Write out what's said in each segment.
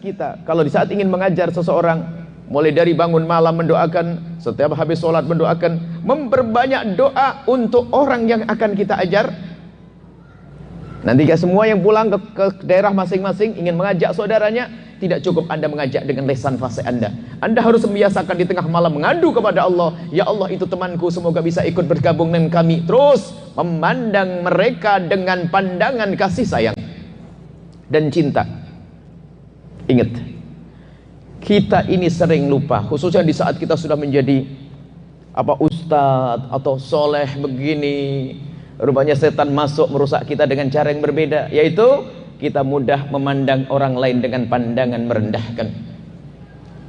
kita kalau di saat ingin mengajar seseorang, mulai dari bangun malam mendoakan, setiap habis sholat mendoakan, memperbanyak doa untuk orang yang akan kita ajar. Nanti semua yang pulang ke daerah masing-masing ingin mengajak saudaranya, tidak cukup Anda mengajak dengan lesan fasih Anda. Anda harus membiasakan di tengah malam mengadu kepada Allah, ya Allah itu temanku, semoga bisa ikut bergabung dengan kami. Terus memandang mereka dengan pandangan kasih sayang dan cinta. Ingat, kita ini sering lupa, khususnya di saat kita sudah menjadi ustadz atau soleh begini. Rupanya setan masuk merusak kita dengan cara yang berbeda, yaitu kita mudah memandang orang lain dengan pandangan merendahkan.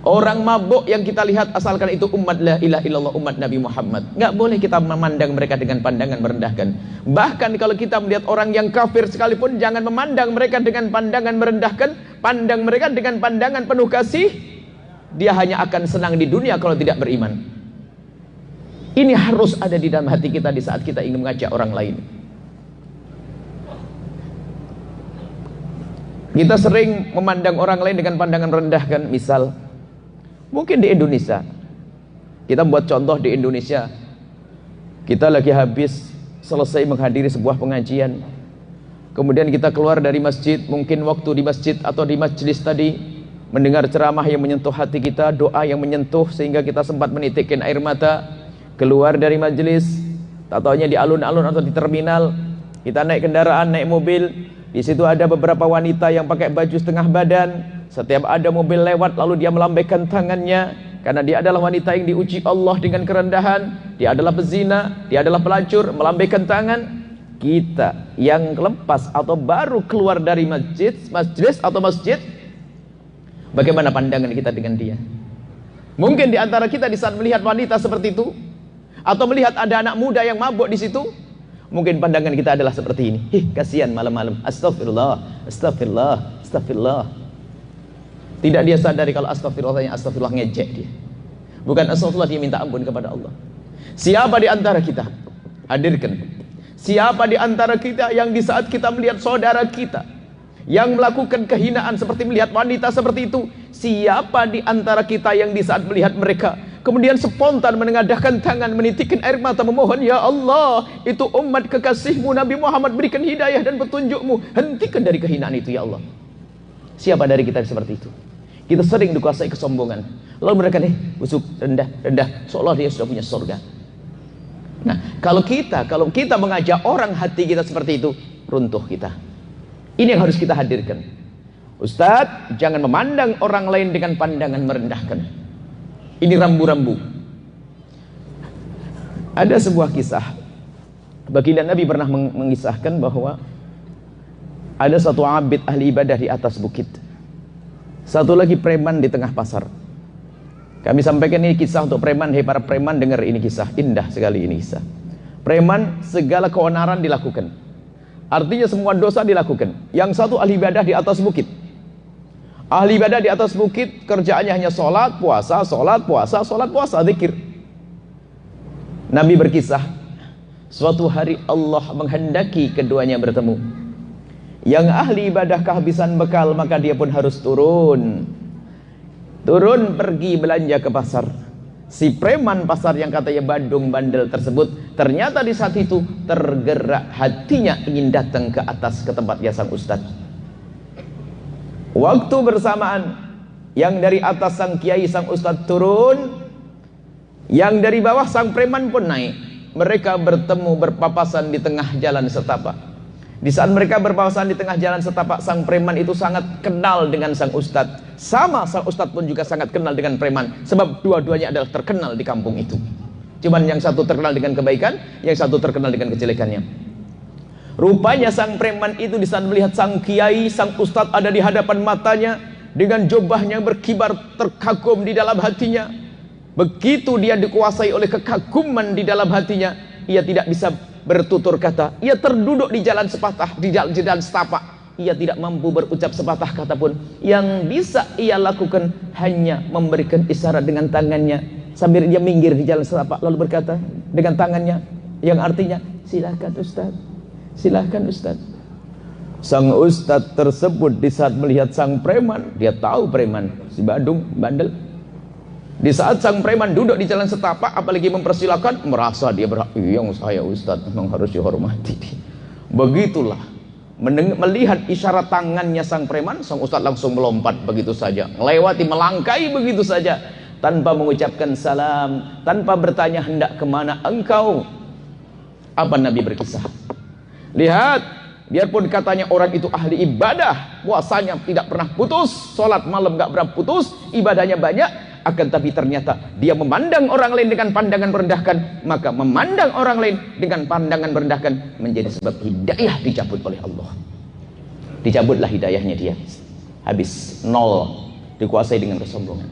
Orang mabuk yang kita lihat asalkan itu umat la ilaha illallah, umat Nabi Muhammad, nggak boleh kita memandang mereka dengan pandangan merendahkan. Bahkan kalau kita melihat orang yang kafir sekalipun, jangan memandang mereka dengan pandangan merendahkan. Pandang mereka dengan pandangan penuh kasih. Dia hanya akan senang di dunia kalau tidak beriman. Ini harus ada di dalam hati kita di saat kita ingin mengajak orang lain. Kita sering memandang orang lain dengan pandangan merendahkan. Misal, mungkin di Indonesia, kita buat contoh di Indonesia, kita lagi habis selesai menghadiri sebuah pengajian, kemudian kita keluar dari masjid, mungkin waktu di masjid atau di majelis tadi mendengar ceramah yang menyentuh hati kita, doa yang menyentuh sehingga kita sempat menitikkan air mata. Keluar dari majelis, tak taunya di alun-alun atau di terminal, kita naik kendaraan, naik mobil, di situ ada beberapa wanita yang pakai baju setengah badan. Setiap ada mobil lewat lalu dia melambaikan tangannya, karena dia adalah wanita yang diuji Allah dengan kerendahan. Dia adalah pezina, dia adalah pelacur, melambaikan tangan. Kita yang lepas atau baru keluar dari majelis atau masjid, bagaimana pandangan kita dengan dia? Mungkin di antara kita di saat melihat wanita seperti itu, atau melihat ada anak muda yang mabuk di situ, mungkin pandangan kita adalah seperti ini. Kasihan malam-malam, astagfirullah, astagfirullah, astagfirullah. Tidak dia sadari kalau astagfirullah ngejek dia. Bukan astagfirullah, dia minta ampun kepada Allah. Siapa di antara kita, hadirkan, siapa di antara kita yang di saat kita melihat saudara kita yang melakukan kehinaan seperti melihat wanita seperti itu, siapa di antara kita yang di saat melihat mereka kemudian spontan menengadahkan tangan, menitikkan air mata, memohon, ya Allah, itu umat kekasihmu Nabi Muhammad, berikan hidayah dan petunjukmu, hentikan dari kehinaan itu ya Allah. Siapa dari kita seperti itu? Kita sering dikuasai kesombongan, lalu mereka busuk, rendah, seolah dia sudah punya surga. Nah, kalau kita mengajak orang, hati kita seperti itu, runtuh kita. Ini yang harus kita hadirkan. Ustadz, jangan memandang orang lain dengan pandangan merendahkan. Ini rambu-rambu. Ada sebuah kisah, baginda Nabi pernah mengisahkan bahwa ada satu abid ahli ibadah di atas bukit, satu lagi preman di tengah pasar. Kami sampaikan ini kisah untuk preman. Hei para preman, dengar ini kisah, indah sekali ini kisah. Preman segala keonaran dilakukan, artinya semua dosa dilakukan. Yang satu ahli ibadah di atas bukit. Ahli ibadah di atas bukit, kerjaannya hanya sholat, puasa, zikir. Nabi berkisah, suatu hari Allah menghendaki keduanya bertemu. Yang ahli ibadah kehabisan bekal, maka dia pun harus turun pergi belanja ke pasar. Si preman pasar yang katanya badung bandel tersebut, ternyata di saat itu tergerak hatinya ingin datang ke atas, ke tempatnya sang ustadz. Waktu bersamaan, yang dari atas sang kiai, sang ustadz turun, yang dari bawah sang preman pun naik. Mereka bertemu berpapasan di tengah jalan setapak. Di saat mereka berpapasan di tengah jalan setapak, sang preman itu sangat kenal dengan sang ustadz. Sama sang ustadz pun juga sangat kenal dengan preman, sebab dua-duanya adalah terkenal di kampung itu. Cuman yang satu terkenal dengan kebaikan, yang satu terkenal dengan kejelekannya. Rupanya sang preman itu di saat melihat sang kiai, sang ustadz ada di hadapan matanya dengan jubahnya berkibar, terkagum di dalam hatinya. Begitu dia dikuasai oleh kekaguman di dalam hatinya, ia tidak bisa bertutur kata. Ia terduduk di jalan setapak. Ia tidak mampu berucap sepatah kata pun. Yang bisa ia lakukan hanya memberikan isyarat dengan tangannya sambil dia minggir di jalan setapak, lalu berkata dengan tangannya yang artinya, silahkan Ustaz, silahkan Ustaz. Sang ustadz tersebut di saat melihat sang preman, dia tahu preman si badung bandel. Di saat sang preman duduk di jalan setapak, apalagi mempersilakan, merasa dia berhak. Yang saya ustadz memang harus dihormati. Begitulah melihat isyarat tangannya sang preman, sang ustadz langsung melompat begitu saja, melewati, melangkai begitu saja, tanpa mengucapkan salam, tanpa bertanya hendak kemana engkau. Apa Nabi berkisah? Lihat, biarpun katanya orang itu ahli ibadah, puasanya tidak pernah putus, sholat malam gak pernah putus, ibadahnya banyak, akan tapi ternyata dia memandang orang lain dengan pandangan merendahkan. Maka memandang orang lain dengan pandangan merendahkan menjadi sebab hidayah dicabut oleh Allah. Dicabutlah hidayahnya dia, habis, nol, dikuasai dengan kesombongan.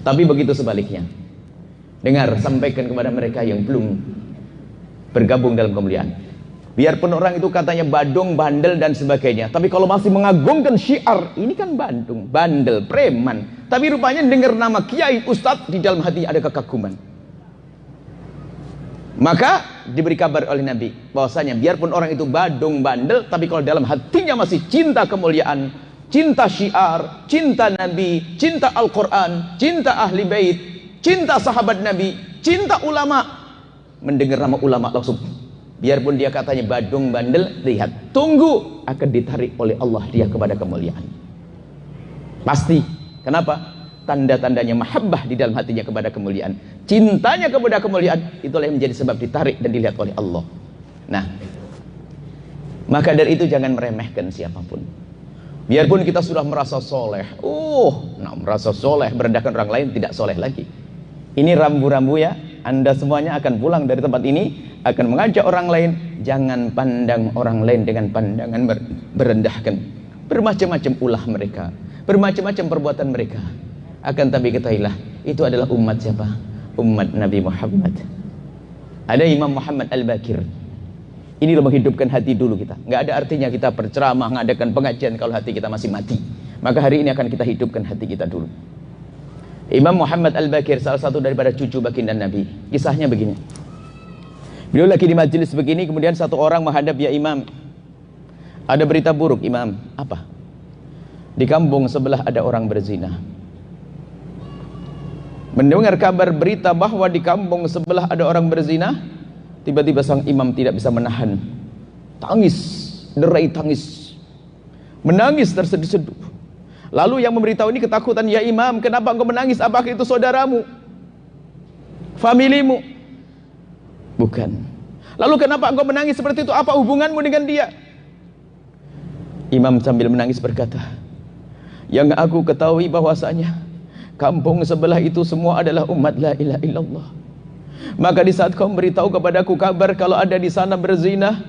Tapi begitu sebaliknya, dengar, sampaikan kepada mereka yang belum bergabung dalam kemuliaan. Biarpun orang itu katanya badung, bandel dan sebagainya, tapi kalau masih mengagungkan syiar, ini kan bandung, bandel, preman, tapi rupanya dengar nama kiai, ustadz, di dalam hati ada kekaguman. Maka diberi kabar oleh Nabi bahwasanya biarpun orang itu badung, bandel, tapi kalau dalam hatinya masih cinta kemuliaan, cinta syiar, cinta Nabi, cinta Al-Quran, cinta ahli bait, cinta sahabat Nabi, cinta ulama, mendengar nama ulama langsung, biarpun dia katanya badung, bandel, lihat, tunggu, akan ditarik oleh Allah dia kepada kemuliaan. Pasti. Kenapa? Tanda-tandanya mahabbah di dalam hatinya kepada kemuliaan, cintanya kepada kemuliaan, itulah yang menjadi sebab ditarik dan dilihat oleh Allah. Nah, maka dari itu jangan meremehkan siapapun. Biarpun kita sudah merasa soleh, merasa soleh, merendahkan orang lain, tidak soleh lagi. Ini rambu-rambu ya, Anda semuanya akan pulang dari tempat ini, akan mengajak orang lain, jangan pandang orang lain dengan pandangan merendahkan. Bermacam-macam ulah mereka, bermacam-macam perbuatan mereka. Akan tapi ketahuilah, itu adalah umat siapa? Umat Nabi Muhammad. Ada Imam Muhammad Al-Bakir. Ini loh menghidupkan hati dulu kita. Nggak ada artinya kita berceramah, mengadakan pengajian kalau hati kita masih mati. Maka hari ini akan kita hidupkan hati kita dulu. Imam Muhammad Al-Bakir, salah satu daripada cucu baginda Nabi. Kisahnya begini. Beliau lagi di majelis begini, kemudian satu orang menghadap, ya Imam, ada berita buruk Imam. Apa? Di kampung sebelah ada orang berzina. Mendengar kabar berita bahwa di kampung sebelah ada orang berzina, tiba-tiba sang imam tidak bisa menahan tangis, derai tangis, menangis terseduh-seduh. Lalu yang memberitahu ini ketakutan, ya Imam, kenapa engkau menangis? Apakah itu saudaramu, familimu? Bukan. Lalu kenapa engkau menangis seperti itu? Apa hubunganmu dengan dia? Imam sambil menangis berkata, yang aku ketahui bahwasanya kampung sebelah itu semua adalah umat la ilaha illallah. Maka di saat kau beritahu kepadaku kabar kalau ada di sana berzina,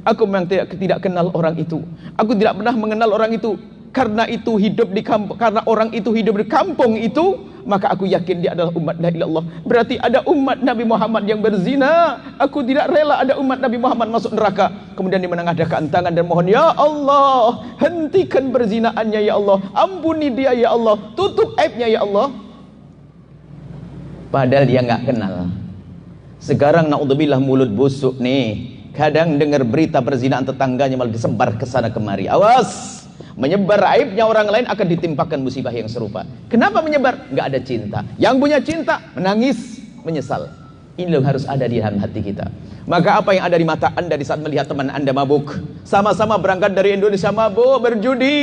aku memang tidak kenal orang itu. Aku tidak pernah mengenal orang itu. Karena itu hidup di kampung, karena orang itu hidup di kampung itu, maka aku yakin dia adalah umat la ilaha illallah. Berarti ada umat Nabi Muhammad yang berzina. Aku tidak rela ada umat Nabi Muhammad masuk neraka. Kemudian dia menengadahkan tangan dan mohon, ya Allah, hentikan berzinaannya ya Allah, ampuni dia ya Allah, tutup aibnya ya Allah. Padahal dia nggak kenal. Sekarang naudzubillah mulut busuk nih, kadang dengar berita perzinaan tetangganya malah disebar ke sana kemari. Awas, menyebar aibnya orang lain akan ditimpakan musibah yang serupa. Kenapa menyebar? Nggak ada cinta. Yang punya cinta menangis, menyesal. Ini yang harus ada di dalam hati kita. Maka apa yang ada di mata Anda di saat melihat teman Anda mabuk, sama-sama berangkat dari Indonesia mabuk, berjudi,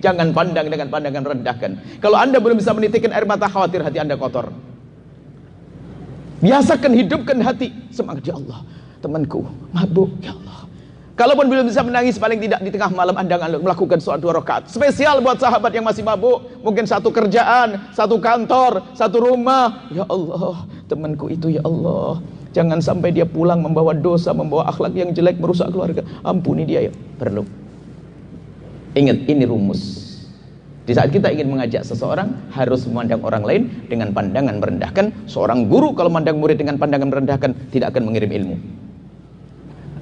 jangan pandang dengan pandangan rendahkan. Kalau Anda belum bisa menitikkan air mata, khawatir hati Anda kotor. Biasakan hidupkan hati, semangat, ya Allah, temanku mabuk, ya Allah. Kalaupun belum bisa menangis, paling tidak di tengah malam Anda melakukan sholat 2 rakaat spesial buat sahabat yang masih mabuk. Mungkin satu kerjaan, satu kantor, satu rumah. Ya Allah, temanku itu ya Allah, jangan sampai dia pulang membawa dosa, membawa akhlak yang jelek, merusak keluarga. Ampuni dia ya. Perlu. Ingat, ini rumus. Di saat kita ingin mengajak seseorang, harus memandang orang lain dengan pandangan merendahkan. Seorang guru kalau memandang murid dengan pandangan merendahkan, tidak akan mengirim ilmu.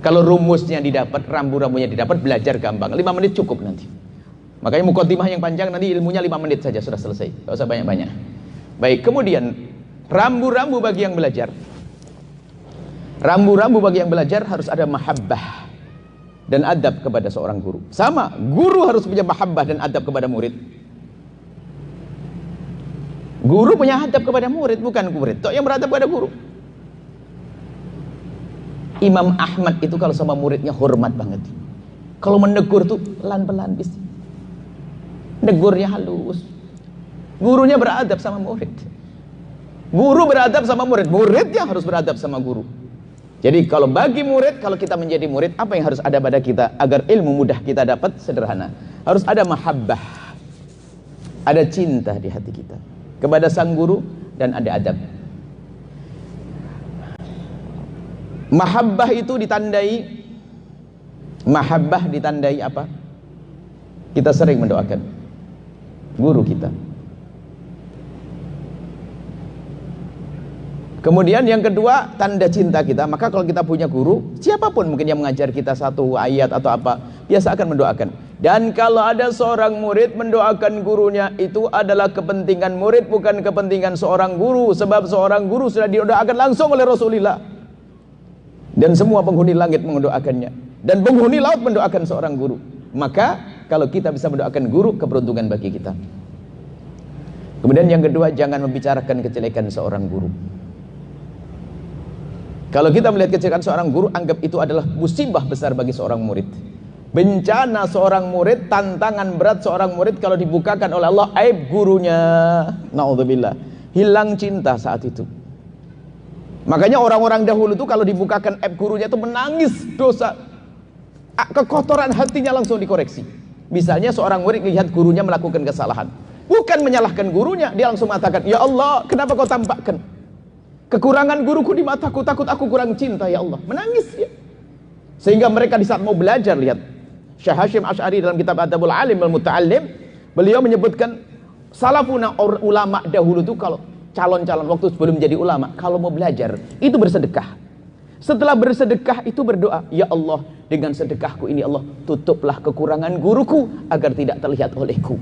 Kalau rumusnya didapat, rambu-rambunya didapat, belajar gampang. 5 menit cukup nanti. Makanya mukadimah yang panjang nanti ilmunya 5 menit saja sudah selesai. Tidak usah banyak-banyak. Baik, kemudian rambu-rambu bagi yang belajar. Rambu-rambu bagi yang belajar harus ada mahabbah dan adab kepada seorang guru. Sama, guru harus punya mahabbah dan adab kepada murid. Guru punya adab kepada murid, bukan murid tok yang beradab kepada guru. Imam Ahmad itu kalau sama muridnya hormat banget. Kalau menegur tuh pelan-pelan bis. Negurnya halus. Gurunya beradab sama murid. Guru beradab sama murid, muridnya harus beradab sama guru. Jadi kalau bagi murid, kalau kita menjadi murid, apa yang harus ada pada kita agar ilmu mudah kita dapat? Sederhana, harus ada mahabbah, ada cinta di hati kita kepada sang guru, dan ada adab. Mahabbah itu ditandai apa? Kita sering mendoakan guru kita. Kemudian yang kedua, tanda cinta kita. Maka kalau kita punya guru, siapapun mungkin yang mengajar kita satu ayat atau apa, biasa akan mendoakan. Dan kalau ada seorang murid mendoakan gurunya, itu adalah kepentingan murid, bukan kepentingan seorang guru. Sebab seorang guru sudah didoakan langsung oleh Rasulullah. Dan semua penghuni langit mendoakannya. Dan penghuni laut mendoakan seorang guru. Maka kalau kita bisa mendoakan guru, keberuntungan bagi kita. Kemudian yang kedua, jangan membicarakan kejelekan seorang guru. Kalau kita melihat kejelekan seorang guru, anggap itu adalah musibah besar bagi seorang murid. Bencana seorang murid, tantangan berat seorang murid kalau dibukakan oleh Allah aib gurunya. Na'udzubillah. Hilang cinta saat itu. Makanya orang-orang dahulu itu kalau dibukakan aib gurunya itu menangis dosa. Kekotoran hatinya langsung dikoreksi. Misalnya seorang murid lihat gurunya melakukan kesalahan. Bukan menyalahkan gurunya, dia langsung mengatakan, "Ya Allah, kenapa kau tampakkan kekurangan guruku di mataku, takut aku kurang cinta ya Allah." Menangis ya. Sehingga mereka di saat mau belajar, lihat Syekh Hashim Asy'ari dalam kitab Adabul Alim wal Muta'allim, beliau menyebutkan salafuna ulama dahulu itu kalau calon-calon waktu sebelum menjadi ulama, kalau mau belajar itu bersedekah. Setelah bersedekah itu berdoa, "Ya Allah, dengan sedekahku ini Allah tutuplah kekurangan guruku agar tidak terlihat olehku."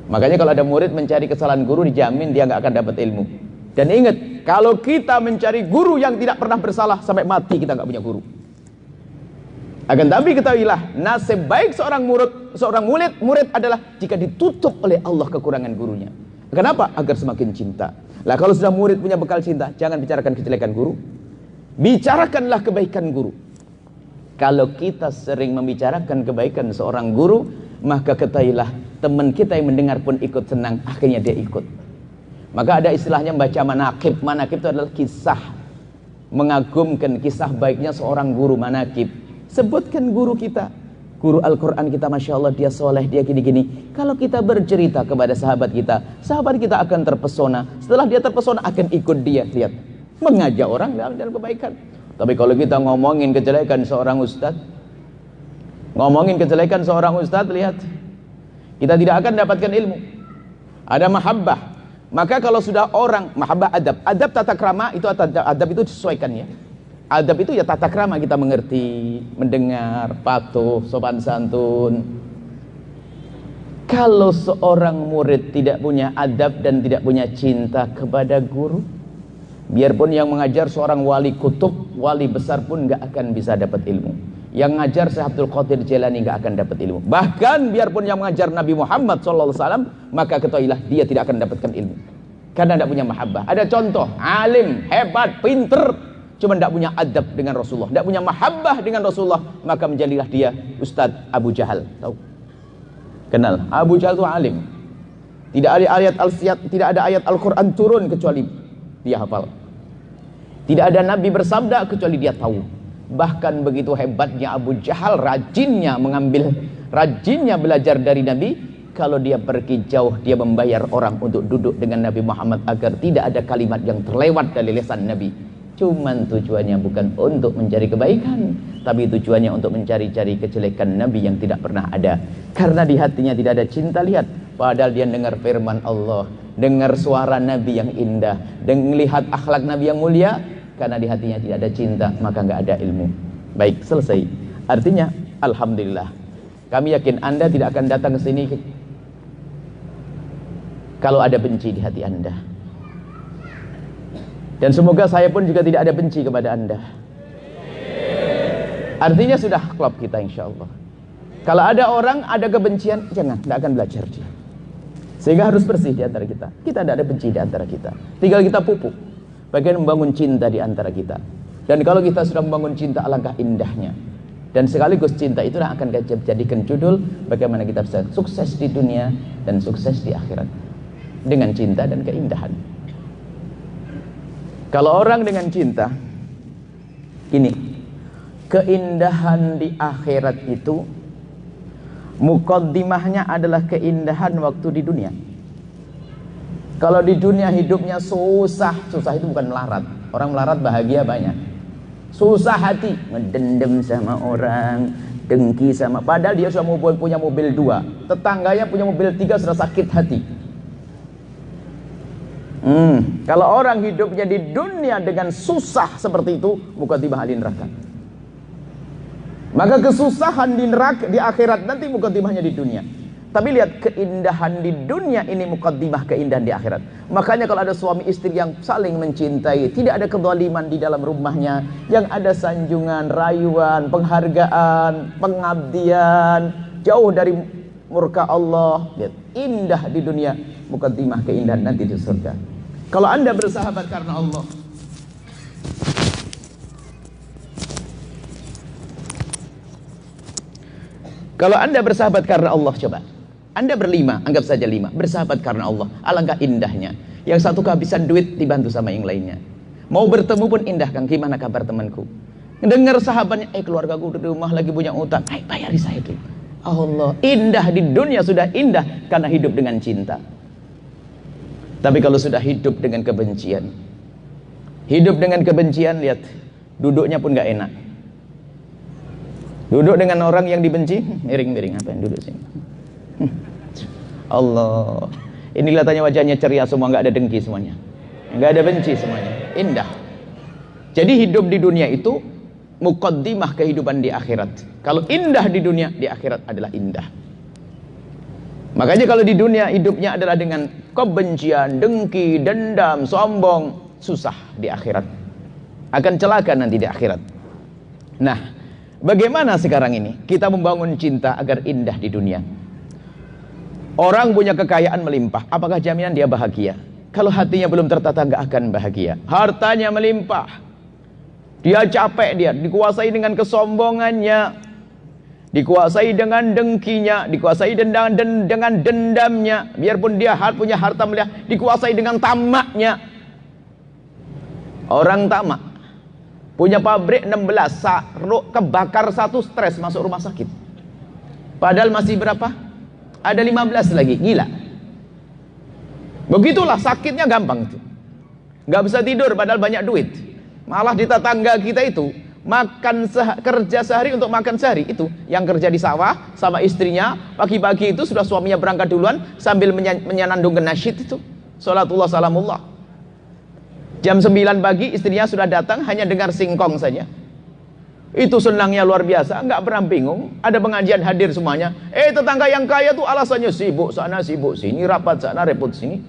Makanya kalau ada murid mencari kesalahan guru, dijamin dia nggak akan dapat ilmu. Dan ingat, kalau kita mencari guru yang tidak pernah bersalah, sampai mati kita nggak punya guru. Akan tapi ketahuilah, nasib baik seorang murid adalah jika ditutup oleh Allah kekurangan gurunya. Kenapa? Agar semakin cinta. Lah kalau sudah murid punya bekal cinta, jangan bicarakan kejelekan guru, bicarakanlah kebaikan guru. Kalau kita sering membicarakan kebaikan seorang guru, maka ketahuilah teman kita yang mendengar pun ikut senang, akhirnya dia ikut. Maka ada istilahnya membaca manaqib. Manaqib itu adalah kisah mengagumkan, kisah baiknya seorang guru. Manaqib, sebutkan guru kita, guru Al-Quran kita, Masya Allah dia soleh, dia gini-gini. Kalau kita bercerita kepada sahabat kita akan terpesona. Setelah dia terpesona akan ikut dia. Lihat, mengajak orang dalam kebaikan. Tapi kalau kita ngomongin kejelekan seorang ustadz, lihat, kita tidak akan dapatkan ilmu. Ada mahabbah. Maka kalau sudah orang mahabbah, adab tata krama itu, adab itu disesuaikan ya. Adab itu ya tata krama, kita mengerti, mendengar, patuh, sopan santun. Kalau seorang murid tidak punya adab dan tidak punya cinta kepada guru, biarpun yang mengajar seorang wali kutub, wali besar pun nggak akan bisa dapat ilmu. Yang ngajar Syekh Abdul Qadir Jailani nggak akan dapat ilmu. Bahkan biarpun yang mengajar Nabi Muhammad SAW, maka ketahuilah dia tidak akan dapatkan ilmu karena tidak punya mahabbah. Ada contoh, alim, hebat, pinter, cuma tidak punya adab dengan Rasulullah, tidak punya mahabbah dengan Rasulullah, maka menjadilah dia Ustadz Abu Jahal. Tahu? Kenal? Abu Jahal itu alim. Tidak ada ayat Al-Quran turun kecuali dia hafal. Tidak ada Nabi bersabda kecuali dia tahu. Bahkan begitu hebatnya Abu Jahal, rajinnya belajar dari Nabi. Kalau dia pergi jauh, dia membayar orang untuk duduk dengan Nabi Muhammad agar tidak ada kalimat yang terlewat dari lisan Nabi. Cuman tujuannya bukan untuk mencari kebaikan, tapi tujuannya untuk mencari-cari kejelekan Nabi yang tidak pernah ada. Karena di hatinya tidak ada cinta. Lihat, padahal dia dengar firman Allah, dengar suara Nabi yang indah, dan melihat akhlak Nabi yang mulia. Karena di hatinya tidak ada cinta, maka nggak ada ilmu. Baik, selesai. Artinya, alhamdulillah, kami yakin Anda tidak akan datang ke sini kalau ada benci di hati Anda. Dan semoga saya pun juga tidak ada benci kepada Anda. Artinya sudah klop kita insya Allah. Kalau ada orang ada kebencian, jangan, tidak akan belajar dia. Sehingga harus bersih di antara kita. Kita tidak ada benci di antara kita. Tinggal kita pupuk. Bagaimana membangun cinta di antara kita. Dan kalau kita sudah membangun cinta, alangkah indahnya. Dan sekaligus cinta itulah akan kita jadikan judul bagaimana kita bisa sukses di dunia dan sukses di akhirat. Dengan cinta dan keindahan. Kalau orang dengan cinta, ini keindahan di akhirat itu muqaddimahnya adalah keindahan waktu di dunia. Kalau di dunia hidupnya susah, susah itu bukan melarat. Orang melarat bahagia banyak. Susah hati, ngedendam sama orang, dengki sama, padahal dia sudah punya mobil 2, tetangganya punya mobil 3 sudah sakit hati. Kalau orang hidupnya di dunia dengan susah seperti itu, muqaddimah ahli neraka. Maka kesusahan di neraka, di akhirat nanti muqaddimahnya di dunia. Tapi lihat keindahan di dunia ini muqaddimah keindahan di akhirat. Makanya kalau ada suami istri yang saling mencintai, tidak ada kezaliman di dalam rumahnya, yang ada sanjungan, rayuan, penghargaan, pengabdian, jauh dari murka Allah. Lihat, indah di dunia, muqaddimah keindahan nanti di surga. Kalau Anda bersahabat karena Allah, kalau Anda bersahabat karena Allah, coba Anda berlima, anggap saja 5, bersahabat karena Allah, alangkah indahnya. Yang satu kehabisan duit dibantu sama yang lainnya. Mau bertemu pun indah, Kang, gimana kabar temanku? Dengar sahabatnya, keluargaku di rumah lagi punya utang, bayari saya dulu. Allah, indah di dunia sudah indah karena hidup dengan cinta. Tapi kalau sudah hidup dengan kebencian, lihat, duduknya pun gak enak. Duduk dengan orang yang dibenci, miring-miring, apa yang duduk sini? Allah, ini kelihatannya wajahnya ceria semua, nggak ada dengki semuanya, nggak ada benci semuanya, indah. Jadi hidup di dunia itu muqaddimah kehidupan di akhirat. Kalau indah di dunia, di akhirat adalah indah. Makanya kalau di dunia hidupnya adalah dengan kebencian, dengki, dendam, sombong, susah di akhirat. Akan celaka nanti di akhirat. Nah, bagaimana sekarang ini kita membangun cinta agar indah di dunia? Orang punya kekayaan melimpah, apakah jaminan dia bahagia? Kalau hatinya belum tertata, nggak akan bahagia. Hartanya melimpah, dia capek, dia dikuasai dengan kesombongannya, dikuasai dengan dengkinya, dikuasai dengan dendamnya. Biarpun dia punya harta melimpah, dikuasai dengan tamaknya. Orang tamak, punya pabrik 16, kebakar 1, stres, masuk rumah sakit. Padahal masih berapa? Ada 15 lagi, gila. Begitulah sakitnya gampang itu. Gak bisa tidur padahal banyak duit. Malah di tetangga kita itu kerja sehari untuk makan sehari itu, yang kerja di sawah sama istrinya, pagi-pagi itu sudah suaminya berangkat duluan sambil menyanandungkan nasyid itu, salatullah salamullah. Jam 9 pagi istrinya sudah datang, hanya dengar singkong saja. Itu senangnya luar biasa, nggak pernah bingung. Ada pengajian hadir semuanya. Tetangga yang kaya tuh alasannya sibuk sana, sibuk sini, rapat sana, repot sini.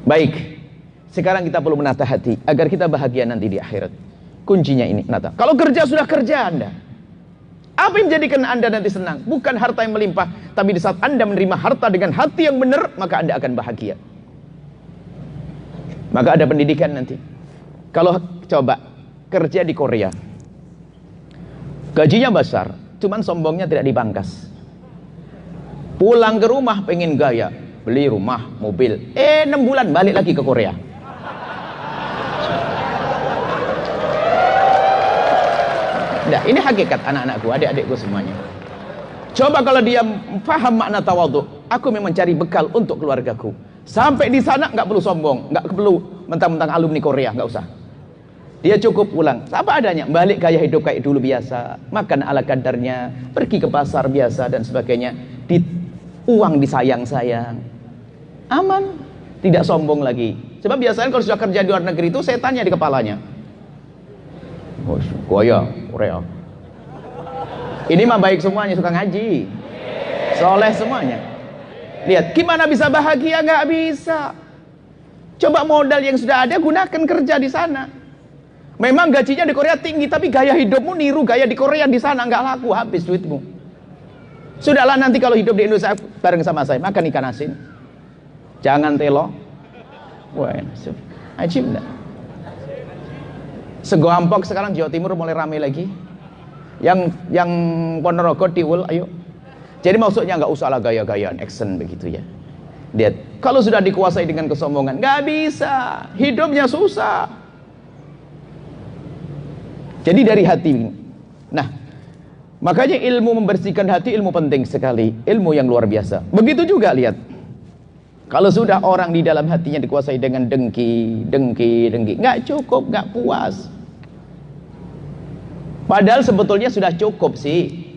Baik, sekarang kita perlu menata hati agar kita bahagia nanti di akhirat. Kuncinya ini, nata. Kalau kerja sudah kerja Anda, apa yang menjadikan Anda nanti senang? Bukan harta yang melimpah, tapi di saat Anda menerima harta dengan hati yang benar, maka Anda akan bahagia. Maka ada pendidikan nanti. Kalau coba kerja di Korea, gajinya besar, cuman sombongnya tidak dipangkas. Pulang ke rumah pengen gaya, beli rumah, mobil. 6 bulan balik lagi ke Korea. Nah, ini hakikat anak-anakku, adik-adikku semuanya. Coba kalau dia paham makna tawadhu, aku memang cari bekal untuk keluargaku. Sampai di sana nggak perlu sombong, nggak perlu mentang-mentang alumni Korea, nggak usah. Dia cukup pulang, apa adanya, balik gaya hidup kayak dulu biasa, makan ala kadarnya, pergi ke pasar biasa dan sebagainya, uang disayang-sayang, aman, tidak sombong lagi. Sebab biasanya kalau sudah kerja di luar negeri itu setannya di kepalanya. Korea. Ini mah baik semuanya, suka ngaji, soleh semuanya. Lihat, gimana bisa bahagia? Nggak bisa. Coba modal yang sudah ada gunakan kerja di sana. Memang gajinya di Korea tinggi, tapi gaya hidupmu niru gaya di Korea, di sana nggak laku, habis duitmu. Sudahlah, nanti kalau hidup di Indonesia bareng sama saya, makan ikan asin, jangan telo. Wah, ajib enggak? Sego Ampok sekarang Jawa Timur mulai ramai lagi. Yang Ponorogo Tiwul, ayo. Jadi maksudnya nggak usah lah gaya-gayaan action begitu ya. Lihat, kalau sudah dikuasai dengan kesombongan, nggak bisa, hidupnya susah. Jadi dari hati. Nah, makanya ilmu membersihkan hati, ilmu penting sekali, ilmu yang luar biasa. Begitu juga lihat, kalau sudah orang di dalam hatinya dikuasai dengan dengki, nggak cukup, nggak puas. Padahal sebetulnya sudah cukup sih.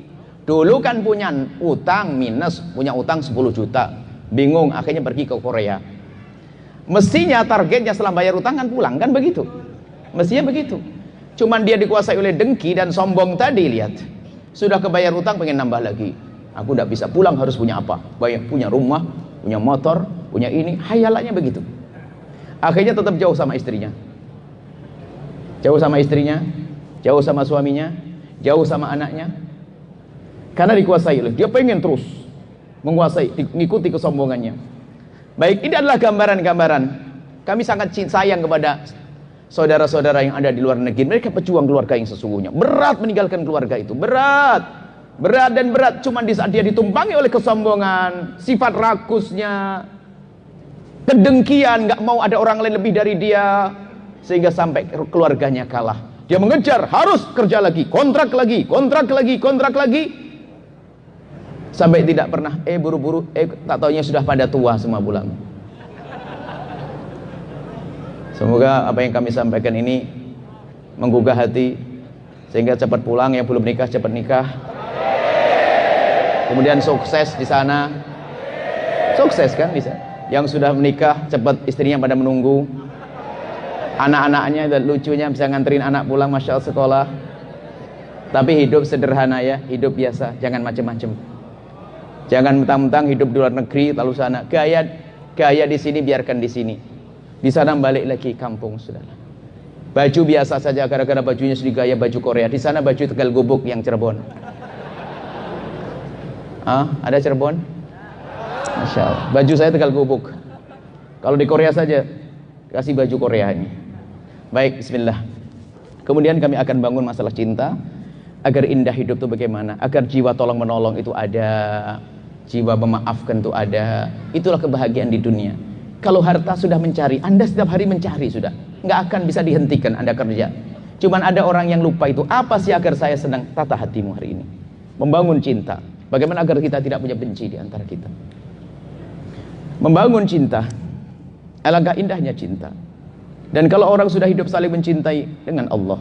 Dulu kan punya utang minus, punya utang 10 juta, bingung, akhirnya pergi ke Korea. Mestinya targetnya setelah bayar utang kan pulang, kan begitu? Mestinya begitu. Cuman dia dikuasai oleh dengki dan sombong tadi, lihat. Sudah kebayar utang, pengen nambah lagi. Aku udah bisa pulang, harus punya apa? Punya rumah, punya motor, punya ini, hayalannya begitu. Akhirnya tetap jauh sama istrinya. Jauh sama istrinya, jauh sama suaminya, jauh sama anaknya. Karena dikuasai oleh dia, pengen terus menguasai, mengikuti kesombongannya. Baik, ini adalah gambaran-gambaran. Kami sangat sayang kepada saudara-saudara yang ada di luar negeri. Mereka pejuang keluarga yang sesungguhnya. Berat meninggalkan keluarga itu, berat dan berat. Cuman di saat dia ditumpangi oleh kesombongan, sifat rakusnya, kedengkian, nggak mau ada orang lain lebih dari dia, sehingga sampai keluarganya kalah. Dia mengejar, harus kerja lagi, kontrak lagi, sampai tidak pernah, buru-buru, tak taunya sudah pada tua semua pulang. Semoga apa yang kami sampaikan ini menggugah hati, sehingga cepat pulang. Yang belum nikah cepat nikah, kemudian sukses di sana, sukses kan bisa. Yang sudah menikah cepat istrinya pada menunggu, anak-anaknya dan lucunya bisa nganterin anak pulang, masya Allah, sekolah. Tapi hidup sederhana ya, hidup biasa, jangan macem-macem. Jangan mentang-mentang hidup di luar negeri lalu sana gaya di sini, biarkan di sini. Di sana balik lagi kampung, saudara. Baju biasa saja, gara-gara bajunya sudah gaya baju Korea. Di sana baju Tegal Gubuk yang Cirebon. Ada Cirebon? Masya Allah. Baju saya Tegal Gubuk. Kalau di Korea saja kasih baju Korea ini. Baik, bismillah. Kemudian kami akan bangun masalah cinta, agar indah hidup itu bagaimana, agar jiwa tolong menolong itu ada, jiwa memaafkan itu ada. Itulah kebahagiaan di dunia. Kalau harta sudah mencari, Anda setiap hari mencari sudah, nggak akan bisa dihentikan Anda kerja. Cuman ada orang yang lupa itu, apa sih agar saya senang? Tata hatimu hari ini, membangun cinta. Bagaimana agar kita tidak punya benci di antara kita? Membangun cinta, alangkah indahnya cinta. Dan kalau orang sudah hidup saling mencintai dengan Allah,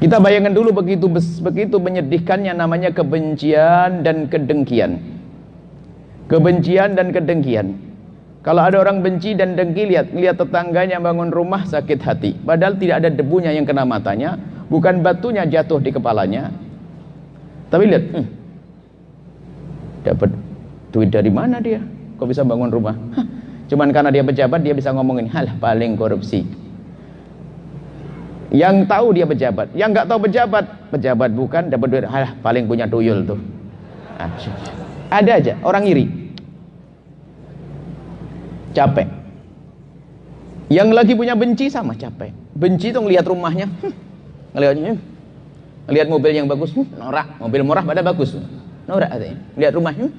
kita bayangkan dulu begitu menyedihkannya namanya kebencian dan kedengkian. Kebencian dan kedengkian. Kalau ada orang benci dan dengki, lihat tetangganya bangun rumah sakit hati. Padahal tidak ada debunya yang kena matanya, bukan batunya jatuh di kepalanya. Tapi lihat, dapat duit dari mana dia? Kok bisa bangun rumah? Cuman karena dia pejabat, dia bisa ngomongin, halah paling korupsi. Yang tahu dia pejabat, yang nggak tahu pejabat bukan, dapat duit, halah paling punya tuyul tuh. Ada aja orang iri, capek. Yang lagi punya benci sama capek. Benci tuh ngelihat rumahnya, ngelihat mobil yang bagus, norak. Mobil murah pada bagus, norak katanya. Lihat rumahnya,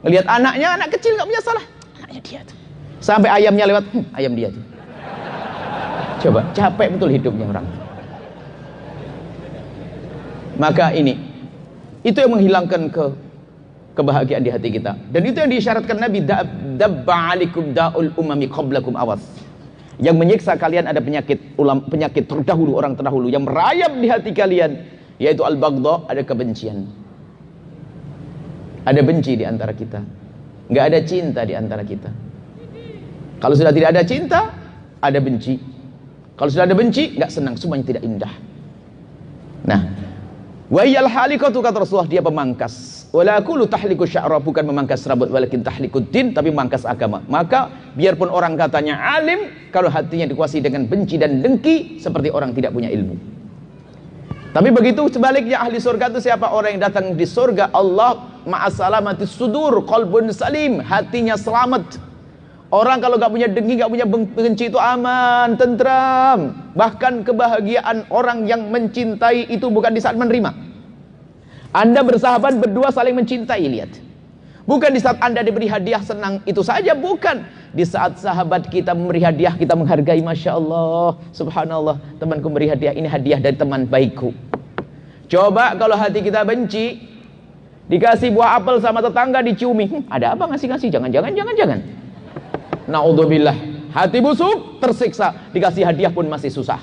ngelihat anaknya, anak kecil nggak punya salah, anaknya dia tuh. Sampai ayamnya lewat, ayam dia tuh. Coba, capek betul hidupnya orang. Maka itu yang menghilangkan kebahagiaan di hati kita. Dan itu yang disyaratkan Nabi, dabba alikum da'ul umami qablakum awas. Yang menyiksa kalian ada penyakit terdahulu, orang terdahulu yang merayap di hati kalian, yaitu al-baghdha, ada kebencian. Ada benci di antara kita. Enggak ada cinta di antara kita. Kalau sudah tidak ada cinta, ada benci. Kalau sudah ada benci, nggak senang, semuanya tidak indah. Nah, wa yal halikatu, kata Rasulullah, dia pemangkas. Wala aqulu tahliku sya'ra, bukan memangkas rambut, walakin tahlikud din, tapi memangkas agama. Maka biarpun orang katanya alim, kalau hatinya dikuasai dengan benci dan dengki, seperti orang tidak punya ilmu. Tapi begitu sebaliknya, ahli surga itu siapa? Orang yang datang di surga, Allah ma'asalamatis sudur, qalbun salim, hatinya selamat. Orang kalau gak punya dengki, gak punya benci itu aman, tentram. Bahkan kebahagiaan orang yang mencintai itu bukan di saat menerima. Anda bersahabat berdua saling mencintai, lihat. Bukan di saat Anda diberi hadiah senang itu saja, bukan. Di saat sahabat kita memberi hadiah, kita menghargai, Masya Allah, Subhanallah, temanku memberi hadiah, ini hadiah dari teman baikku. Coba kalau hati kita benci, dikasih buah apel sama tetangga diciumi, ada apa ngasih-ngasih, jangan. Na'udzubillah, hati busuk, tersiksa, dikasih hadiah pun masih susah.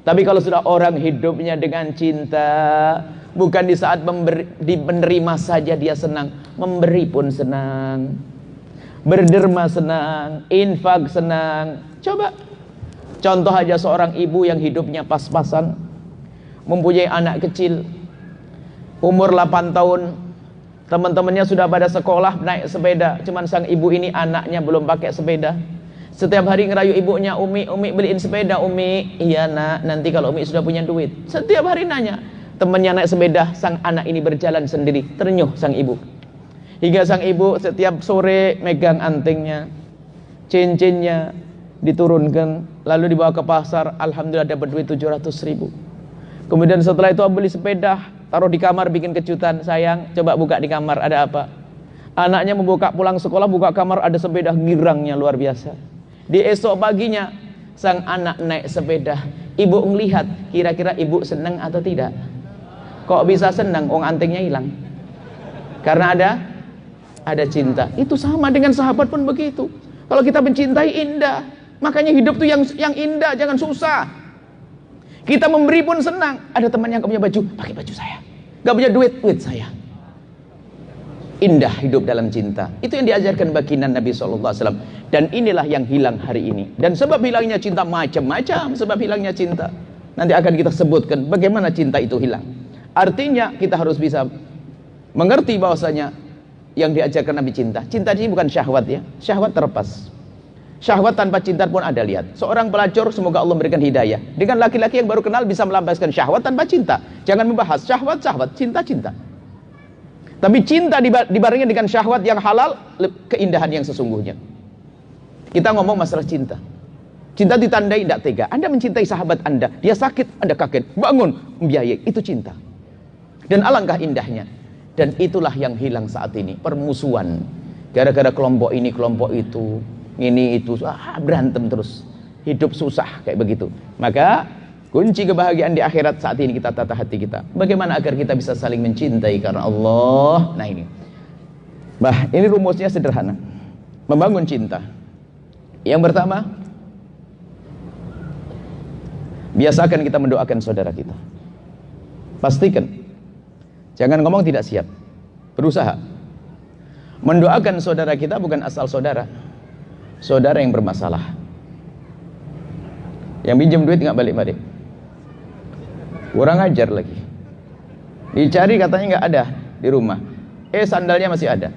Tapi kalau sudah orang hidupnya dengan cinta, bukan di saat menerima saja dia senang, memberi pun senang, berderma senang, infak senang. Coba contoh aja seorang ibu yang hidupnya pas-pasan, mempunyai anak kecil umur 8 tahun, teman-temannya sudah pada sekolah naik sepeda, cuman sang ibu ini anaknya belum pakai sepeda. Setiap hari ngerayu ibunya, Umi beliin sepeda, Umi. Iya nak, nanti kalau Umi sudah punya duit. Setiap hari nanya. Temannya naik sepeda, sang anak ini berjalan sendiri, ternyuh sang ibu. Hingga sang ibu setiap sore megang antingnya, cincinnya diturunkan, lalu dibawa ke pasar, alhamdulillah dapat duit 700.000. Kemudian setelah itu beli sepeda, taruh di kamar, bikin kejutan, sayang coba buka di kamar ada apa. Anaknya membuka, pulang sekolah buka kamar, ada sepeda, girangnya luar biasa. Di esok paginya sang anak naik sepeda, ibu melihat, kira-kira ibu senang atau tidak? Kok bisa senang? Antingnya hilang. Karena ada cinta. Itu sama dengan sahabat pun begitu. Kalau kita mencintai indah, makanya hidup tuh yang indah, jangan susah. Kita memberi pun senang. Ada teman yang gak punya baju, pakai baju saya. Gak punya duit saya. Indah hidup dalam cinta. Itu yang diajarkan baginda Nabi SAW. Dan inilah yang hilang hari ini. Dan sebab hilangnya cinta macam-macam. Sebab hilangnya cinta. Nanti akan kita sebutkan bagaimana cinta itu hilang. Artinya kita harus bisa mengerti bahwasanya yang diajarkan Nabi cinta. Cinta ini bukan syahwat ya. Syahwat terlepas. Syahwat tanpa cinta pun ada, lihat. Seorang pelacur, semoga Allah memberikan hidayah. Dengan laki-laki yang baru kenal bisa melampiaskan syahwat tanpa cinta. Jangan membahas syahwat, cinta. Tapi cinta dibarengi dengan syahwat yang halal, keindahan yang sesungguhnya. Kita ngomong masalah cinta. Cinta ditandai tidak tega. Anda mencintai sahabat Anda, dia sakit, Anda kaget, bangun, membiayai, itu cinta. Dan alangkah indahnya. Dan itulah yang hilang saat ini, permusuhan. Gara-gara kelompok ini, kelompok itu, ini itu, berantem terus. Hidup susah kayak begitu. Maka kunci kebahagiaan di akhirat saat ini kita tata hati kita. Bagaimana agar kita bisa saling mencintai karena Allah. Nah ini. Ini rumusnya sederhana. Membangun cinta. Yang pertama, biasakan kita mendoakan saudara kita. Pastikan. Jangan ngomong tidak siap. Berusaha. Mendoakan saudara kita bukan asal saudara. Saudara yang bermasalah. Yang pinjam duit nggak balik-balik. Kurang ajar lagi. Dicari katanya nggak ada di rumah. Sandalnya masih ada.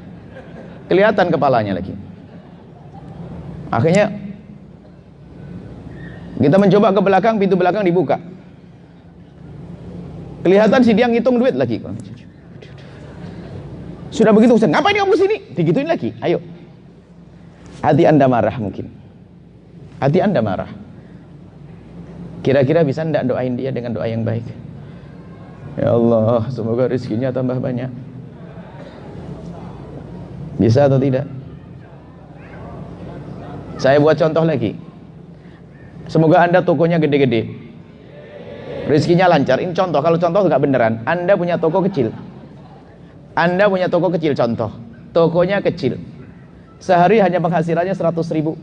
Kelihatan kepalanya lagi. Akhirnya kita mencoba ke belakang, pintu belakang dibuka. Kelihatan si dia ngitung duit lagi. Sudah begitu, ngapain kamu sini? Digituin lagi. Ayo. Hati Anda marah mungkin. Hati Anda marah. Kira-kira bisa enggak doain dia dengan doa yang baik? Ya Allah, semoga rezekinya tambah banyak. Bisa atau tidak? Saya buat contoh lagi. Semoga Anda tokonya gede-gede, rezekinya lancar. Ini contoh, kalau contoh nggak beneran. Anda punya toko kecil. Anda punya toko kecil, contoh. Tokonya kecil. Sehari hanya penghasilannya 100.000.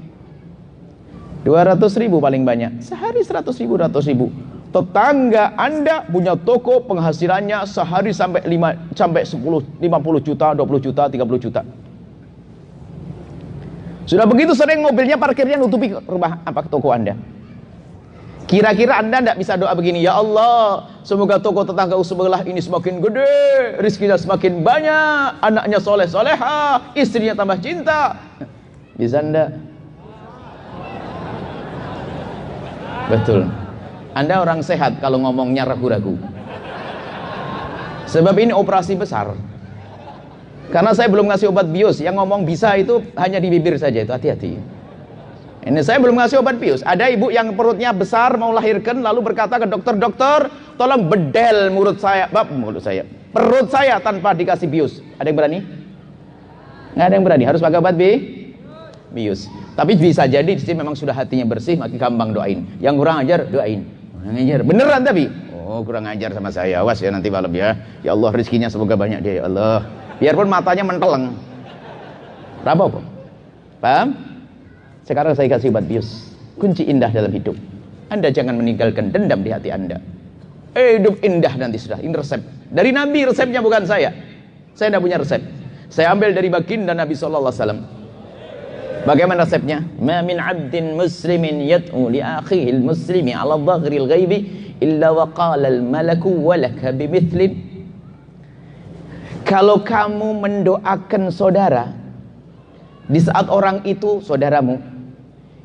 200.000 paling banyak. Sehari 100.000, 200.000. Tetangga Anda punya toko penghasilannya sehari sampai 10, 50 juta, 20 juta, 30 juta. Sudah begitu sering mobilnya parkirnya nutupi rumah toko Anda. Kira-kira Anda tidak bisa doa begini, ya Allah, semoga toko tetangga sebelah ini semakin gede, rezekinya semakin banyak, anaknya soleh soleha, istrinya tambah cinta. Bisa enggak? Betul. Anda orang sehat kalau ngomongnya ragu-ragu. Sebab ini operasi besar. Karena saya belum ngasih obat bius. Yang ngomong bisa itu hanya di bibir saja, itu hati-hati. Ini saya belum ngasih obat bius. Ada ibu yang perutnya besar mau lahirkan lalu berkata ke dokter, "Dokter, tolong bedel perut saya tanpa dikasih bius." Ada yang berani? Nggak ada yang berani. Harus pakai obat bius. Tapi bisa jadi di sini memang sudah hatinya bersih, makin gampang doain. Yang kurang ajar doain. Kurang ajar beneran tapi. Oh, kurang ajar sama saya. Awas ya nanti malam ya. Ya Allah, rezekinya semoga banyak dia ya Allah. Biarpun matanya menteleng. Apa? Paham? Sekarang saya kasih obat bius. Kunci indah dalam hidup. Anda jangan meninggalkan dendam di hati Anda. Hidup indah nanti sudah. Ini resep. Dari Nabi, resepnya bukan saya. Saya tidak punya resep. Saya ambil dari baginda Nabi SAW. Bagaimana resepnya? Ma min 'abdin muslimin yad'u li akhihi al-muslimi 'ala dhaghril ghaibi illa wa qala al-malaku wa laka bimithlin. Kalau kamu mendoakan saudara di saat orang itu saudaramu,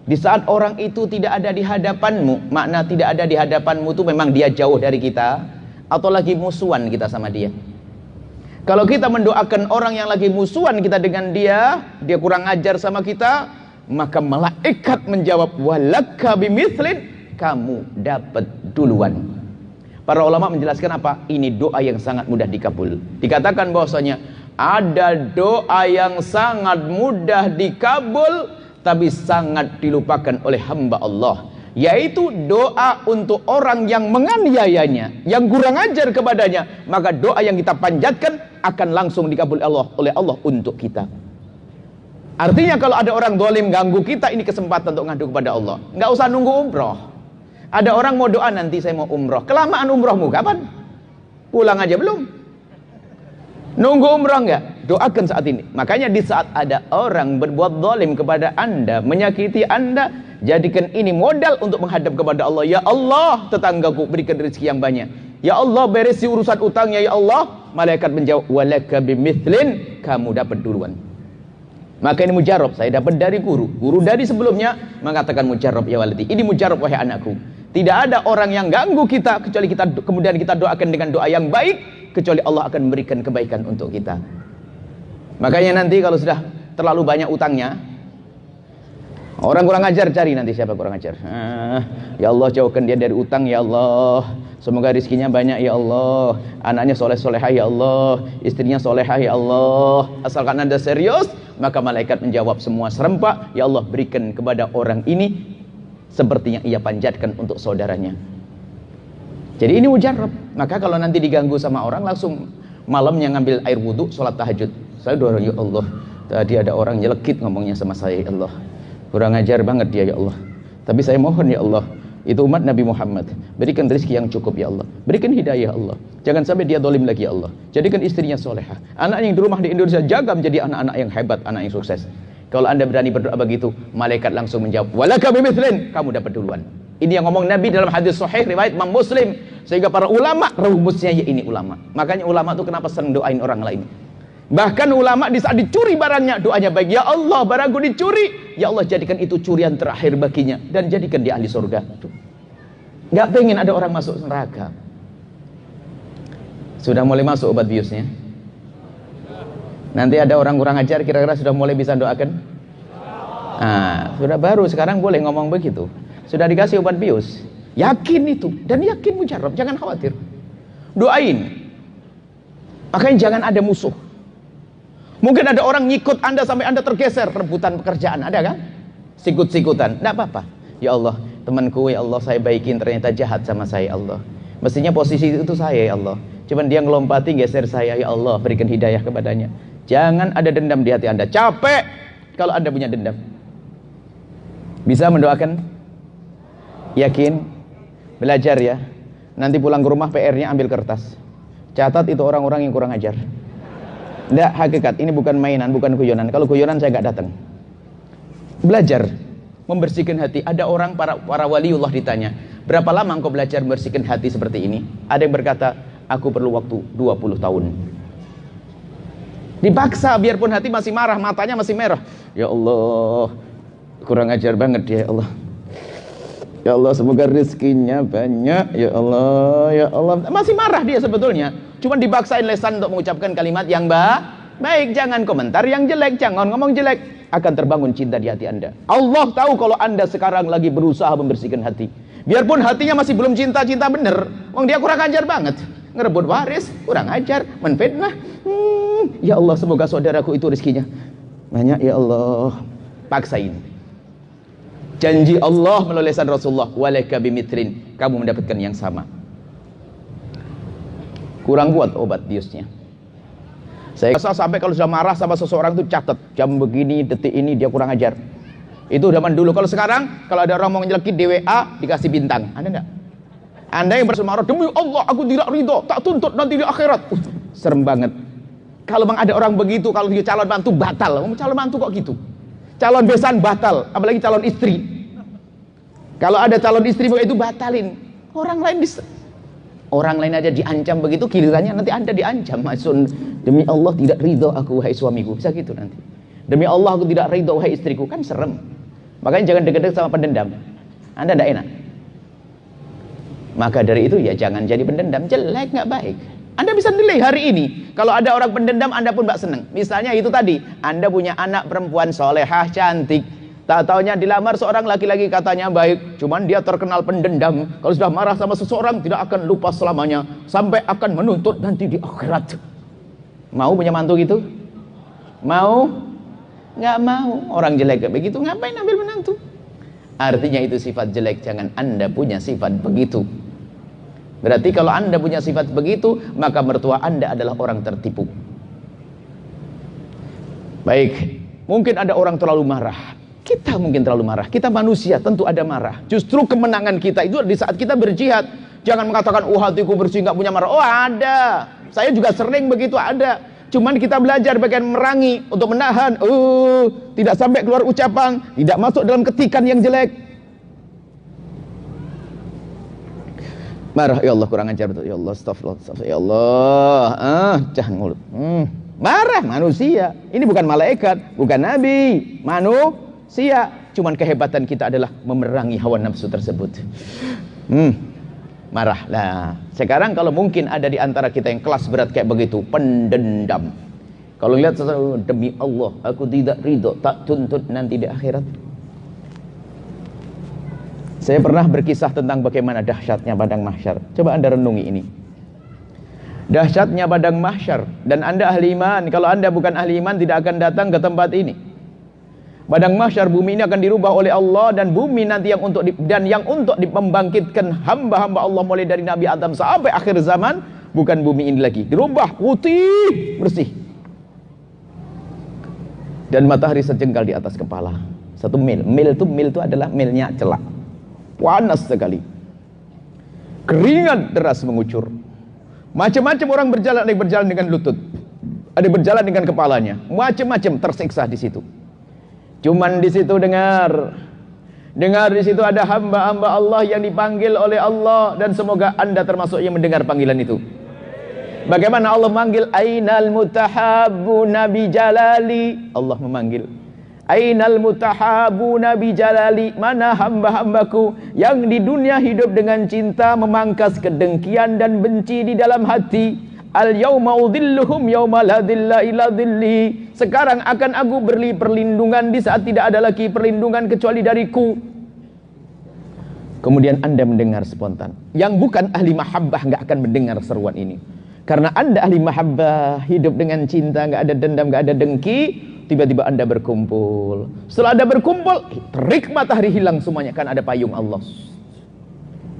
di saat orang itu tidak ada di hadapanmu, makna tidak ada di hadapanmu itu memang dia jauh dari kita atau lagi musuhan kita sama dia. Kalau kita mendoakan orang yang lagi musuhan kita dengan dia kurang ajar sama kita, maka malaikat menjawab walaka bimithlin, kamu dapat duluan. Para ulama menjelaskan apa? Ini doa yang sangat mudah dikabul. Dikatakan bahwasanya ada doa yang sangat mudah dikabul tapi sangat dilupakan oleh hamba Allah, yaitu doa untuk orang yang menganiayanya, yang kurang ajar kepadanya. Maka doa yang kita panjatkan akan langsung dikabul oleh Allah untuk kita. Artinya kalau ada orang zalim ganggu kita, ini kesempatan untuk ngadu kepada Allah. Nggak usah nunggu umroh. Ada orang mau doa, nanti saya mau umroh. Kelamaan umrohmu kapan? Pulang aja belum? Nunggu umroh nggak? Doakan saat ini. Makanya di saat ada orang berbuat zalim kepada Anda, menyakiti Anda, jadikan ini modal untuk menghadap kepada Allah. Ya Allah, tetanggaku berikan rezeki yang banyak. Ya Allah, beresi urusan utangnya ya Allah. Malaikat menjawab walaka bimithlin, kamu dapat duluan. Maka ini mujarab, saya dapat dari guru dari sebelumnya mengatakan mujarab ya waladi. Ini mujarab wahai anakku. Tidak ada orang yang ganggu kita kecuali kita kemudian kita doakan dengan doa yang baik, kecuali Allah akan memberikan kebaikan untuk kita. Makanya nanti kalau sudah terlalu banyak utangnya, orang kurang ajar, cari nanti siapa kurang ajar. Ya Allah, jauhkan dia dari utang ya Allah. Semoga rizkinya banyak ya Allah, anaknya soleh-solehah ya Allah, istrinya solehah ya Allah. Asalkan Anda serius, maka malaikat menjawab semua serempak. Ya Allah, berikan kepada orang ini seperti yang ia panjatkan untuk saudaranya. Jadi ini mujarab. Maka kalau nanti diganggu sama orang, langsung malamnya ngambil air wudhu, sholat tahajud. Saya doa, ya Allah, tadi ada orang nyelekit ngomongnya sama saya ya Allah, kurang ajar banget dia ya Allah. Tapi saya mohon ya Allah, itu umat Nabi Muhammad, berikan rezeki yang cukup ya Allah, berikan hidayah Allah, jangan sampai dia dolim lagi ya Allah. Jadikan istrinya solehah, anak yang di rumah di Indonesia jaga menjadi anak-anak yang hebat, anak yang sukses. Kalau Anda berani berdoa begitu, malaikat langsung menjawab walaka bimithlin, kamu dapat duluan. Ini yang ngomong Nabi dalam hadis sahih riwayat Imam Muslim. Sehingga para ulama rumusnya ya ini ulama. Makanya ulama itu kenapa sering doain orang lain. Bahkan ulama di saat dicuri barangnya, doanya baik, ya Allah, barangku dicuri, ya Allah, jadikan itu curian terakhir baginya dan jadikan dia ahli surga. Nggak pengen ada orang masuk neraka. Sudah mulai masuk obat biusnya. Nanti ada orang kurang ajar, kira-kira sudah mulai bisa doakan? Sudah baru sekarang boleh ngomong begitu. Sudah dikasih obat bius, yakin itu, dan yakin mujarab, jangan khawatir. Doain. Makanya jangan ada musuh. Mungkin ada orang ngikut Anda sampai Anda tergeser, rebutan pekerjaan, ada kan? Sikut-sikutan, enggak apa-apa. Ya Allah, temanku ya Allah, saya baikin, ternyata jahat sama saya ya Allah. Mestinya posisi itu saya ya Allah. Cuman dia ngelompati, geser saya ya Allah, berikan hidayah kepadanya. Jangan ada dendam di hati Anda. Capek kalau Anda punya dendam. Bisa mendoakan? Yakin? Belajar ya. Nanti pulang ke rumah PR-nya ambil kertas. Catat itu orang-orang yang kurang ajar. Tidak, hakikat, ini bukan mainan, bukan guyonan. Kalau guyonan saya nggak datang. Belajar membersihkan hati. Ada orang para waliullah ditanya, berapa lama engkau belajar membersihkan hati seperti ini? Ada yang berkata, aku perlu waktu 20 tahun. Dipaksa biarpun hati masih marah, matanya masih merah. Ya Allah, kurang ajar banget dia, ya Allah. Ya Allah, semoga rezekinya banyak. Ya Allah, ya Allah. Masih marah dia sebetulnya. Cuma dibaksain lesan untuk mengucapkan kalimat yang baik. Jangan komentar yang jelek, jangan ngomong jelek. Akan terbangun cinta di hati Anda. Allah tahu kalau Anda sekarang lagi berusaha membersihkan hati. Biarpun hatinya masih belum cinta-cinta bener. Wong dia kurang ajar banget. Ngerebut waris, kurang ajar, menfitnah. Ya Allah, semoga saudaraku itu rezekinya banyak, ya Allah. Paksain. Janji Allah melalui lisan Rasulullah, walaka bimitrin, kamu mendapatkan yang sama. Kurang kuat obat biusnya. Saya rasa sampai kalau sudah marah sama seseorang itu catat, jam begini, detik ini dia kurang ajar. Itu zaman dulu. Kalau sekarang, kalau ada orang mau nyelekit di WA, dikasih bintang. Ada enggak? Anda yang bersemarah, demi Allah aku tidak ridho, tak tuntut nanti di akhirat. Serem banget. Kalau memang ada orang begitu, kalau dia calon mantu batal. Calon mantu kok gitu? Calon besan batal, apalagi calon istri. Kalau ada calon istri begitu batalin. Orang lain aja diancam begitu, gilirannya nanti Anda diancam. Maksud, demi Allah tidak ridho aku wahai suamiku. Bisa gitu nanti. Demi Allah aku tidak ridho wahai istriku. Kan serem. Makanya jangan dekat-dekat sama pendendam. Anda tidak enak. Maka dari itu ya jangan jadi pendendam. Jelek, nggak baik. Anda bisa nilai hari ini. Kalau ada orang pendendam, Anda pun nggak senang. Misalnya itu tadi, Anda punya anak perempuan solehah, cantik. Tak taunya dilamar seorang laki-laki katanya baik, cuman dia terkenal pendendam. Kalau sudah marah sama seseorang, tidak akan lupa selamanya. Sampai akan menuntut nanti di akhirat. Mau punya mantu gitu? Mau? Nggak mau. Orang jelek kayak begitu, ngapain ambil menantu? Artinya itu sifat jelek. Jangan Anda punya sifat begitu. Berarti kalau Anda punya sifat begitu, maka mertua Anda adalah orang tertipu. Baik, mungkin ada orang terlalu marah. Kita mungkin terlalu marah. Kita manusia, tentu ada marah. Justru kemenangan kita itu di saat kita berjihad. Jangan mengatakan, oh hatiku bersih, nggak punya marah. Oh ada. Saya juga sering begitu, ada. Cuman kita belajar bagian merangi, untuk menahan. Tidak sampai keluar ucapan, tidak masuk dalam ketikan yang jelek. Marah, ya Allah kurang ajar betul. Ya Allah, astagfirullah. Ya Allah, jangan mulut. Marah manusia. Ini bukan malaikat, bukan nabi, manusia. Cuman kehebatan kita adalah memerangi hawa nafsu tersebut. Marah. Nah, sekarang kalau mungkin ada di antara kita yang kelas berat kayak begitu, pendendam. Kalau lihat sesuatu, demi Allah, aku tidak ridho, tak tuntut nanti di akhirat. Saya pernah berkisah tentang bagaimana dahsyatnya padang mahsyar. Coba Anda renungi ini. Dahsyatnya padang mahsyar. Dan Anda ahli iman. Kalau Anda bukan ahli iman, tidak akan datang ke tempat ini. Padang mahsyar, bumi ini akan dirubah oleh Allah. Dan bumi nanti yang untuk membangkitkan hamba-hamba Allah mulai dari Nabi Adam sampai akhir zaman, bukan bumi ini lagi. Dirubah putih, bersih. Dan matahari sejengkal di atas kepala. 1 mil. Mil itu adalah milnya celak. Panas sekali. Keringat deras mengucur. Macam-macam orang berjalan, ada yang berjalan dengan lutut, ada yang berjalan dengan kepalanya, macam-macam tersiksa di situ. Cuman di situ dengar di situ ada hamba-hamba Allah yang dipanggil oleh Allah, dan semoga Anda termasuk yang mendengar panggilan itu. Bagaimana Allah memanggil? Ainal mutahabbuna bi jalali. Allah memanggil. Ainal mutahabuna bi jalali, mana hamba-hambaku yang di dunia hidup dengan cinta, memangkas kedengkian dan benci di dalam hati. Al yauma udhilluhum yauma la dhilla illa dhilli. Sekarang akan aku beri perlindungan di saat tidak ada lagi perlindungan kecuali dariku. Kemudian Anda mendengar spontan. Yang bukan ahli mahabbah nggak akan mendengar seruan ini. Karena Anda ahli mahabbah, hidup dengan cinta, nggak ada dendam, nggak ada dengki. Tiba-tiba Anda berkumpul. Setelah Anda berkumpul, terik matahari hilang semuanya, kan ada payung Allah.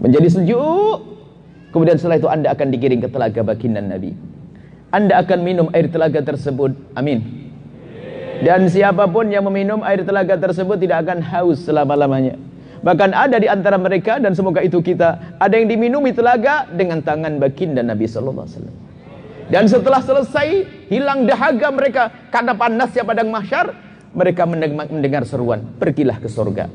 Menjadi sejuk. Kemudian setelah itu Anda akan digiring ke telaga baginda Nabi. Anda akan minum air telaga tersebut. Amin. Dan siapapun yang meminum air telaga tersebut tidak akan haus selama-lamanya. Bahkan ada di antara mereka, dan semoga itu kita, ada yang diminumi telaga dengan tangan baginda Nabi sallallahu alaihi wasallam. Dan setelah selesai, hilang dahaga mereka karena panasnya padang mahsyar, mereka mendengar seruan, pergilah ke surga.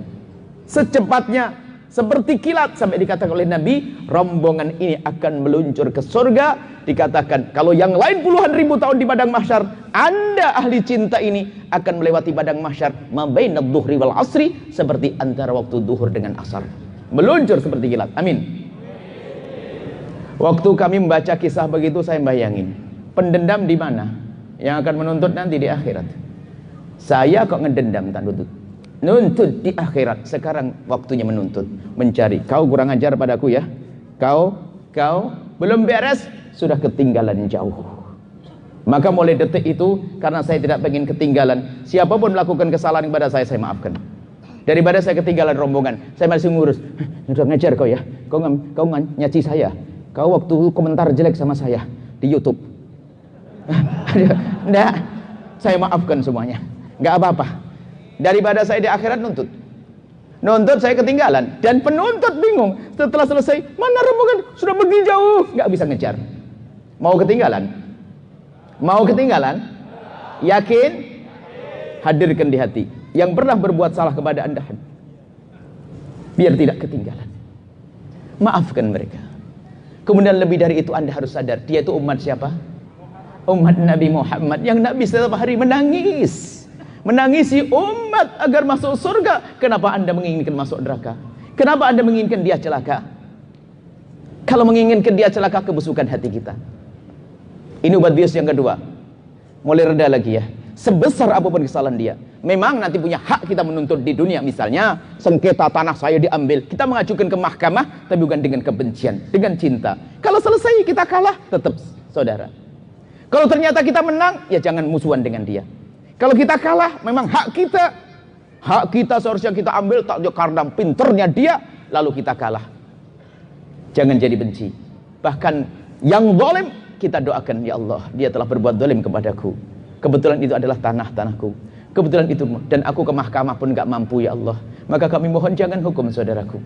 Secepatnya seperti kilat, sampai dikatakan oleh Nabi, rombongan ini akan meluncur ke surga. Dikatakan kalau yang lain puluhan ribu tahun di padang mahsyar, Anda ahli cinta ini akan melewati padang mahsyar ma bainadh dhuhri wal asri, seperti antara waktu duhur dengan asar, meluncur seperti kilat. Amin. Waktu kami membaca kisah begitu, saya bayangin pendendam di mana yang akan menuntut nanti di akhirat. Saya kok ngedendam, tak nuntut di akhirat. Sekarang waktunya menuntut, mencari. Kau kurang ajar padaku ya, kau belum beres, sudah ketinggalan jauh. Maka mulai detik itu, karena saya tidak pengen ketinggalan, siapapun melakukan kesalahan kepada saya maafkan. Daripada saya ketinggalan rombongan, saya masih ngurus. Sudah ngajar kau ya, kau nyaci saya, kau waktu komentar jelek sama saya di YouTube. Enggak, saya maafkan semuanya, enggak apa-apa. Daripada saya di akhirat nuntut saya ketinggalan, dan penuntut bingung setelah selesai, mana rombongan sudah pergi jauh, nggak bisa ngejar. Mau ketinggalan? Yakin? Hadirkan di hati yang pernah berbuat salah kepada Anda, biar tidak ketinggalan. Maafkan mereka. Kemudian lebih dari itu, Anda harus sadar, dia itu umat siapa? Umat Nabi Muhammad, yang Nabi setiap hari menangisi umat agar masuk surga. Kenapa Anda menginginkan masuk neraka? Kenapa Anda menginginkan dia celaka? Kalau menginginkan dia celaka, kebusukan hati kita. Ini obat bius yang kedua. Mulai reda lagi ya. Sebesar apapun kesalahan dia, memang nanti punya hak kita menuntut di dunia. Misalnya sengketa tanah saya diambil, kita mengajukan ke mahkamah, tapi bukan dengan kebencian, dengan cinta. Kalau selesai kita kalah, tetap saudara. Kalau ternyata kita menang, ya jangan musuhan dengan dia. Kalau kita kalah, memang hak kita seharusnya kita ambil, tak karena pinternya dia, lalu kita kalah. Jangan jadi benci. Bahkan yang zalim kita doakan, ya Allah, dia telah berbuat zalim kepadaku. Kebetulan itu adalah tanahku. Kebetulan itu, dan aku ke mahkamah pun gak mampu, ya Allah. Maka kami mohon jangan hukum saudaraku.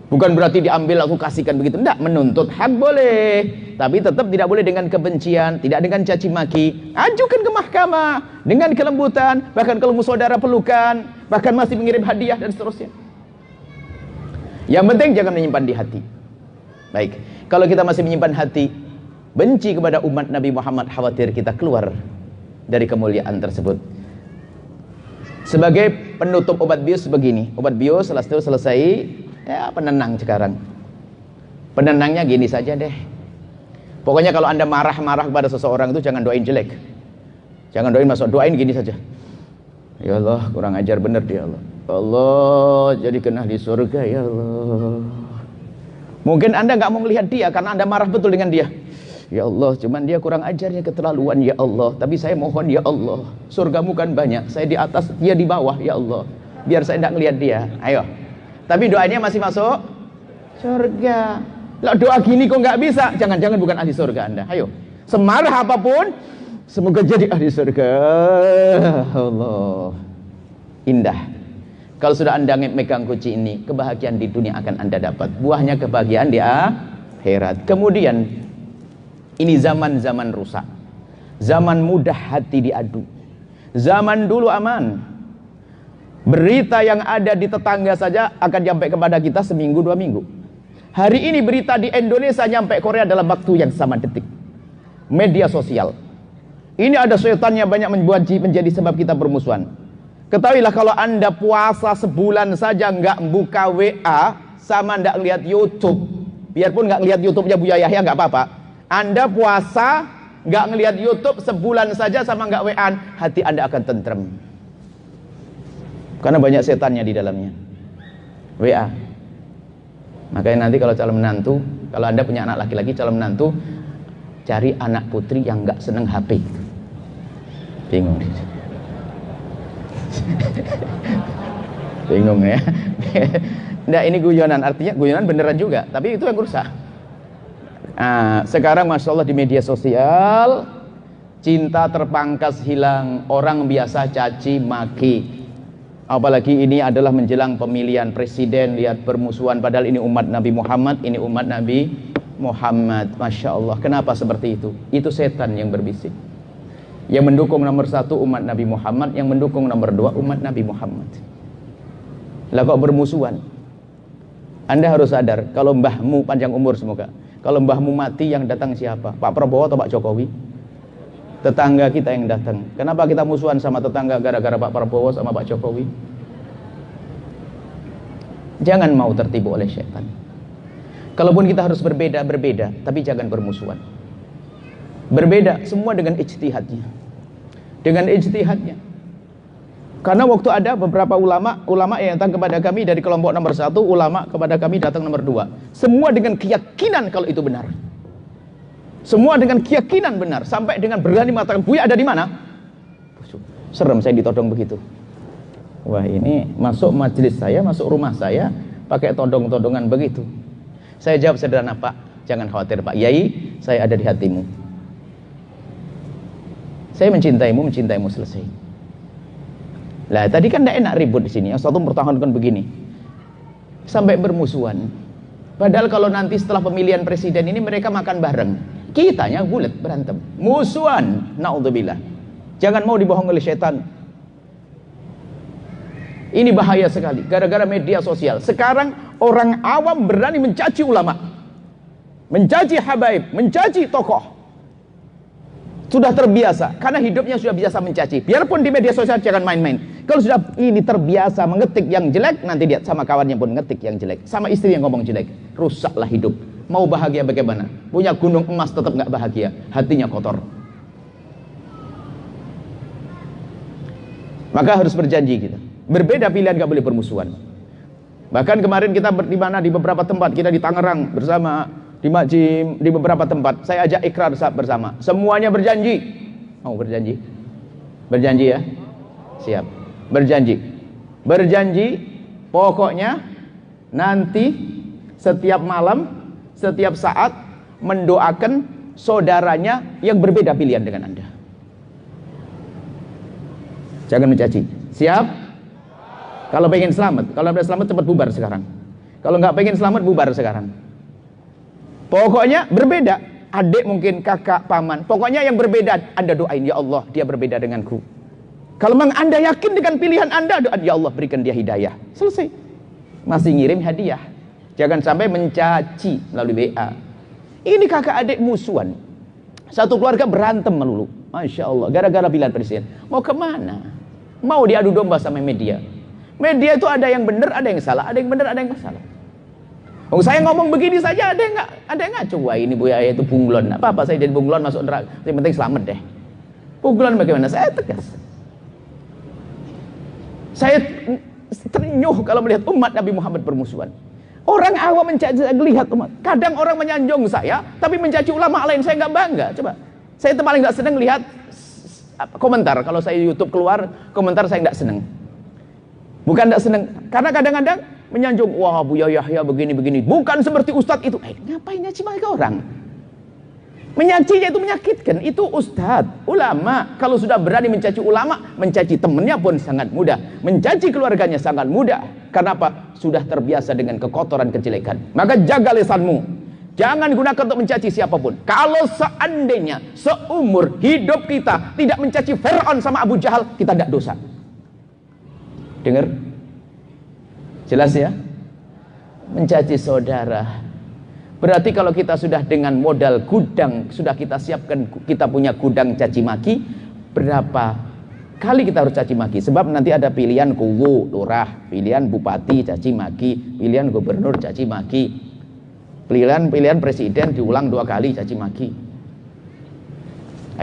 Bukan berarti diambil aku kasihkan begitu. Tidak, menuntut hak boleh, tapi tetap tidak boleh dengan kebencian, tidak dengan caci maki. Ajukan ke mahkamah dengan kelembutan, bahkan kalau saudara pelukan, bahkan masih mengirim hadiah dan seterusnya. Yang penting jangan menyimpan di hati. Baik, kalau kita masih menyimpan hati benci kepada umat Nabi Muhammad, khawatir kita keluar dari kemuliaan tersebut. Sebagai penutup obat bius begini, obat bius setelah itu selesai, ya penenang sekarang. Penenangnya gini saja deh. Pokoknya kalau Anda marah-marah kepada seseorang itu jangan doain jelek. Jangan doain masuk, doain gini saja. Ya Allah, kurang ajar bener dia, Allah. Allah, jadikan ahli surga ya Allah. Mungkin Anda nggak mau melihat dia karena Anda marah betul dengan dia. Ya Allah, cuman dia kurang ajarnya, keterlaluan ya Allah. Tapi saya mohon ya Allah, surgamu kan banyak, saya di atas, dia di bawah ya Allah. Biar saya tidak melihat dia. Ayo. Tapi doanya masih masuk surga. Lah doa gini kok nggak bisa? Jangan-jangan bukan ahli surga Anda. Ayo. Semarah apapun, semoga jadi ahli surga. Allah. Indah. Kalau sudah Anda megang kunci ini, kebahagiaan di dunia akan Anda dapat. Buahnya kebahagiaan di akhirat. Kemudian ini zaman-zaman rusak. Zaman mudah hati diadu. Zaman dulu aman. Berita yang ada di tetangga saja akan sampai kepada kita seminggu 2 minggu. Hari ini berita di Indonesia sampai Korea dalam waktu yang sama detik. Media sosial. Ini ada setannya banyak menjadi sebab kita bermusuhan. Ketahuilah kalau Anda puasa sebulan saja nggak buka WA sama nggak lihat YouTube. Biarpun nggak lihat YouTube-nya Buya Yahya nggak apa-apa. Anda puasa nggak ngelihat YouTube sebulan saja sama nggak WA, hati Anda akan tentrem. Karena banyak setannya di dalamnya. WA. Makanya nanti kalau calon menantu, kalau Anda punya anak laki-laki calon menantu, cari anak putri yang nggak seneng HP. Bingung. Bingung ya. Nah, ini guyonan, artinya guyonan beneran juga, tapi itu yang rusak. Nah, sekarang Masya Allah di media sosial, cinta terpangkas hilang, orang biasa caci maki. Apalagi ini adalah menjelang pemilihan presiden, lihat bermusuhan, padahal ini umat Nabi Muhammad, ini umat Nabi Muhammad. Masya Allah, kenapa seperti itu? Itu setan yang berbisik. Yang mendukung nomor 1 umat Nabi Muhammad, yang mendukung nomor 2 umat Nabi Muhammad. Lah kok bermusuhan? Anda harus sadar, kalau mbahmu panjang umur semoga, kalau mbahmu mati yang datang siapa? Pak Prabowo atau Pak Jokowi? Tetangga kita yang datang. Kenapa kita musuhan sama tetangga gara-gara Pak Prabowo sama Pak Jokowi? Jangan mau tertipu oleh setan. Kalaupun kita harus berbeda, tapi jangan bermusuhan. Berbeda semua dengan ijtihadnya. Dengan ijtihadnya. Karena waktu ada beberapa ulama yang datang kepada kami dari kelompok nomor 1, ulama kepada kami datang nomor 2. Semua dengan keyakinan kalau itu benar. Semua dengan keyakinan benar, sampai dengan berani mengatakan, "Buya ada di mana?" Serem saya ditodong begitu. Wah, ini masuk majelis saya, masuk rumah saya pakai todong-todongan begitu. Saya jawab sederhana, "Pak, jangan khawatir Pak Yai, saya ada di hatimu. Saya mencintaimu, selesai." Lah tadi kan tidak enak ribut di sini. Yang satu mempertahankan begini, sampai bermusuhan. Padahal kalau nanti setelah pemilihan presiden ini mereka makan bareng, kitanya bulat berantem, musuhan. Naudzubillah. Jangan mau dibohong oleh setan. Ini bahaya sekali. Gara-gara media sosial. Sekarang orang awam berani mencaci ulama, mencaci habaib, mencaci tokoh. Sudah terbiasa, karena hidupnya sudah biasa mencaci. Biarpun di media sosial jangan main-main. Kalau sudah ini terbiasa mengetik yang jelek, nanti dia sama kawannya pun ngetik yang jelek, sama istri yang ngomong jelek, rusaklah hidup. Mau bahagia bagaimana? Punya gunung emas tetap nggak bahagia, hatinya kotor. Maka harus berjanji kita. Berbeda pilihan, nggak boleh bermusuhan. Bahkan kemarin kita di mana, di beberapa tempat, kita di Tangerang bersama, di Majim, di beberapa tempat saya ajak ikrar bersama, semuanya berjanji. Mau berjanji? Berjanji ya? Siap. Berjanji pokoknya nanti setiap malam, setiap saat mendoakan saudaranya yang berbeda pilihan dengan Anda. Jangan mencaci. Siap? Kalau pengen selamat, kalau Anda selamat cepat bubar sekarang. Kalau nggak pengen selamat, bubar sekarang. Pokoknya berbeda, adik mungkin, kakak, paman, pokoknya yang berbeda Anda doain, ya Allah dia berbeda denganku. Kalau memang Anda yakin dengan pilihan Anda, doa, ya Allah berikan dia hidayah. Selesai. Masih ngirim hadiah. Jangan sampai mencaci melalui WA. Ini kakak adik musuhan, satu keluarga berantem melulu. Masya Allah, gara-gara pilihan presiden. Mau kemana? Mau diadu domba sama media. Media itu ada yang benar, ada yang salah, ada yang benar, ada yang salah. Oh, saya ngomong begini saja ada yang ngaco. Wah ini Bu Yaya itu bunglon. Apa saya jadi bunglon masuk neraka. Yang penting selamat deh. Bunglon bagaimana? Saya tegas. Saya terenyuh kalau melihat umat Nabi Muhammad bermusuhan. Orang awam mencaci, lihat umat. Kadang orang menyanjung saya, tapi mencaci ulama lain saya nggak bangga. Coba, saya itu paling nggak seneng lihat komentar. Kalau saya YouTube keluar komentar, saya nggak seneng. Bukan nggak seneng, karena kadang-kadang menyanjung, wah Buya Yahya begini-begini, bukan seperti ustadz itu. Ngapain nyaci mereka orang? Menyacinya itu menyakitkan. Itu ustadz, ulama. Kalau sudah berani mencaci ulama, mencaci temennya pun sangat mudah, mencaci keluarganya sangat mudah. Karena apa? Sudah terbiasa dengan kekotoran, kejelekan. Maka jaga lisanmu, jangan gunakan untuk mencaci siapapun. Kalau seandainya seumur hidup kita tidak mencaci Fir'aun sama Abu Jahal, kita tidak dosa. Dengar? Jelas ya? Mencaci saudara. Berarti kalau kita sudah dengan modal gudang, sudah kita siapkan, kita punya gudang caci maki, berapa kali kita harus caci maki? Sebab nanti ada pilihan kuwu, lurah, pilihan bupati caci maki, pilihan gubernur caci maki, pilihan presiden diulang 2 kali caci maki.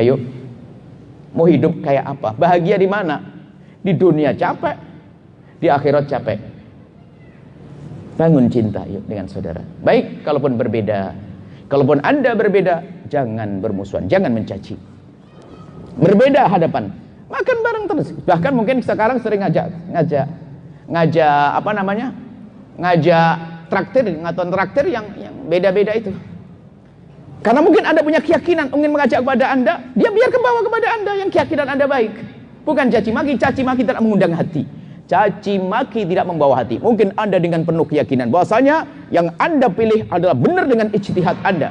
Ayo, mau hidup kayak apa? Bahagia di mana? Di dunia capek, di akhirat capek. Bangun cinta yuk dengan saudara. Baik, kalaupun berbeda, kalaupun Anda berbeda, jangan bermusuhan, jangan mencaci. Berbeda hadapan, makan bareng terus. Bahkan mungkin sekarang sering ngajak apa namanya, ngajak traktir, ngaton traktir yang beda-beda itu. Karena mungkin Anda punya keyakinan ingin mengajak kepada Anda, dia biar kebawa kepada Anda yang keyakinan Anda baik. Bukan caci maki tidak mengundang hati. Caci maki tidak membawa hati. Mungkin Anda dengan penuh keyakinan bahwasanya yang Anda pilih adalah benar dengan ijtihad Anda,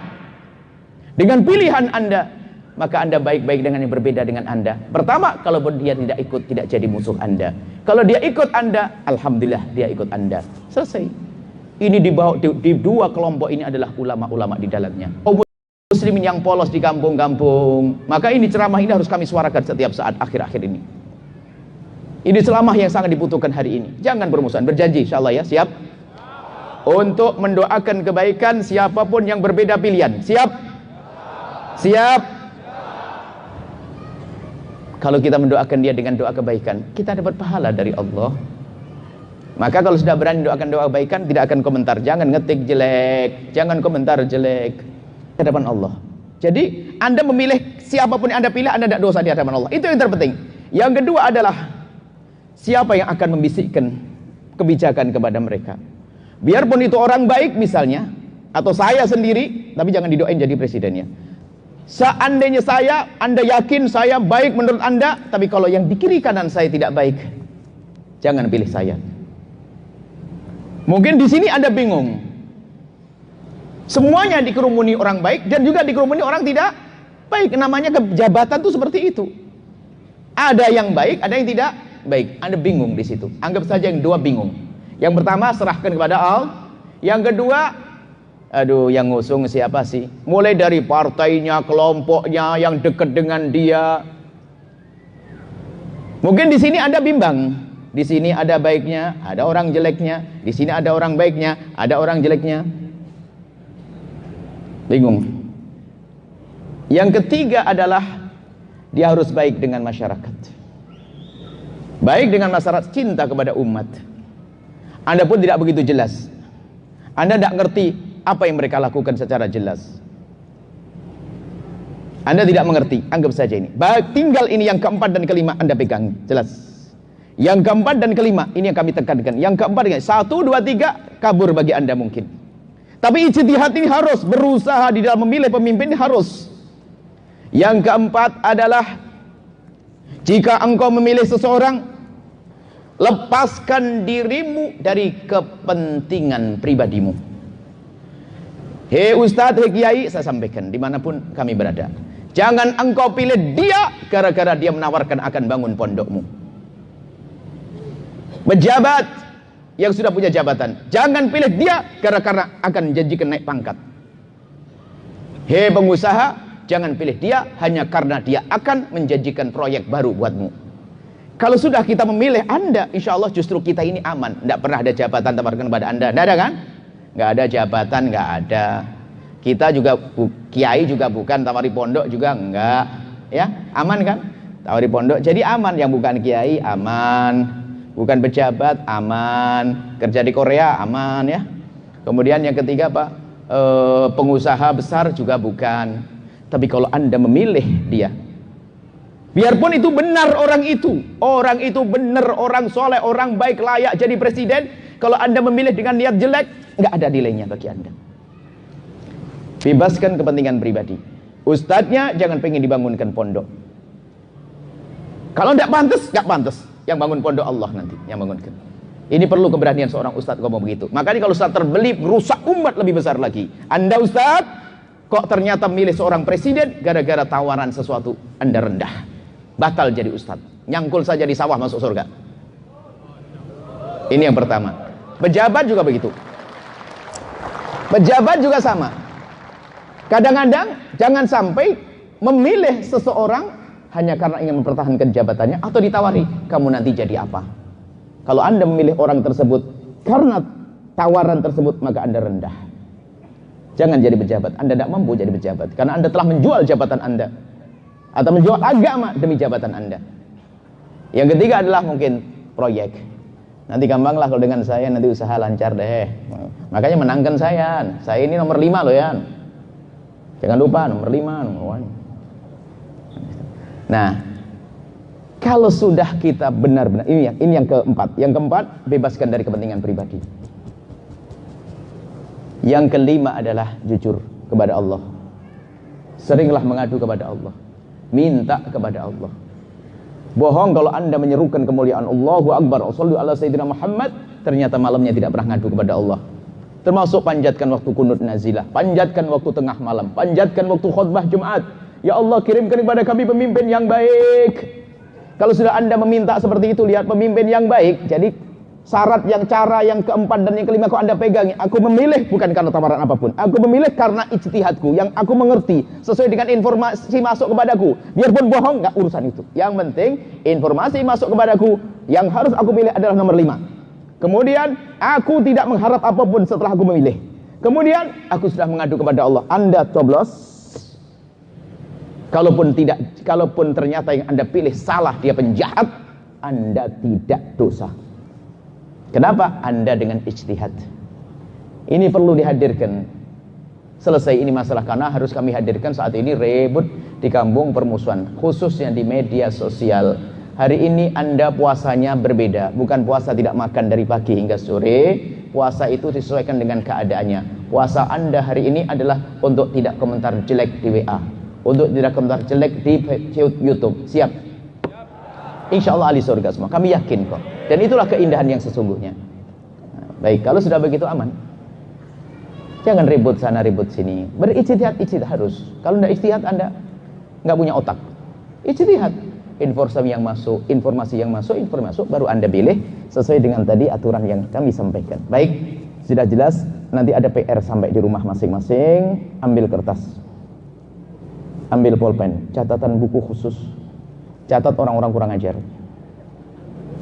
dengan pilihan Anda, maka Anda baik-baik dengan yang berbeda dengan Anda. Pertama, kalau dia tidak ikut, tidak jadi musuh Anda. Kalau dia ikut Anda, alhamdulillah dia ikut Anda. Selesai. Ini di dua kelompok ini adalah ulama-ulama di dalamnya. Muslimin yang polos di kampung-kampung. Maka ini ceramah ini harus kami suarakan setiap saat akhir-akhir ini. Ini ceramah yang sangat dibutuhkan hari ini. Jangan bermusuhan, berjanji insyaallah ya, siap? Untuk mendoakan kebaikan siapapun yang berbeda pilihan. Siap? Siap? Kalau kita mendoakan dia dengan doa kebaikan, kita dapat pahala dari Allah. Maka kalau sudah berani doakan doa kebaikan, tidak akan komentar. Jangan ngetik jelek, jangan komentar jelek di hadapan Allah. Jadi Anda memilih siapapun yang Anda pilih, Anda tidak dosa di hadapan Allah. Itu yang terpenting. Yang kedua adalah siapa yang akan membisikkan kebijakan kepada mereka. Biarpun itu orang baik misalnya, atau saya sendiri, tapi jangan didoain jadi presidennya. Seandainya Anda yakin saya baik menurut Anda, tapi kalau yang di kiri kanan saya tidak baik, jangan pilih saya. Mungkin di sini Anda bingung. Semuanya dikerumuni orang baik dan juga dikerumuni orang tidak baik. Namanya jabatan itu seperti itu. Ada yang baik, ada yang tidak baik. Anda bingung di situ. Anggap saja yang dua bingung. Yang pertama serahkan kepada Allah. Yang kedua, aduh, yang ngusung siapa sih? Mulai dari partainya, kelompoknya, yang dekat dengan dia. Mungkin di sini Anda bimbang. Di sini ada baiknya, ada orang jeleknya. Di sini ada orang baiknya, ada orang jeleknya. Bingung. Yang ketiga adalah dia harus baik dengan masyarakat. Baik dengan masyarakat, cinta kepada umat. Anda pun tidak begitu jelas. Anda tidak ngerti apa yang mereka lakukan secara jelas. Anda tidak mengerti, anggap saja ini. Tinggal ini yang keempat dan kelima Anda pegang, jelas. Yang keempat dan kelima, ini yang kami tekankan. Yang keempat, 1, 2, 3, kabur bagi Anda mungkin. Tapi ijtihad ini harus, berusaha di dalam memilih pemimpin ini harus. Yang keempat adalah, jika engkau memilih seseorang, lepaskan dirimu dari kepentingan pribadimu. Hei Ustadz, hei Kiai, saya sampaikan dimanapun kami berada, jangan engkau pilih dia gara-gara dia menawarkan akan bangun pondokmu. Pejabat yang sudah punya jabatan, jangan pilih dia karena akan janjikan naik pangkat. Hei pengusaha, jangan pilih dia hanya karena dia akan menjanjikan proyek baru buatmu. Kalau sudah kita memilih Anda, insya Allah justru kita ini aman. Tidak pernah ada jabatan tawarkan kepada Anda. Tidak ada kan? Nggak ada jabatan, nggak ada. Kita juga kiai juga bukan, tawari pondok juga enggak. Ya, aman kan? Tawari pondok jadi aman. Yang bukan kiai aman. Bukan pejabat aman, kerja di Korea aman ya. Kemudian yang ketiga Pak, pengusaha besar juga bukan. Tapi kalau Anda memilih dia, biarpun itu benar orang itu benar, orang soleh, orang baik, layak jadi presiden, kalau Anda memilih dengan niat jelek, nggak ada nilainya bagi Anda. Bebaskan kepentingan pribadi. Ustadznya jangan pengen dibangunkan pondok. Kalau nggak pantas. Yang bangun pondok Allah nanti yang bangunkan. Ini perlu keberanian seorang ustadz ngomong begitu. Makanya kalau ustadz terbelip, rusak umat lebih besar lagi. Anda ustadz kok ternyata milih seorang presiden gara-gara tawaran sesuatu, Anda rendah, batal jadi ustadz, nyangkul saja di sawah masuk surga. Ini yang pertama. Pejabat juga begitu. Pejabat juga sama. Kadang-kadang jangan sampai memilih seseorang hanya karena ingin mempertahankan jabatannya atau ditawari, kamu nanti jadi apa. Kalau Anda memilih orang tersebut karena tawaran tersebut, maka Anda rendah. Jangan jadi pejabat. Anda tidak mampu jadi pejabat karena Anda telah menjual jabatan Anda atau menjual agama demi jabatan Anda. Yang ketiga adalah mungkin proyek. Nanti gampanglah kalau dengan saya, nanti usaha lancar deh. Makanya menangkan saya ini nomor 5 loh ya. Jangan lupa nomor 5, nomor 1. Nah, kalau sudah kita benar-benar, ini yang keempat. Yang keempat, bebaskan dari kepentingan pribadi. Yang kelima adalah jujur kepada Allah. Seringlah mengadu kepada Allah, minta kepada Allah. Bohong kalau Anda menyerukan kemuliaan Allahu Akbar, Shallu ala Sayyidina Muhammad, ternyata malamnya tidak pernah ngadu kepada Allah. Termasuk panjatkan waktu kunut nazilah, panjatkan waktu tengah malam, panjatkan waktu khutbah Jumat. Ya Allah, kirimkan kepada kami pemimpin yang baik. Kalau sudah Anda meminta seperti itu, lihat pemimpin yang baik, jadi Syarat yang cara yang keempat dan yang kelima kok Anda pegangi. Aku memilih bukan karena tawaran apapun. Aku memilih karena ijtihadku yang aku mengerti sesuai dengan informasi masuk kepadaku. Biarpun bohong nggak urusan itu. Yang penting informasi masuk kepadaku yang harus aku pilih adalah nomor 5. Kemudian aku tidak mengharap apapun setelah aku memilih. Kemudian aku sudah mengadu kepada Allah. Anda coblos. Kalaupun ternyata yang Anda pilih salah, dia penjahat, Anda tidak dosa. Kenapa? Anda dengan ijtihad. Ini perlu dihadirkan. Selesai ini masalah, karena harus kami hadirkan saat ini ribut di kampung permusuhan, khususnya di media sosial. Hari ini Anda puasanya berbeda, bukan puasa tidak makan dari pagi hingga sore. Puasa itu disesuaikan dengan keadaannya. Puasa Anda hari ini adalah untuk tidak komentar jelek di WA, untuk tidak komentar jelek di YouTube. Siap? Insya Allah ahli surga semua. Kami yakin kok. Dan itulah keindahan yang sesungguhnya. Nah, baik, kalau sudah begitu aman. Jangan ribut sana ribut sini. Berijtihad harus. Kalau tidak ijtihad Anda nggak punya otak. Ijtihad. Informasi yang masuk baru Anda pilih sesuai dengan tadi aturan yang kami sampaikan. Baik, sudah jelas. Nanti ada PR sampai di rumah masing-masing. Ambil kertas, ambil pulpen, catatan buku khusus, catat orang-orang kurang ajar.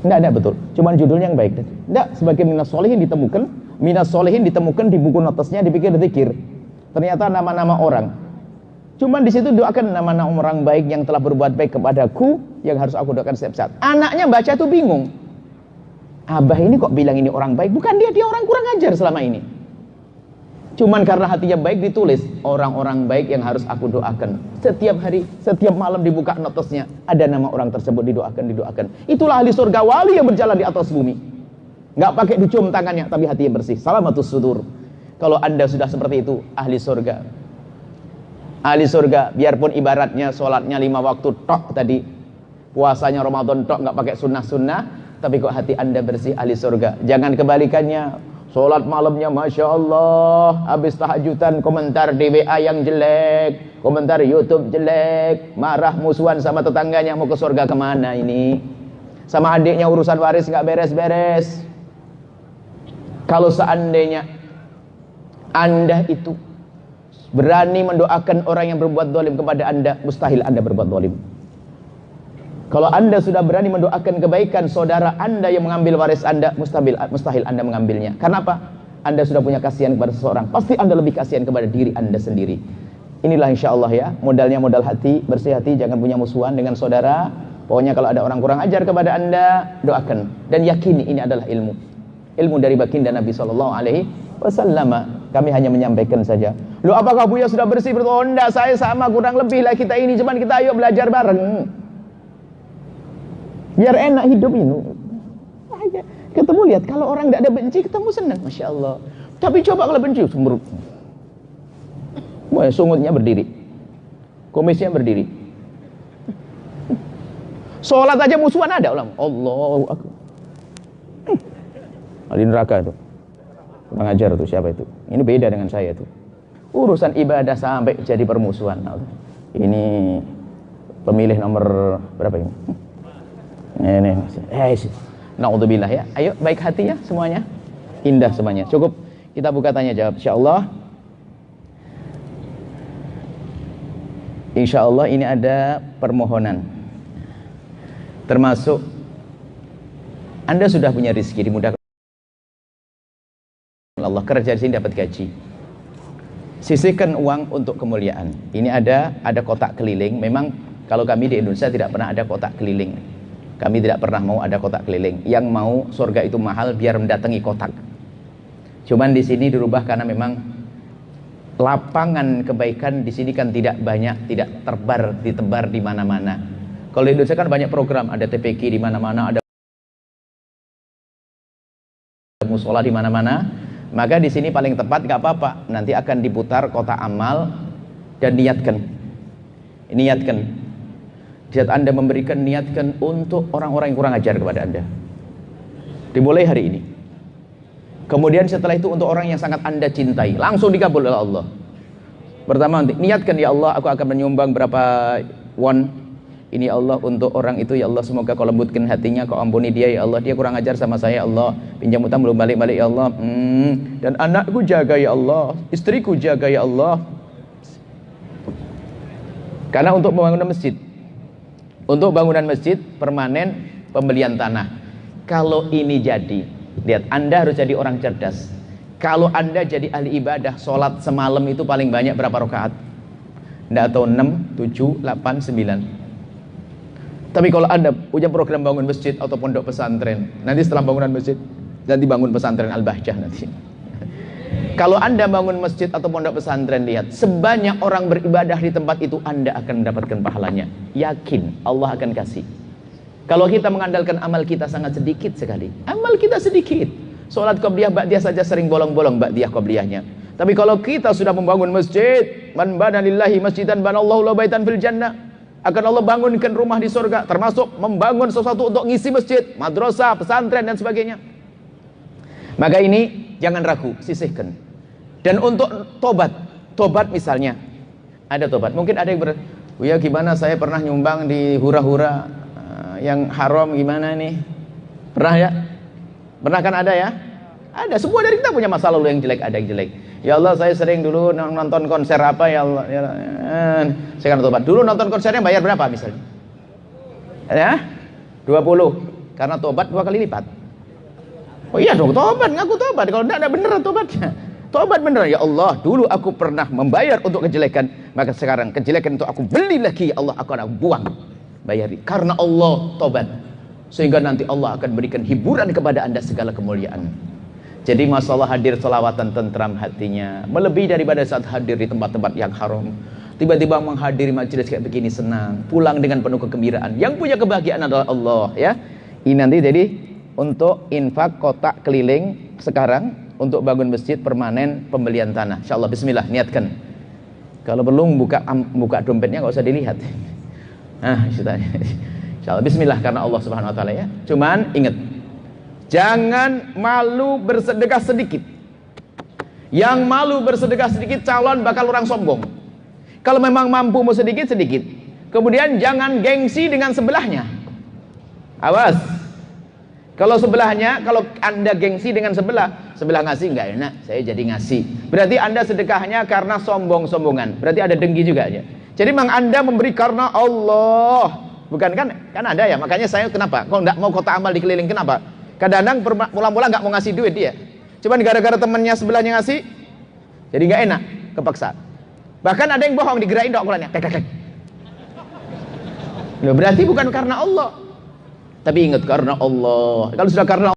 Enggak betul. Cuman judulnya yang baik. Enggak, sebagai minas solihin ditemukan di buku notesnya, dipikir zikir. Ternyata nama-nama orang. Cuman di situ doakan nama-nama orang baik yang telah berbuat baik kepadaku, yang harus aku doakan setiap saat. Anaknya baca tuh bingung. Abah ini kok bilang ini orang baik? Bukan dia orang kurang ajar selama ini. Cuman karena hatinya baik ditulis orang-orang baik yang harus aku doakan. Setiap hari, setiap malam dibuka notesnya, ada nama orang tersebut didoakan. Itulah ahli surga, wali yang berjalan di atas bumi. Nggak pakai dicium tangannya, tapi hatinya bersih. Salamatus sudur. Kalau Anda sudah seperti itu, ahli surga. Ahli surga, biarpun ibaratnya sholatnya 5 waktu tok tadi, puasanya Ramadan tok, nggak pakai sunnah-sunnah, tapi kok hati Anda bersih, ahli surga. Jangan kebalikannya. Sholat malamnya Masya Allah, habis tahajudan komentar di WA yang jelek, komentar YouTube jelek, marah musuhan sama tetangganya, mau ke surga kemana ini? Sama adiknya urusan waris nggak beres-beres. Kalau seandainya Anda itu berani mendoakan orang yang berbuat zalim kepada Anda, mustahil Anda berbuat zalim. Kalau Anda sudah berani mendoakan kebaikan saudara Anda yang mengambil waris Anda, mustahil Anda mengambilnya. Kenapa? Anda sudah punya kasihan kepada seseorang, pasti Anda lebih kasihan kepada diri Anda sendiri. Inilah insya Allah ya, modalnya modal hati, bersih hati, jangan punya musuhan dengan saudara. Pokoknya kalau ada orang kurang ajar kepada Anda, doakan. Dan yakini ini adalah ilmu. Ilmu dari baginda Nabi SAW. Kami hanya menyampaikan saja. Loh, apakah Buya sudah bersih? Oh enggak, saya sama, kurang lebih lah kita ini. Cuman kita ayo belajar bareng. Biar enak hidup ini. Ketemu lihat, kalau orang tidak ada benci, ketemu senang, Masya Allah. Tapi coba kalau benci, sumber. Sungutnya berdiri, kumisnya berdiri. Sholat aja musuhan ada ulama. Allahu Akbar. Ahli neraka itu. Kurang ajar tuh, siapa itu? Ini beda dengan saya tuh. Urusan ibadah sampai jadi permusuhan. Ini pemilih nomor berapa ini? Ini naudzubillah ya. Ayo baik hati ya semuanya. Indah semuanya. Cukup kita buka tanya jawab insyaallah. Insyaallah ini ada permohonan. Termasuk Anda sudah punya rezeki, dimudahkan Allah, kerja di sini dapat gaji. Sisihkan uang untuk kemuliaan. Ini ada kotak keliling. Memang kalau kami di Indonesia tidak pernah ada kotak keliling. Kami tidak pernah mau ada kotak keliling. Yang mau surga itu mahal biar mendatangi kotak. Cuman di sini dirubah karena memang lapangan kebaikan di sini kan tidak banyak, tidak ditebar di mana-mana. Kalau di Indonesia kan banyak program, ada TPQ di mana-mana, ada musola di mana-mana. Maka di sini paling tepat, nggak apa-apa. Nanti akan diputar kotak amal dan niatkan. Saat Anda memberikan, niatkan untuk orang-orang yang kurang ajar kepada Anda. Dimulai hari ini. Kemudian setelah itu untuk orang yang sangat Anda cintai, langsung dikabul oleh Allah. Pertama, niatkan, ya Allah, aku akan menyumbang berapa won. Ini Allah untuk orang itu ya Allah, semoga kau lembutkan hatinya, kau ampuni dia ya Allah, dia kurang ajar sama saya ya Allah, pinjam utang belum balik-balik ya Allah, dan anakku jaga ya Allah, istriku jaga ya Allah. Karena untuk membangun masjid, untuk bangunan masjid permanen, pembelian tanah, kalau ini jadi, lihat, Anda harus jadi orang cerdas. Kalau Anda jadi ahli ibadah, sholat semalam itu paling banyak berapa rakaat? Nggak tahu, 6, 7, 8, 9. Tapi kalau Anda punya program bangun masjid atau pondok pesantren, nanti setelah bangunan masjid, nanti bangun pesantren Al-Bahjah nanti. Kalau Anda bangun masjid atau pondok pesantren, lihat, sebanyak orang beribadah di tempat itu, Anda akan mendapatkan pahalanya. Yakin, Allah akan kasih. Kalau kita mengandalkan amal kita sangat sedikit sekali. Amal kita sedikit. Sholat qobliyah ba'diyah saja sering bolong-bolong ba'diyah qobliyahnya. Tapi kalau kita sudah membangun masjid, man bana lillahi masjidan banallahu lahu baitan fil jannah, akan Allah bangunkan rumah di surga, termasuk membangun sesuatu untuk ngisi masjid, madrasah, pesantren dan sebagainya. Maka ini jangan ragu, sisihkan. Dan untuk tobat misalnya, ada tobat. Mungkin ada yang ya gimana, saya pernah nyumbang di hura-hura yang haram, gimana nih? Pernah ya? Pernah kan ada ya? Ada, semua dari kita punya masa lalu yang jelek, ada yang jelek. Ya Allah, saya sering dulu nonton konser apa ya Allah, ya, saya kan tobat. Dulu nonton konsernya bayar berapa misalnya? Ya? 20. Karena tobat 2 kali lipat. Oh iya dong, tobat, ngaku tobat. Kalau enggak ada bener tobatnya. Tobat bener, ya Allah, dulu aku pernah membayar untuk kejelekan, maka sekarang kejelekan itu aku beli lagi, ya Allah, aku akan buang. Bayari. Karena Allah, tobat. Sehingga nanti Allah akan berikan hiburan kepada Anda segala kemuliaan. Jadi masalah hadir selawatan tentram hatinya, melebihi daripada saat hadir di tempat-tempat yang haram. Tiba-tiba menghadiri majelis kayak begini senang, pulang dengan penuh kegembiraan. Yang punya kebahagiaan adalah Allah, ya. Ini nanti jadi untuk infak kotak keliling sekarang, untuk bangun masjid permanen, pembelian tanah. Insyaallah, bismillah, niatkan. Kalau perlu buka dompetnya nggak usah dilihat. Nah, insyaallah, bismillah, karena Allah Subhanahu wa taala, ya. Cuman ingat, jangan malu bersedekah sedikit. Yang malu bersedekah sedikit, calon bakal orang sombong. Kalau memang mampu mau sedikit-sedikit. Kemudian jangan gengsi dengan sebelahnya. Awas. Kalau sebelahnya, kalau Anda gengsi dengan sebelah ngasih nggak enak, saya jadi ngasih. Berarti Anda sedekahnya karena sombong-sombongan. Berarti ada dengki juga aja. Jadi memang Anda memberi karena Allah. Bukan kan ada ya, makanya saya kenapa? Kalau nggak mau kotak amal dikeliling, kenapa? Kadang-kadang mula-mula nggak mau ngasih duit dia, cuman gara-gara temannya sebelahnya ngasih, jadi nggak enak, kepaksa. Bahkan ada yang bohong, digerain dok kulanya, kek. Loh, berarti bukan karena Allah, tapi ingat karena Allah. Kalau sudah karena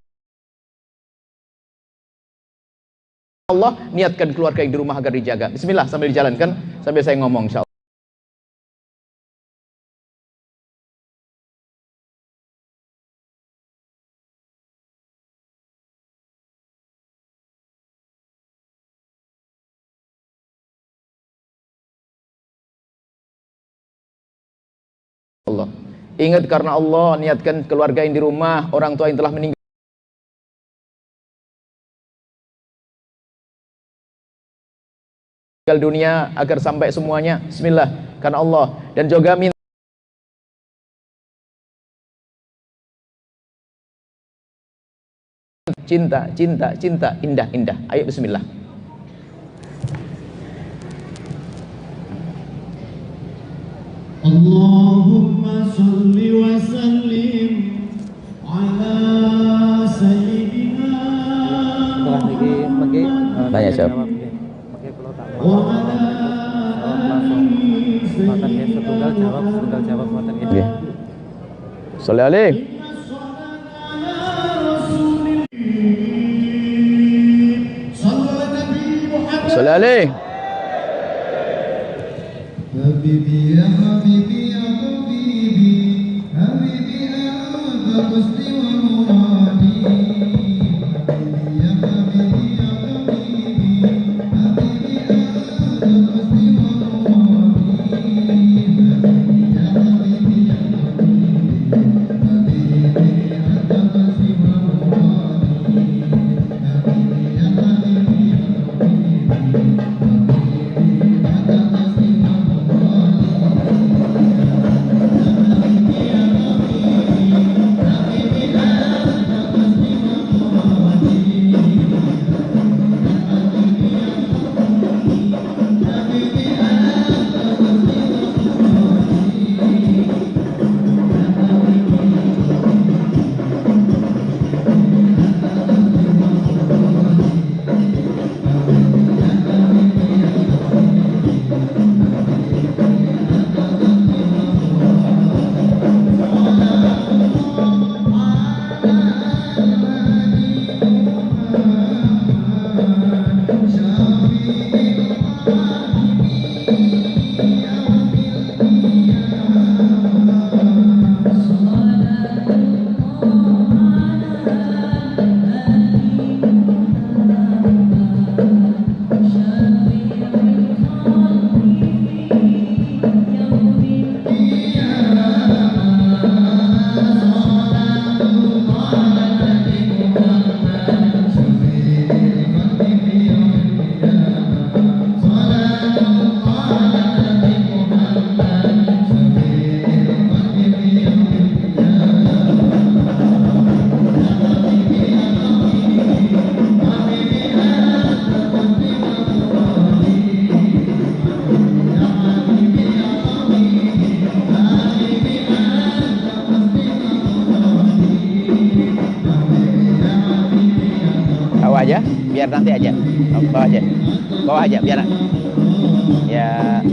Allah, niatkan keluarga yang di rumah agar dijaga. Bismillah, sambil dijalankan, sambil saya ngomong, insyaallah. Allah. Ingat karena Allah, niatkan keluarga yang di rumah, orang tua yang telah meninggal dunia agar sampai semuanya. Bismillah, karena Allah. Dan juga minta cinta, indah. Ayo bismillah. Allahumma salli wa sallim ala sayyidina Tanya siap. wa ala setunggal jawab Nggih. Sholli alaihi. Sholli alaihi. Habibi ya habibi ya habibi habibi anta qasdi wa muradi habibi ya habibi ya habibi habibi anta qasdi wa muradi habibi ya habibi ya habibi habibi anta qasdi wa muradi habibi ya habibi ya habibi habibi anta qasdi wa muradi biar nanti aja. Bawa aja. Bawa aja biar. Ya.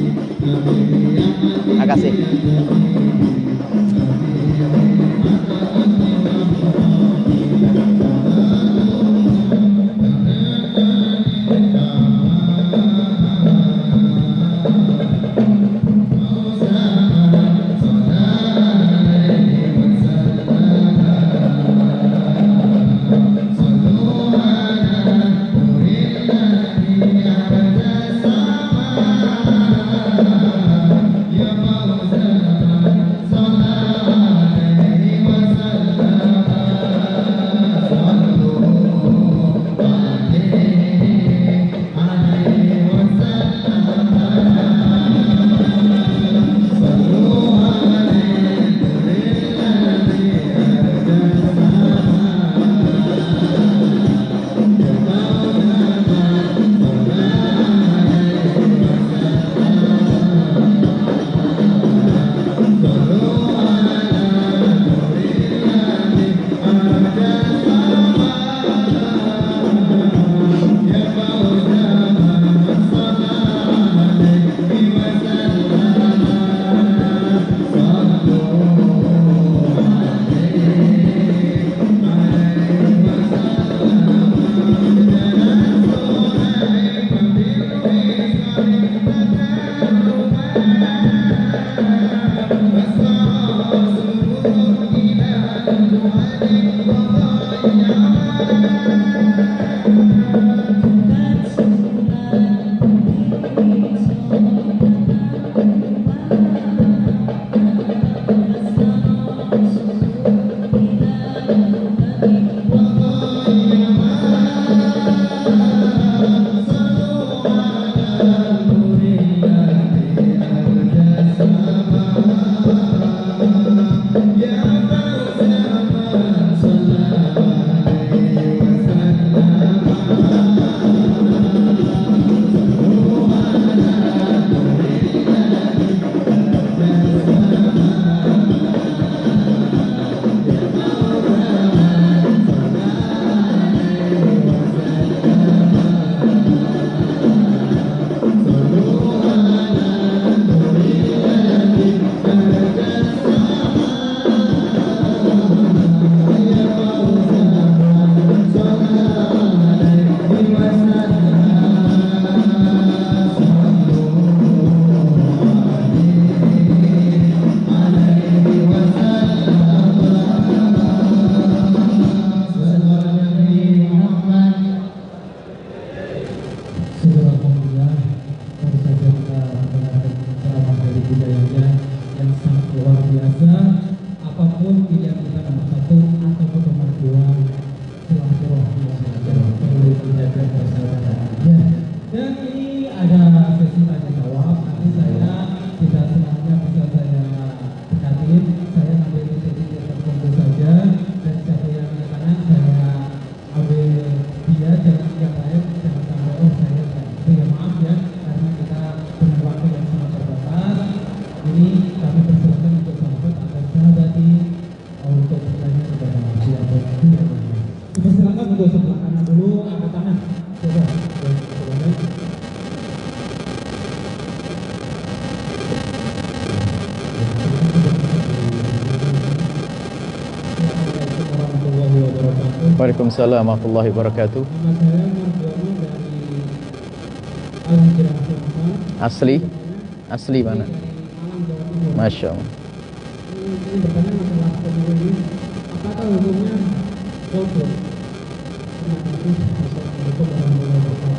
Makasih. Waalaikumsalam warahmatullahi wabarakatuh. Asli? Asli mana? Masya Allah.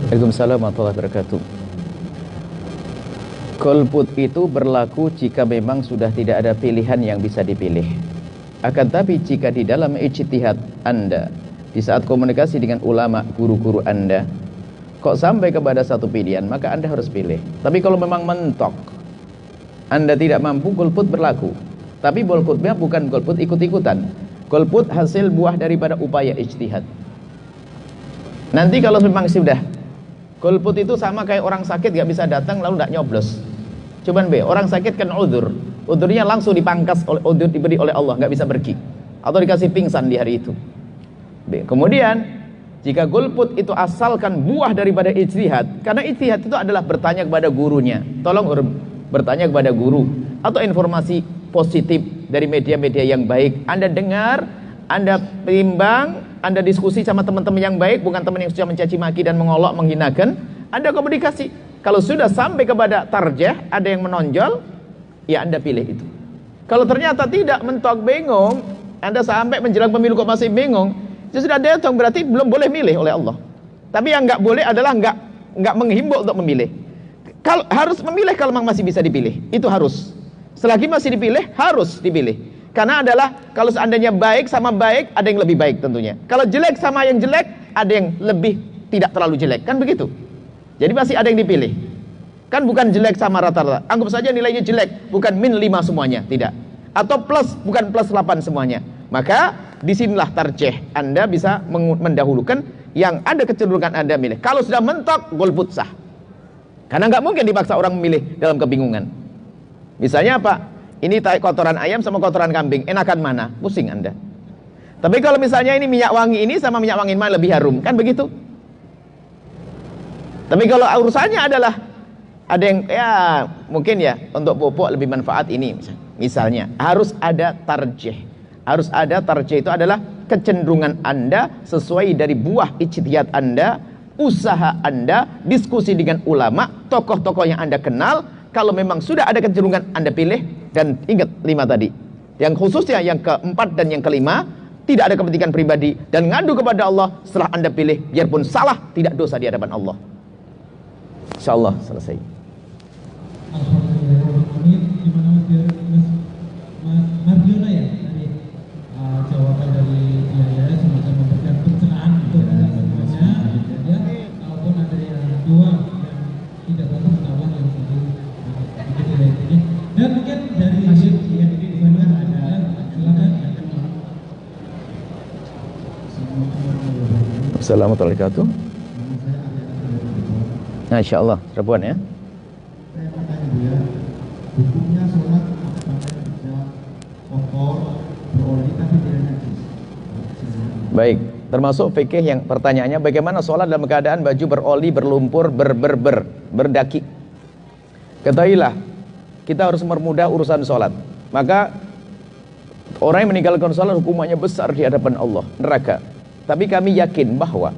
Waalaikumsalam warahmatullahi wabarakatuh. Golput itu berlaku jika memang sudah tidak ada pilihan yang bisa dipilih. Akan tapi jika di dalam ijtihad Anda, di saat komunikasi dengan ulama, guru-guru Anda, kok sampai kepada satu pilihan, maka Anda harus pilih. Tapi kalau memang mentok, Anda tidak mampu, golput berlaku. Tapi golputnya bukan golput ikut-ikutan. Golput hasil buah daripada upaya ijtihad. Nanti kalau memang sudah, golput itu sama kayak orang sakit gak bisa datang lalu gak nyoblos. Cuman orang sakit kan udzur. Udzurnya langsung dipangkas, udzur diberi oleh Allah, gak bisa pergi. Atau dikasih pingsan di hari itu. Kemudian Jika golput itu asalkan buah daripada ijtihad, karena ijtihad itu adalah bertanya kepada gurunya. Tolong bertanya kepada guru, atau informasi positif dari media-media yang baik. Anda dengar, Anda timbang, Anda diskusi sama teman-teman yang baik, bukan teman yang sudah mencaci maki dan mengolok, menghinakan. Anda komunikasi. Kalau sudah sampai kepada tarjih, ada yang menonjol, ya Anda pilih itu. Kalau ternyata tidak, mentok, bingung, Anda sampai menjelang pemilu kok masih bingung, itu sudah datang, berarti belum boleh milih oleh Allah. Tapi yang nggak boleh adalah nggak menghimbau untuk memilih. Kalau harus memilih, kalau memang masih bisa dipilih, itu harus. Selagi masih dipilih, harus dipilih. Karena adalah kalau seandainya baik sama baik, ada yang lebih baik tentunya. Kalau jelek sama yang jelek, ada yang lebih tidak terlalu jelek, kan begitu. Jadi masih ada yang dipilih. Kan bukan jelek sama rata-rata. Anggap saja nilainya jelek, bukan min 5 semuanya, tidak. Atau plus, bukan plus 8 semuanya. Maka disinilah tarjih. Anda bisa mendahulukan yang ada kecenderungan Anda milih. Kalau sudah mentok, golput sah. Karena nggak mungkin dipaksa orang memilih dalam kebingungan. Misalnya apa? Ini kotoran ayam sama kotoran kambing, enakan mana? Pusing Anda. Tapi kalau misalnya ini minyak wangi ini sama minyak wangi mana lebih harum, kan begitu? Tapi kalau urusannya adalah ada yang ya mungkin ya untuk pupuk lebih manfaat ini misalnya, harus ada tarjih. Harus ada tarjih, itu adalah kecenderungan Anda sesuai dari buah ijtihad Anda, usaha Anda, diskusi dengan ulama, tokoh-tokoh yang Anda kenal. Kalau memang sudah ada kecenderungan, Anda pilih. Dan ingat 5 tadi. Yang khususnya yang keempat dan yang kelima, tidak ada kepentingan pribadi dan ngadu kepada Allah setelah Anda pilih, biarpun salah, tidak dosa di hadapan Allah. Insyaallah selesai. Ini gimana Mas Mardiono ya tadi jawaban dari dia semacam memberikan pencerahan untuk semuanya ya, kalaupun ada yang dua yang tidak tahu Allah yang itu ini. Dan mungkin dari yang ini dimana ada silakan. Assalamualaikum warahmatullahi wabarakatuh. Nah, insyaallah Rabuan ya. Saya tanya dia, hukumnya sholat sampai bisa kotor, beroli tapi tidak najis. Baik, termasuk fikih yang pertanyaannya bagaimana sholat dalam keadaan baju beroli, berlumpur, berdaki. Ketahuilah, kita harus mempermudah urusan sholat. Maka orang yang meninggalkan sholat hukumannya besar di hadapan Allah, neraka. Tapi kami yakin bahwa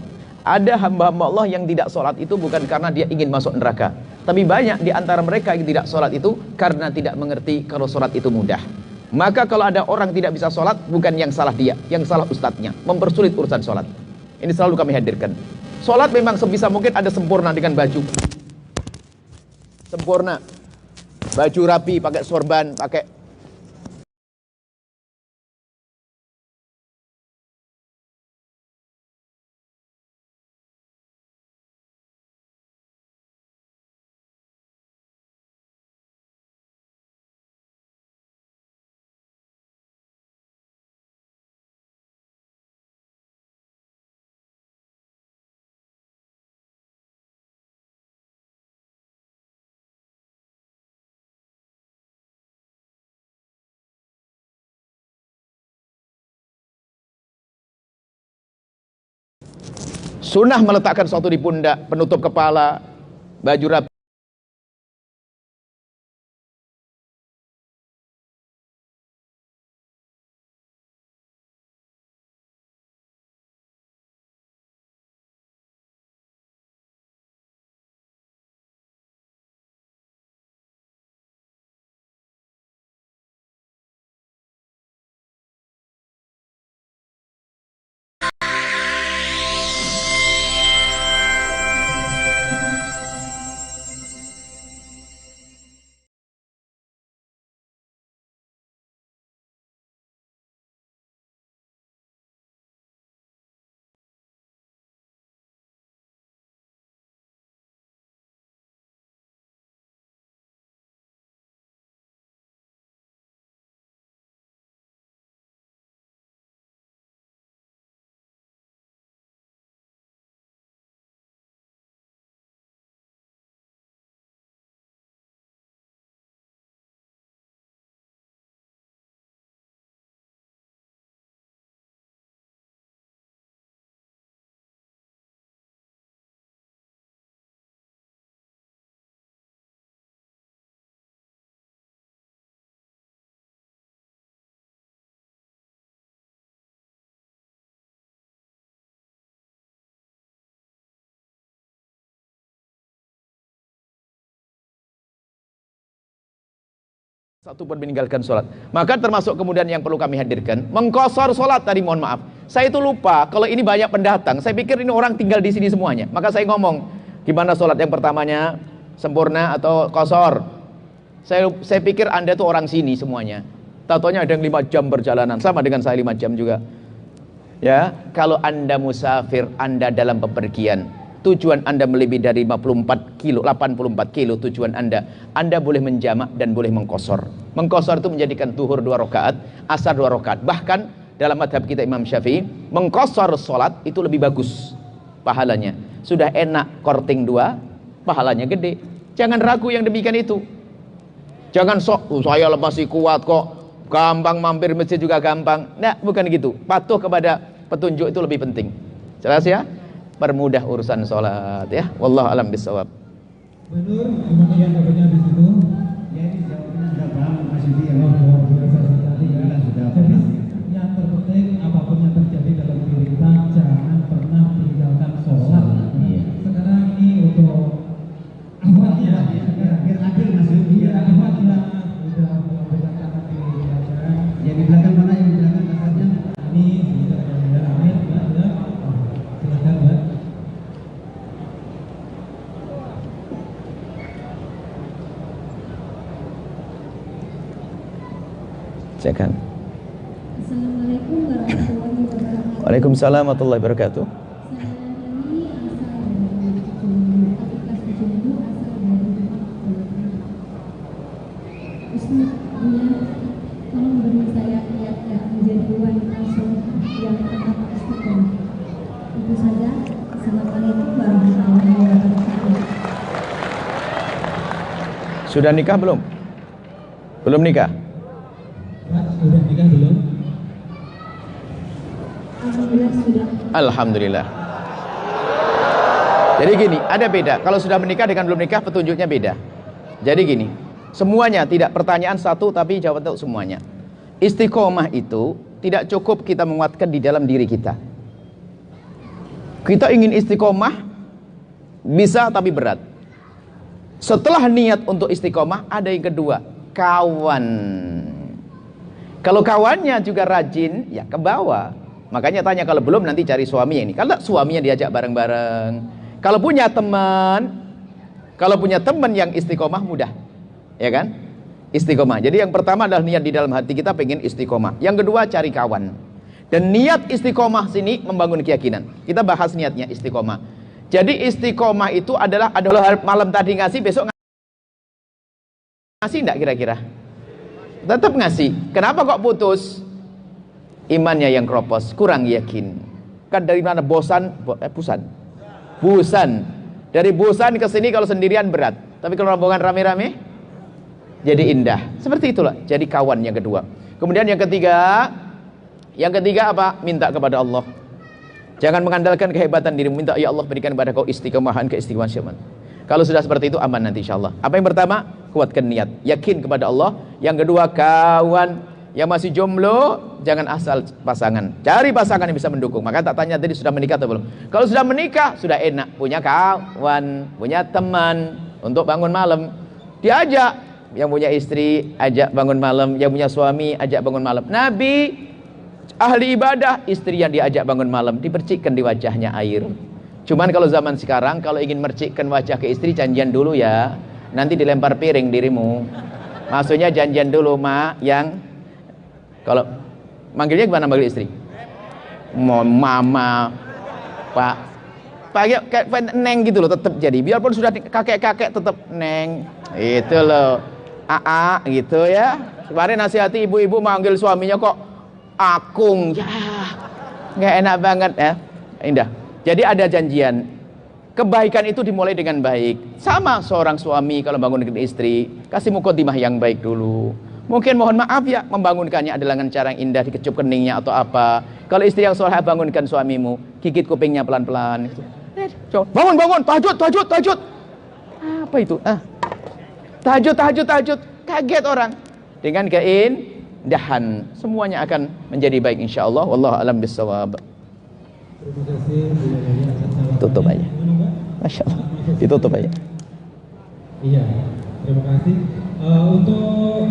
ada hamba-hamba Allah yang tidak sholat itu bukan karena dia ingin masuk neraka. Tapi banyak di antara mereka yang tidak sholat itu karena tidak mengerti kalau sholat itu mudah. Maka kalau ada orang tidak bisa sholat, bukan yang salah dia, yang salah ustadznya, mempersulit urusan sholat. Ini selalu kami hadirkan. Sholat memang sebisa mungkin ada sempurna dengan baju. Sempurna. Baju rapi, pakai sorban, pakai sunnah meletakkan sesuatu di pundak, penutup kepala, baju rapi. satu pun meninggalkan sholat. Maka termasuk kemudian yang perlu kami hadirkan, mengqashar sholat tadi, mohon maaf. Saya itu lupa, kalau ini banyak pendatang, saya pikir ini orang tinggal di sini semuanya. Maka saya ngomong, gimana sholat yang pertamanya, sempurna atau qashar? Saya pikir Anda itu orang sini semuanya. Tatonya ada yang 5 jam perjalanan, sama dengan saya 5 jam juga. Ya, kalau Anda musafir, Anda dalam bepergian, tujuan Anda melebihi dari 84 kilo, 84 kilo tujuan Anda boleh menjamak dan boleh mengqashar. Mengqashar itu menjadikan zuhur 2 rakaat, asar 2 rakaat. Bahkan dalam madhab kita Imam Syafi'i, mengqashar sholat itu lebih bagus pahalanya. Sudah enak korting 2, pahalanya gede. Jangan ragu yang demikian itu. Jangan sok, saya masih kuat kok, gampang mampir masjid juga gampang. Nah, bukan gitu. Patuh kepada petunjuk itu lebih penting. Jelas ya? Permudah urusan sholat ya. Wallahu alam bisawab. Menur, gimana yang dapatnya di situ? Ya ini jawabannya sudah paham Mas Yudi ya. Jadi yang terpenting apapun yang terjadi dalam diri kita, jangan pernah tinggalkan sholat. Sekarang ini untuk awalnya, Biar adil Mas Yudi ya. awalnya sudah membedakan di belakang. Yang di belakang mana, yang di belakang kakaknya? Ini kita ada Amir, ya. Silakan ya. Silakan. Assalamualaikum warahmatullahi wabarakatuh. Waalaikumsalam warahmatullahi wabarakatuh. Saya Nani, asal dari Jumbo, aplikasi Jumbo, asal dari Demak, Jawa Tengah. Ustaz, tolong beri saya kiat-kiat menjadi wanita solehah yang tetap istiqomah. Itu saja. Assalamualaikum warahmatullahi wabarakatuh. Sudah nikah belum? Belum nikah? Pak, sudah nikah belum? Alhamdulillah sudah. Alhamdulillah. Jadi gini, ada beda. Kalau sudah menikah dengan belum nikah, petunjuknya beda. Jadi gini, semuanya, tidak pertanyaan satu tapi jawaban untuk semuanya. Istiqomah itu tidak cukup kita menguatkan di dalam diri kita. Kita ingin istiqomah, bisa tapi berat. Setelah niat untuk istiqomah, ada yang kedua, kawan. Kalau kawannya juga rajin, ya ke bawah. Makanya tanya, kalau belum nanti cari suami ini. Kalau suaminya diajak bareng-bareng. Kalau punya teman yang istiqomah mudah. Ya kan? Istiqomah. Jadi yang pertama adalah niat di dalam hati kita pengen istiqomah. Yang kedua cari kawan. Dan niat istiqomah sini membangun keyakinan. Kita bahas niatnya istiqomah. Jadi istiqomah itu adalah malam tadi ngasih, besok ngasih enggak kira-kira? Tetap ngasih. Kenapa kok putus? Imannya yang kropos, kurang yakin. Kan dari mana? Busan. Dari Busan ke sini kalau sendirian berat. Tapi kalau rombongan rame-rame jadi indah. Seperti itulah. Jadi kawan yang kedua. Kemudian yang ketiga apa? Minta kepada Allah. Jangan mengandalkan kehebatan dirimu. Minta, ya Allah berikan kepada kau istiqomahan, keistiqomahan. Kalau sudah seperti itu aman nanti insyaallah. Apa yang pertama? Kuatkan niat, yakin kepada Allah. Yang kedua kawan. Yang masih jomblo jangan asal pasangan, cari pasangan yang bisa mendukung. Maka tak tanya tadi sudah menikah atau belum. Kalau sudah menikah sudah enak, punya kawan, punya teman untuk bangun malam. Diajak, yang punya istri ajak bangun malam, yang punya suami ajak bangun malam. Nabi ahli ibadah, istri yang diajak bangun malam, dipercikkan di wajahnya air. Cuman kalau zaman sekarang, kalau ingin mercikkan wajah ke istri, janjian dulu ya. Nanti dilempar piring dirimu. Maksudnya janjian dulu, mak, yang kalau manggilnya gimana manggil istri? Mama, Pak. Kayak neng gitu loh, tetap jadi. Biarpun sudah kakek-kakek tetap neng. Itu loh. Aa gitu ya. Kemarin nasihati ibu-ibu manggil suaminya kok akung. Ya. Nggak enak banget ya. Indah. Jadi ada janjian. Kebaikan itu dimulai dengan baik. Sama seorang suami kalau bangun dengan istri, kasih mukadimah yang baik dulu. Mungkin mohon maaf ya, membangunkannya adalah dengan cara yang indah, dikecup keningnya atau apa. Kalau istri yang soleh, bangunkan suamimu, gigit kupingnya pelan-pelan. Bangun, tahajud. Apa itu? Tahajud. Kaget orang. Dengan keindahan, semuanya akan menjadi baik insyaallah. Wallahu a'lam bishawab. Terima kasih Bu Yaya atas jawabannya. Tutup aja. Gimana, Mbak? Masya Allah. Ditutup aja. Iya, terima kasih. Untuk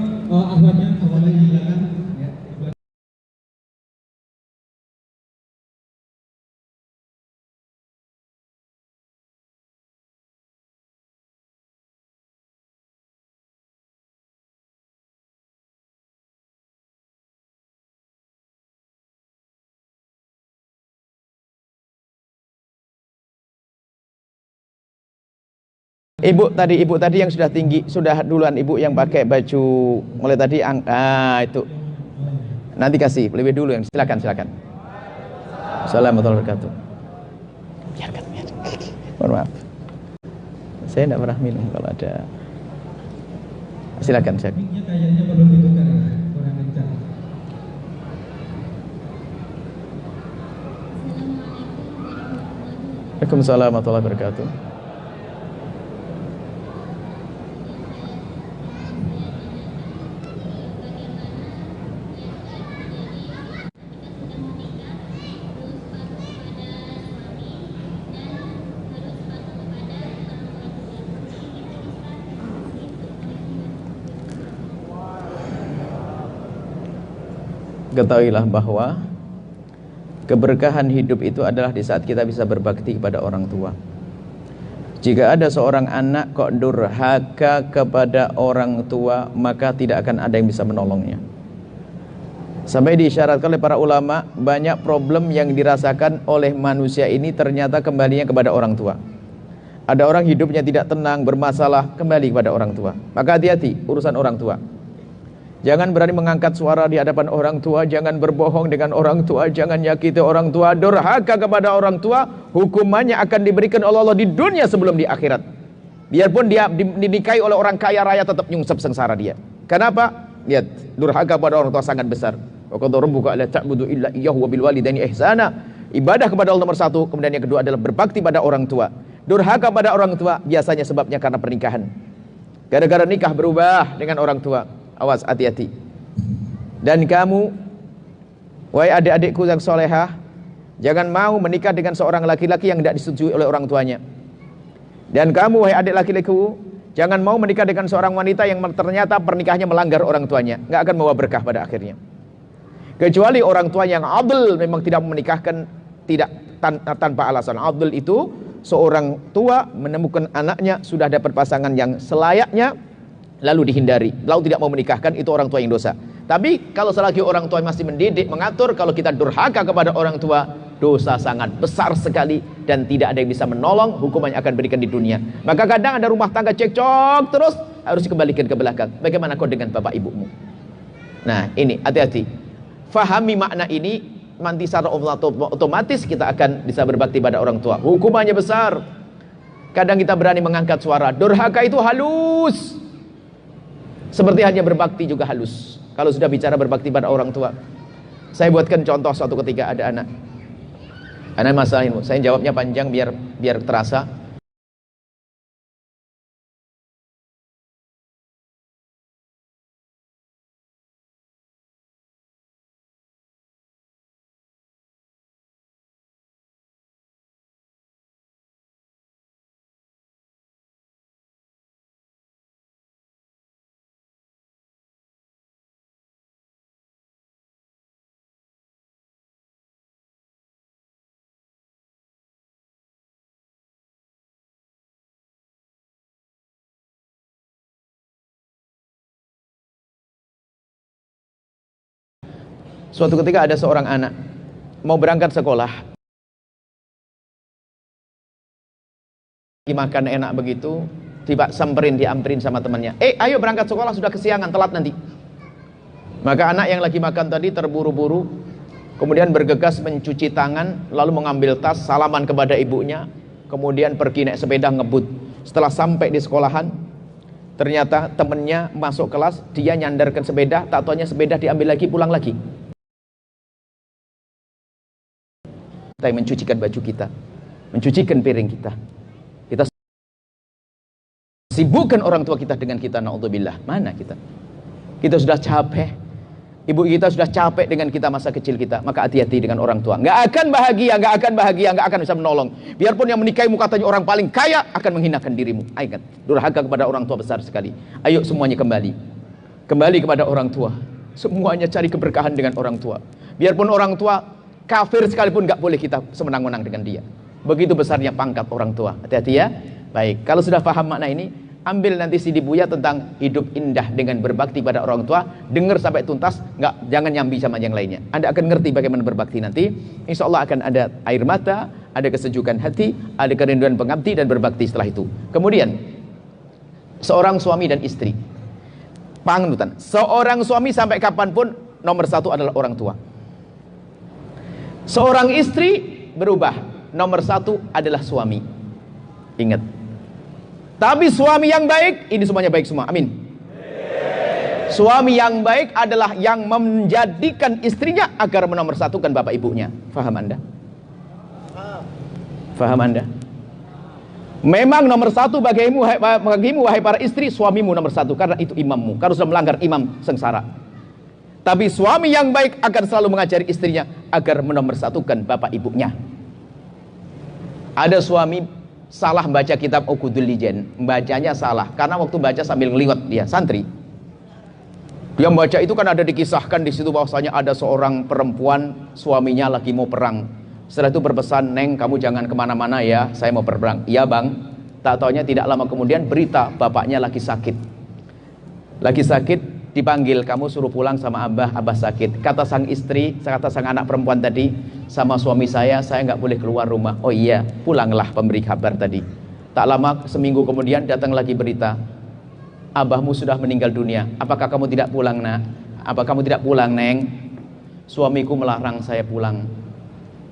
Ibu tadi yang sudah tinggi, sudah duluan ibu yang pakai baju mulai tadi itu. Nanti kasih lebih dulu yang silakan. Assalamualaikum warahmatullahi wabarakatuh. Biarkan. Mohon maaf. Saya tidak pernah minum kalau ada. Silakan. Miknya kayaknya perlu ditukar ya, kurang kencang. Waalaikumsalam warahmatullahi wabarakatuh. Ketahuilah bahwa keberkahan hidup itu adalah di saat kita bisa berbakti kepada orang tua. Jika ada seorang anak kok durhaka kepada orang tua, maka tidak akan ada yang bisa menolongnya. Sampai diisyaratkan oleh para ulama, banyak problem yang dirasakan oleh manusia ini ternyata kembalinya kepada orang tua. Ada orang hidupnya tidak tenang, bermasalah, kembali kepada orang tua. Maka hati-hati urusan orang tua. Jangan berani mengangkat suara di hadapan orang tua, jangan berbohong dengan orang tua, jangan nyakiti orang tua, durhaka kepada orang tua, hukumannya akan diberikan oleh Allah di dunia sebelum di akhirat. Biarpun dia dinikahi oleh orang kaya raya, tetap nyungsep sengsara dia. Kenapa? Lihat, durhaka kepada orang tua sangat besar. Wa qad rabbuka alla ta'budu illa iyyahu wa bil walidaini ihsana. Ibadah kepada Allah nomor satu, kemudian yang kedua adalah berbakti pada orang tua. Durhaka pada orang tua biasanya sebabnya karena pernikahan. Gara-gara nikah berubah dengan orang tua. Awas, hati-hati. Dan kamu, wahai adik-adikku yang solehah, jangan mau menikah dengan seorang laki-laki yang tidak disetujui oleh orang tuanya. Dan kamu, wahai adik laki-lakiku, jangan mau menikah dengan seorang wanita yang ternyata pernikahannya melanggar orang tuanya. Nggak akan membawa berkah pada akhirnya. Kecuali orang tua yang adil, memang tidak menikahkan tanpa alasan. Adil itu seorang tua menemukan anaknya sudah dapat pasangan yang selayaknya, lalu dihindari, lalu tidak mau menikahkan, itu orang tua yang dosa. Tapi kalau selagi orang tua masih mendidik, mengatur, kalau kita durhaka kepada orang tua, dosa sangat besar sekali dan tidak ada yang bisa menolong, hukumannya akan berikan di dunia. Maka kadang ada rumah tangga cekcok terus, harus dikembalikan ke belakang. Bagaimana kau dengan bapak ibumu? Nah, ini hati-hati. Fahami makna ini, nanti secara otomatis kita akan bisa berbakti pada orang tua. Hukumannya besar. Kadang kita berani mengangkat suara. Durhaka itu halus. Seperti hanya berbakti juga halus. Kalau sudah bicara berbakti pada orang tua, saya buatkan contoh suatu ketika ada anak masalahin, saya jawabnya panjang biar terasa. Suatu ketika ada seorang anak mau berangkat sekolah, makan enak begitu, tiba diamperin sama temannya. Ayo berangkat sekolah, sudah kesiangan, telat nanti. Maka anak yang lagi makan tadi terburu-buru, kemudian bergegas mencuci tangan, lalu mengambil tas, salaman kepada ibunya, kemudian pergi naik sepeda ngebut. Setelah sampai di sekolahan, ternyata temannya masuk kelas, dia nyandarkan sepeda, tak taunya sepeda diambil lagi, pulang lagi. Kita yang mencucikan baju kita, mencucikan piring kita, kita sibukkan orang tua kita dengan kita, naudzubillah. Mana kita? Kita sudah capek, ibu kita sudah capek dengan kita masa kecil kita. Maka hati-hati dengan orang tua. Nggak akan bahagia, nggak akan bisa menolong. Biarpun yang menikahimu katanya orang paling kaya, akan menghinakan dirimu. Ingat, durhaka kepada orang tua besar sekali. Ayo semuanya kembali kepada orang tua. Semuanya cari keberkahan dengan orang tua. Biarpun orang tua kafir sekalipun nggak boleh kita semenang-menang dengan dia. Begitu besarnya pangkat orang tua. Hati-hati ya. Baik, kalau sudah paham makna ini, ambil nanti CD Buya tentang hidup indah dengan berbakti pada orang tua. Dengar sampai tuntas, jangan nyambi sama yang lainnya. Anda akan ngerti bagaimana berbakti nanti. Insya Allah akan ada air mata, ada kesejukan hati, ada kerinduan pengabdi dan berbakti setelah itu. Kemudian Seorang suami dan istri, panutan. Seorang suami sampai kapanpun nomor satu adalah orang tua. Seorang istri berubah, nomor satu adalah suami. Ingat. Tapi suami yang baik, ini semuanya baik semua. Amin. Suami yang baik adalah yang menjadikan istrinya agar menomorsatukan bapak ibunya. Faham Anda? Faham Anda? Memang nomor satu bagimu wahai para istri, suamimu nomor satu, karena itu imammu. Kalau sudah melanggar imam, sengsara. Tapi suami yang baik akan selalu mengajari istrinya agar menomorsatukan bapak ibunya. Ada suami salah baca kitab Uqudul Lijen, bacanya salah karena waktu baca sambil ngeliwat dia santri. Dia membaca itu kan ada dikisahkan di situ bahwasanya ada seorang perempuan suaminya lagi mau perang. Setelah itu berpesan, "Neng, kamu jangan kemana-mana ya, saya mau berperang." "Iya bang." Tak taunya tidak lama kemudian berita bapaknya lagi sakit. Lagi sakit, dipanggil, "Kamu suruh pulang sama abah sakit." Kata sang istri, kata sang anak perempuan tadi, "Sama suami saya nggak boleh keluar rumah." "Oh iya, pulanglah," pemberi kabar tadi. Tak lama, seminggu kemudian datang lagi berita, "Abahmu sudah meninggal dunia. Apakah kamu tidak pulang, nak? Apa kamu tidak pulang, Neng?" "Suamiku melarang saya pulang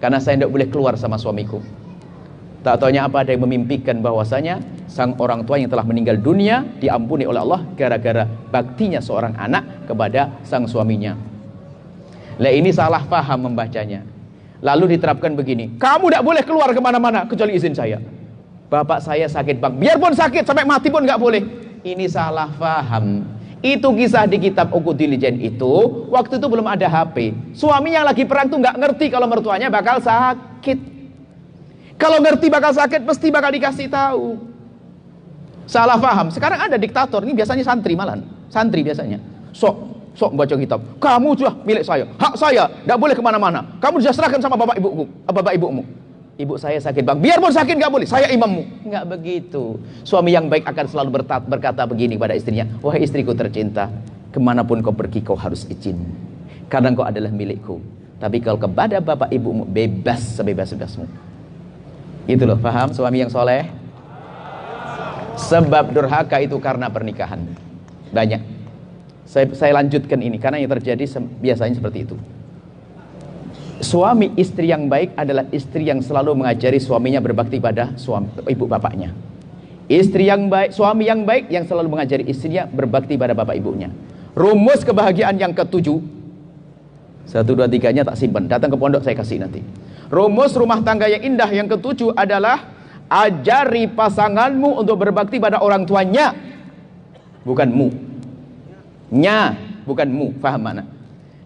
karena saya tidak boleh keluar sama suamiku." Tak taunya apa, ada yang memimpikan bahwasanya sang orang tua yang telah meninggal dunia diampuni oleh Allah gara-gara baktinya seorang anak kepada sang suaminya. Lah ini salah paham membacanya. Lalu diterapkan begini, "Kamu tidak boleh keluar kemana-mana kecuali izin saya. Bapak saya sakit bang, biarpun sakit sampai mati pun nggak boleh." Ini salah paham. Itu kisah di kitab Uqudul Lijen itu, waktu itu belum ada HP. Suami yang lagi perang tuh nggak ngerti kalau mertuanya bakal sakit. Kalau ngerti bakal sakit, pasti bakal dikasih tahu. Salah paham. Sekarang ada diktator, ini biasanya santri malan. Santri biasanya. Sok baca kitab. "Kamu sudah milik saya, hak saya, tidak boleh kemana-mana. Kamu sudah serahkan sama bapak ibumu. Ibu saya sakit bang, biarpun sakit nggak boleh, saya imammu." Nggak begitu. Suami yang baik akan selalu berkata begini pada istrinya, "Wahai istriku tercinta, kemanapun kau pergi kau harus izin, karena kau adalah milikku. Tapi kalau kepada bapak ibumu, bebas sebebas-bebasmu." Itu loh, paham suami yang soleh? Sebab durhaka itu karena pernikahan. Banyak. Saya lanjutkan ini karena yang terjadi biasanya seperti itu. Suami istri yang baik adalah istri yang selalu mengajari suaminya berbakti pada ibu bapaknya. Istri yang baik, suami yang baik yang selalu mengajari istrinya berbakti pada bapak ibunya. Rumus kebahagiaan yang ketujuh, 1, 2, 3-nya tak simpan, datang ke pondok saya kasih nanti. Rumus rumah tangga yang indah yang ketujuh adalah ajari pasanganmu untuk berbakti pada orang tuanya, bukan mu. Nya, bukan mu. Faham mana?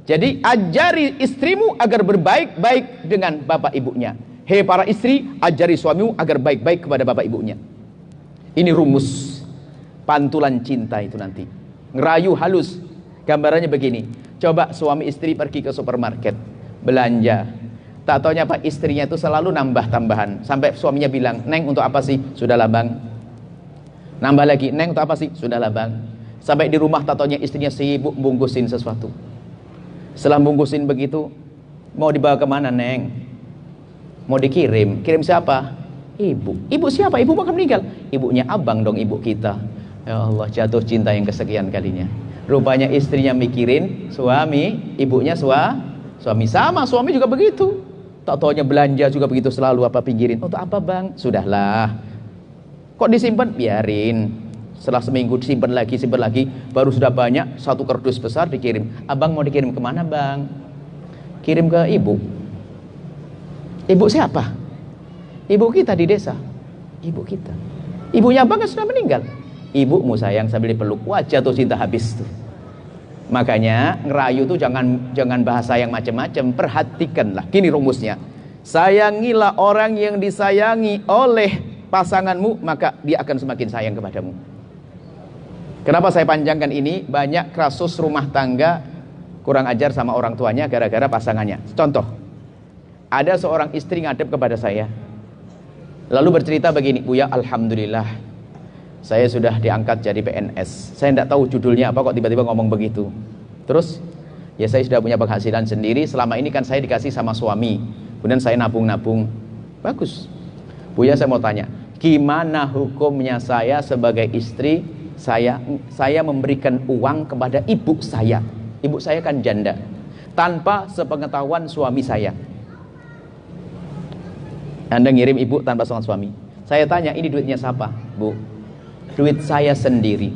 Jadi ajari istrimu agar berbaik-baik dengan bapak ibunya. Hei para istri, ajari suamimu agar baik-baik kepada bapak ibunya. Ini rumus pantulan cinta itu nanti. Ngerayu halus. Gambarannya begini. Coba suami istri pergi ke supermarket belanja. Tak taunya apa, istrinya itu selalu nambah tambahan. Sampai suaminya bilang, "Neng, untuk apa sih?" "Sudahlah bang." Nambah lagi, "Neng, untuk apa sih?" "Sudahlah bang." Sampai di rumah tak taunya istrinya sibuk bungkusin sesuatu. Setelah bungkusin begitu, "Mau dibawa kemana, Neng?" "Mau dikirim." "Kirim siapa?" "Ibu." "Ibu siapa?" "Ibu akan meninggal." "Ibunya abang dong, ibu kita." Ya Allah, jatuh cinta yang kesekian kalinya. Rupanya istrinya mikirin suami, ibunya suami. Sama, suami juga begitu. Tak taunya belanja juga begitu selalu, apa pinggirin. "Untuk apa bang?" "Sudahlah." "Kok disimpan?" "Biarin." Setelah seminggu simpan lagi, baru sudah banyak, satu kardus besar dikirim. "Abang mau dikirim kemana bang?" "Kirim ke ibu." "Ibu siapa?" "Ibu kita di desa." "Ibu kita?" "Ibunya abang kan sudah meninggal." "Ibumu sayang," sambil dipeluk. Wah, jatuh cinta habis tuh. Makanya ngerayu tuh jangan bahasa yang macam-macam, perhatikanlah. Gini rumusnya. Sayangilah orang yang disayangi oleh pasanganmu, maka dia akan semakin sayang kepadamu. Kenapa saya panjangkan ini? Banyak kasus rumah tangga kurang ajar sama orang tuanya gara-gara pasangannya. Contoh, ada seorang istri ngadep kepada saya, lalu bercerita begini, "Buya, alhamdulillah saya sudah diangkat jadi PNS. Saya tidak tahu judulnya apa, kok tiba-tiba ngomong begitu. Terus, ya saya sudah punya penghasilan sendiri. Selama ini kan saya dikasih sama suami. Kemudian saya nabung-nabung. Bagus. Buya, saya mau tanya, gimana hukumnya saya sebagai istri saya memberikan uang kepada ibu saya. Ibu saya kan janda, tanpa sepengetahuan suami saya. Anda ngirim ibu tanpa sepengetahuan suami. Saya tanya, ini duitnya siapa, Bu? Duit saya sendiri.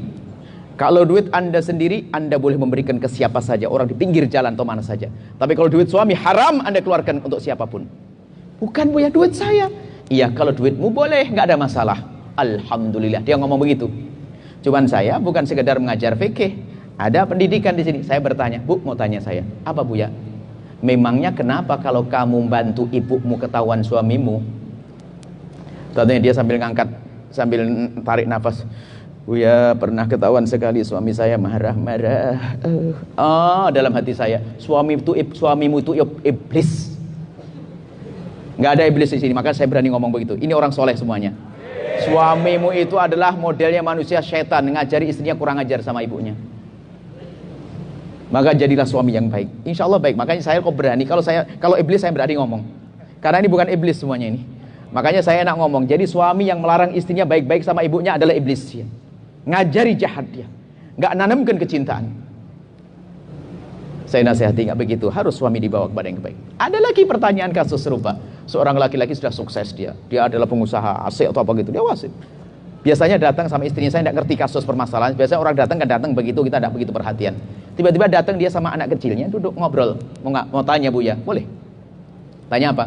Kalau duit Anda sendiri, Anda boleh memberikan ke siapa saja, orang di pinggir jalan atau mana saja. Tapi kalau duit suami, haram Anda keluarkan untuk siapapun. Bukan, Bu, ya duit saya. Iya, kalau duitmu boleh, nggak ada masalah. Alhamdulillah, dia ngomong begitu. Cuman saya bukan sekedar mengajar fikih, ada pendidikan di sini. Saya bertanya, Bu, mau tanya saya, apa Bu ya? Memangnya kenapa kalau kamu bantu ibumu ketahuan suamimu? Contohnya dia sambil ngangkat, sambil tarik nafas. Buya, pernah ketahuan sekali suami saya marah-marah. Dalam hati saya, suamimu itu iblis. Nggak ada iblis di sini, maka saya berani ngomong begitu. Ini orang soleh semuanya. Suamimu itu adalah modelnya manusia setan, ngajari istrinya kurang ajar sama ibunya. Maka jadilah suami yang baik. Insya Allah baik. Makanya saya kok berani. Kalau iblis saya berani ngomong. Karena ini bukan iblis semuanya ini. Makanya saya enak ngomong. Jadi suami yang melarang istrinya baik-baik sama ibunya adalah iblis ya. Ngajari jahat dia, nggak nanamkan kecintaan. Saya nasihati nggak begitu, harus suami dibawa kepada yang baik. Ada lagi pertanyaan kasus serupa. Seorang laki-laki sudah sukses, dia adalah pengusaha AC atau apa gitu, dia wasit. Biasanya datang sama istrinya, saya nggak ngerti kasus permasalahan. Biasanya orang datang begitu, kita nggak begitu perhatian. Tiba-tiba datang dia sama anak kecilnya, duduk ngobrol, mau tanya Bu ya, boleh? Tanya apa?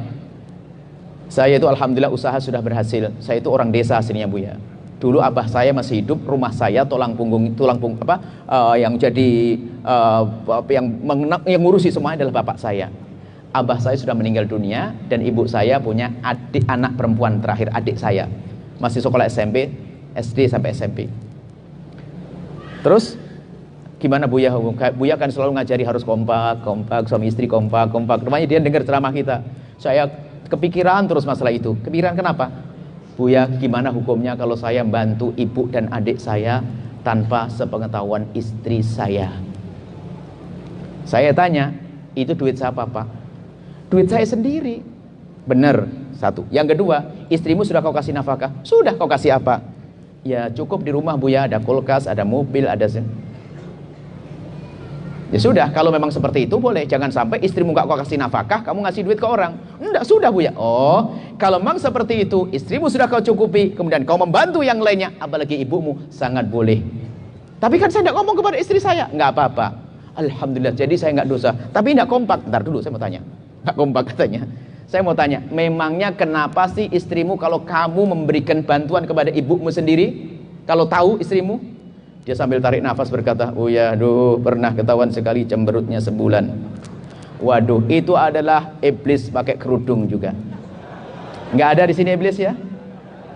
Saya itu alhamdulillah usaha sudah berhasil. Saya itu orang desa aslinya Bu ya. Dulu abah saya masih hidup, rumah saya tulang punggung yang jadi yang ngurusi semuanya adalah bapak saya. Abah saya sudah meninggal dunia dan ibu saya punya anak perempuan terakhir, adik saya. Masih sekolah SMP, SD sampai SMP. Terus gimana Buya? Buya kan selalu ngajari harus kompak, suami istri kompak. Rupanya dia dengar ceramah kita. Saya kepikiran terus masalah itu. Kepikiran kenapa? Buya, gimana hukumnya kalau saya bantu ibu dan adik saya tanpa sepengetahuan istri saya? Saya tanya, itu duit siapa Pak? Duit saya sendiri. Benar, satu. Yang kedua, istrimu sudah kau kasih nafkah? Sudah. Kau kasih apa? Ya cukup di rumah Buya, ada kulkas, ada mobil, ada... Ya sudah, kalau memang seperti itu boleh. Jangan sampai istrimu gak kau kasih nafkah, kamu ngasih duit ke orang. Enggak, sudah Buya. Oh, kalau memang seperti itu, istrimu sudah kau cukupi, kemudian kau membantu yang lainnya, apalagi ibumu, sangat boleh. Tapi kan saya tidak ngomong kepada istri saya. Enggak apa-apa. Alhamdulillah, jadi saya enggak dosa. Tapi enggak kompak. Ntar dulu, saya mau tanya. Enggak kompak katanya. Saya mau tanya, memangnya kenapa sih istrimu kalau kamu memberikan bantuan kepada ibumu sendiri? Kalau tahu istrimu? Dia sambil tarik nafas berkata, oh ya, pernah ketahuan sekali cemberutnya sebulan. Waduh, itu adalah iblis pakai kerudung juga. Nggak ada di sini iblis ya?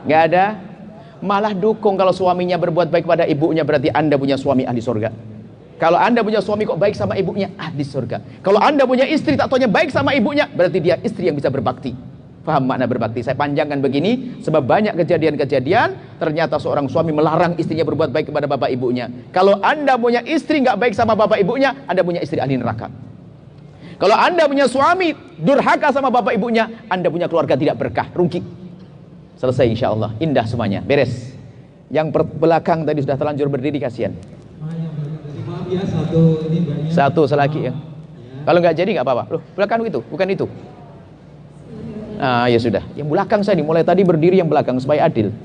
Nggak ada. Malah dukung kalau suaminya berbuat baik pada ibunya, berarti Anda punya suami ahli surga. Kalau Anda punya suami kok baik sama ibunya, ahli surga. Kalau Anda punya istri tak taunya baik sama ibunya, berarti dia istri yang bisa berbakti. Paham makna berbakti? Saya panjangkan begini, sebab banyak kejadian-kejadian ternyata seorang suami melarang istrinya berbuat baik kepada bapak ibunya. Kalau Anda punya istri nggak baik sama bapak ibunya, Anda punya istri ahli neraka. Kalau Anda punya suami durhaka sama bapak ibunya, Anda punya keluarga tidak berkah, rugi. Selesai insya Allah, indah semuanya, beres. Yang belakang tadi sudah terlanjur berdiri, kasihan. Maaf ya, satu ini banyak. Satu selagi ya. Kalau nggak jadi nggak apa-apa. Loh, belakang itu, bukan itu. Ya sudah. Yang belakang saya nih, mulai tadi berdiri yang belakang supaya adil.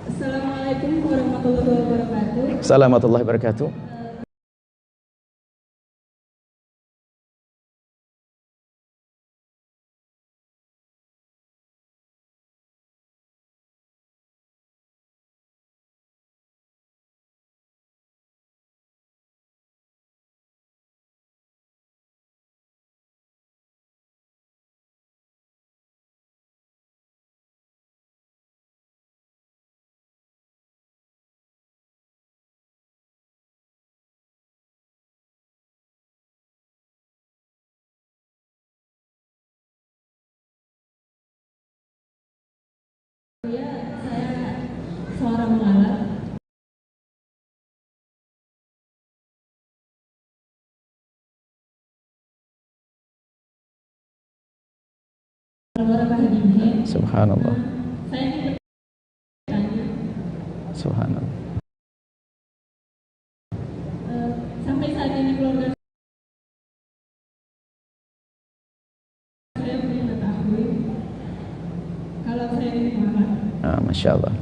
Assalamualaikum warahmatullahi wabarakatuh. Assalamualaikum warahmatullahi wabarakatuh. Saya seorang malam. Subhanallah. Saya Subhanallah. saat ini keluarga saya punya mata akui kalau saya ini marah. Ah, Masya Allah.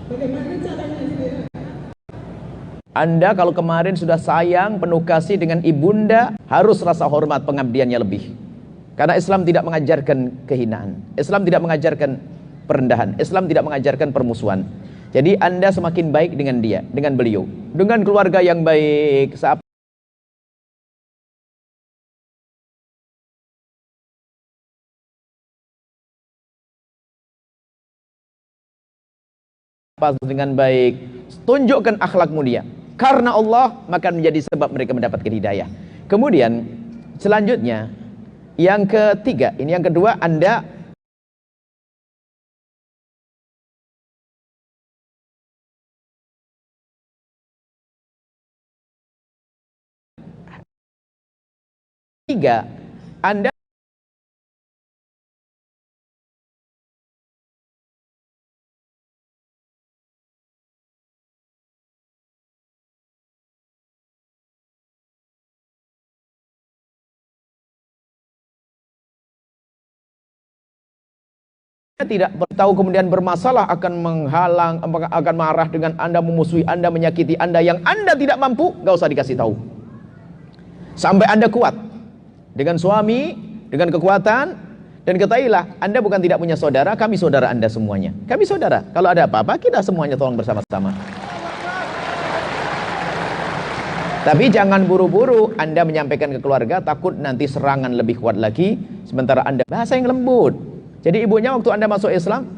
Bagaimana caranya saya? Anda kalau kemarin sudah sayang, penuh kasih dengan ibunda, harus rasa hormat pengabdiannya lebih. Karena Islam tidak mengajarkan kehinaan. Islam tidak mengajarkan perendahan. Islam tidak mengajarkan permusuhan. Jadi Anda semakin baik dengan dia, dengan beliau. Dengan keluarga yang baik. Dengan baik, tunjukkan akhlak mulia karena Allah, maka menjadi sebab mereka mendapatkan hidayah. Kemudian selanjutnya yang ketiga, ini yang kedua, Anda Anda tidak tahu kemudian bermasalah akan menghalang, akan marah dengan Anda, memusuhi Anda, menyakiti Anda yang Anda tidak mampu, gak usah dikasih tahu. Sampai Anda kuat dengan suami, dengan kekuatan, dan ketahuilah Anda bukan tidak punya saudara, kami saudara Anda semuanya. Kami saudara, kalau ada apa-apa kita semuanya tolong bersama-sama. Tapi jangan buru-buru Anda menyampaikan ke keluarga, takut nanti serangan lebih kuat lagi, sementara Anda bahasa yang lembut. Jadi ibunya waktu Anda masuk Islam,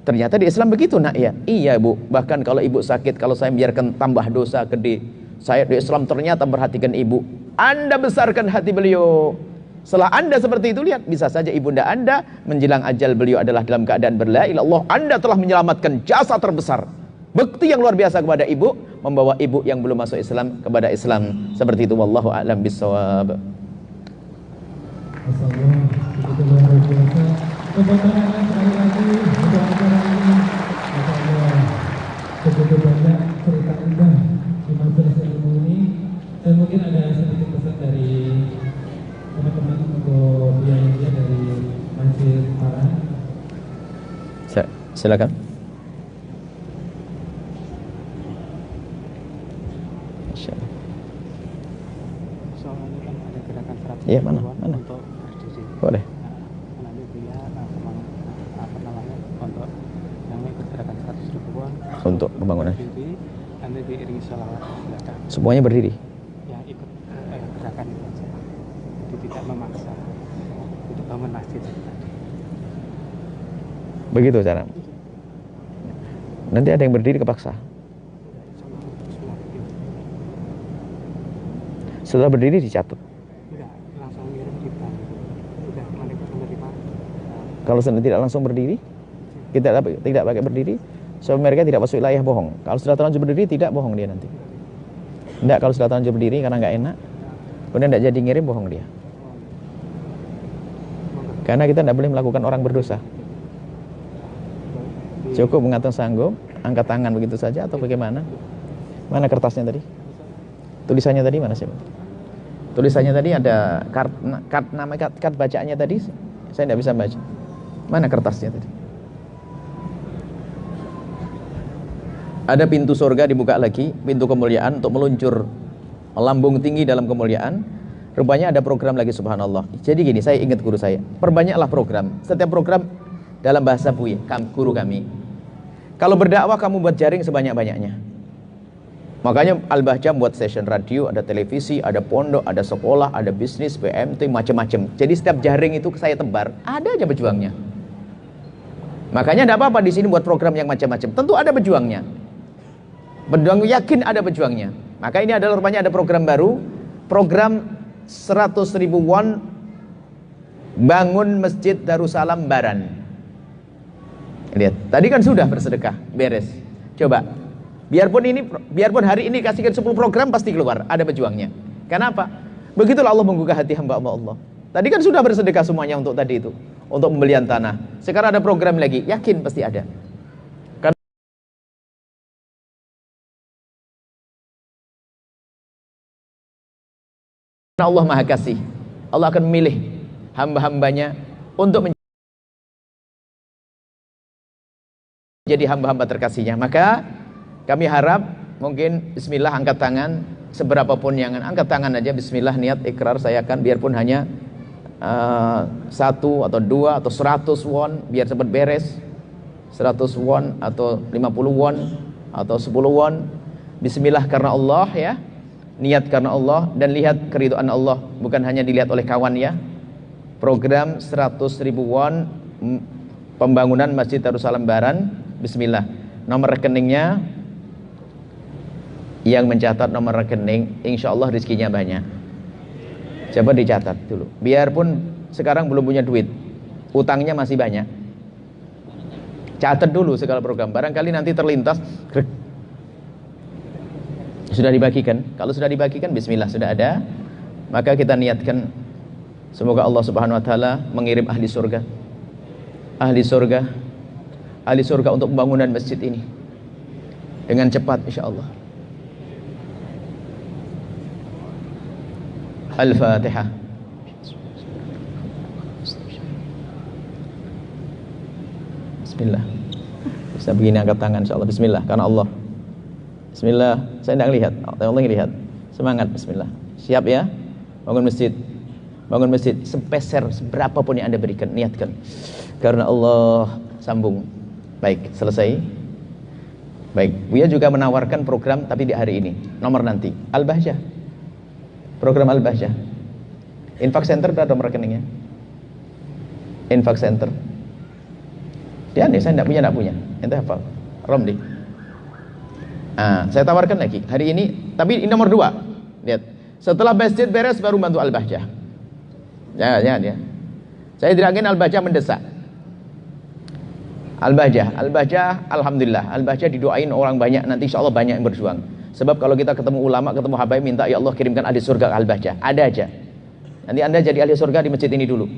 ternyata di Islam begitu nak ya. Iya bu, bahkan kalau ibu sakit, kalau saya biarkan tambah dosa gede. Saya di Islam ternyata perhatikan ibu. Anda besarkan hati beliau. Setelah Anda seperti itu, lihat, bisa saja ibunda Anda menjelang ajal beliau adalah dalam keadaan berla ilaha illallah. Anda telah menyelamatkan jasa terbesar. Bukti yang luar biasa kepada ibu, membawa ibu yang belum masuk Islam kepada Islam. Seperti itu, wallahu a'lam bishawab. Begitu luar biasa. Tepuk tangan sekali lagi untuk acara ini. Masya begitu banyak cerita indah di majelis ilmu ini. Dan mungkin ada sedikit pesan dari teman-teman untuk yang dari Masjid Farhan. Silakan. Soalnya kan ada gerakan 100 Iya, mana? untuk berdiri. Boleh. Nanti dia apa namanya untuk yang ikut gerakan 100 ribuan Untuk pembangunan. berdiri, nanti diiringi sholawat di belakang. Semuanya berdiri. Yang ikut gerakan itu aja. Jadi tidak memaksa untuk bangun masjid tadi. Begitu cara. Nanti ada yang berdiri kepaksa. Setelah berdiri dicatat. Enggak, langsung ngirim kita. Udah mereka menerima. Kalau tidak langsung berdiri, kita tidak pakai berdiri, so mereka tidak masuk wilayah bohong. Kalau sudah terlanjur berdiri, tidak bohong dia nanti. Tidak, kalau sudah terlanjur berdiri karena nggak enak, kemudian tidak jadi ngirim, bohong dia. Karena kita tidak boleh melakukan orang berdosa. Cukup mengatakan sanggup, angkat tangan begitu saja atau bagaimana? Mana kertasnya tadi? Tulisannya tadi mana sih? Tulisannya tadi ada kart bacaannya tadi, saya tidak bisa baca. Mana kertasnya tadi? Ada pintu surga dibuka lagi, pintu kemuliaan untuk meluncur, melambung tinggi dalam kemuliaan. Rupanya ada program lagi, subhanallah. Jadi gini, saya ingat guru saya, perbanyaklah program. Setiap program dalam bahasa guru kami. Kalau berdakwah kamu buat jaring sebanyak-banyaknya. Makanya Al-Bahjah buat stasiun radio, ada televisi, ada pondok, ada sekolah, ada bisnis, PMT, macam-macam. Jadi setiap jaring itu saya tebar, ada aja pejuangnya. Makanya tidak apa-apa di sini buat program yang macam-macam. Tentu ada pejuangnya. Berjuang yakin ada pejuangnya. Maka ini adalah rupanya ada program baru, program 100.000 won bangun Masjid Darussalam Baran. Lihat, tadi kan sudah bersedekah, beres. Coba, biarpun hari ini kasihkan 10 program pasti keluar, ada pejuangnya. Kenapa? Begitulah Allah menggugah hati hamba Allah. Tadi kan sudah bersedekah semuanya untuk tadi itu, untuk pembelian tanah. Sekarang ada program lagi, yakin pasti ada. Karena Allah Maha Kasih, Allah akan memilih hamba-hambanya untuk menjadi hamba-hamba terkasihnya. Maka kami harap mungkin bismillah angkat tangan, seberapapun yang angkat tangan aja, bismillah niat ikrar saya akan, biarpun hanya 1 atau 2 atau 100 won, biar cepat beres. 100 won atau 50 won atau 10 won. Bismillah karena Allah ya. Niat karena Allah dan lihat keridhaan Allah, bukan hanya dilihat oleh kawan ya. Program 100.000 won pembangunan Masjid Darussalam Baran. Bismillah. Nomor rekeningnya, yang mencatat nomor rekening insya Allah rezekinya banyak. Coba dicatat dulu. Biarpun sekarang belum punya duit, utangnya masih banyak, catat dulu segala program. Barangkali nanti terlintas, sudah dibagikan. Kalau sudah dibagikan, bismillah sudah ada. Maka kita niatkan semoga Allah Subhanahu wa taala mengirim ahli surga. Ahli surga. Ahli surga untuk pembangunan masjid ini dengan cepat insyaallah. Al-Fatihah. Bismillah. Bisa begini angkat tangan insyaallah. Bismillah karena Allah. Bismillah, saya tidak lihat, Allah yang lihat. Semangat, bismillah. Siap ya? Bangun masjid. Bangun masjid sepeser seberapapun yang Anda berikan, niatkan. Karena Allah, sambung. Baik, selesai. Baik, Buya juga menawarkan program tapi di hari ini. Nomor nanti, Al-Bahjah. Program Al-Bahjah. Infak Center berapa nomor rekeningnya? Infak Center. Dia nih, saya tidak punya. Ente hafal. Romli. Saya tawarkan lagi hari ini, tapi ini nomor 2. Lihat, setelah masjid beres baru bantu Al-Bahjah. Ya. Saya tidak ingin Al-Bahjah mendesak. Al-Bahjah, alhamdulillah, Al-Bahjah didoain orang banyak, nanti insya Allah banyak yang berjuang. Sebab kalau kita ketemu ulama, ketemu habaib, minta ya Allah kirimkan ahli surga ke Al-Bahjah, ada aja. Nanti Anda jadi ahli surga di masjid ini dulu.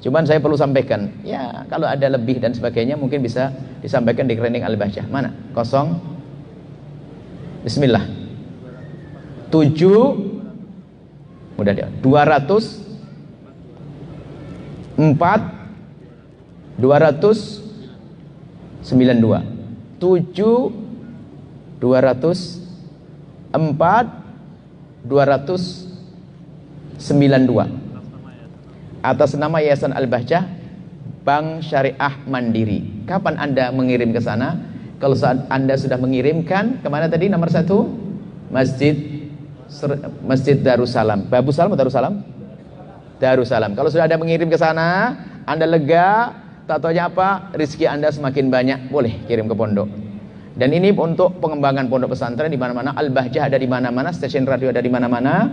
Cuman saya perlu sampaikan, ya kalau ada lebih dan sebagainya mungkin bisa disampaikan di rekening Al-Bahjah. Mana? Kosong. Bismillah. 7 mudah dia 204 292 7 204 292 atas nama Yayasan Al-Bahjah Bank Syariah Mandiri. Kapan Anda mengirim ke sana? Kalau saat Anda sudah mengirimkan kemana tadi nomor 1? Masjid Darussalam. Babussalam atau Darussalam? Darussalam. Kalau sudah ada mengirim ke sana, Anda lega, tak taunya apa, rezeki Anda semakin banyak, boleh kirim ke pondok. Dan ini untuk pengembangan pondok pesantren di mana-mana. Al-Bahjah ada di mana-mana, stasiun radio ada di mana-mana.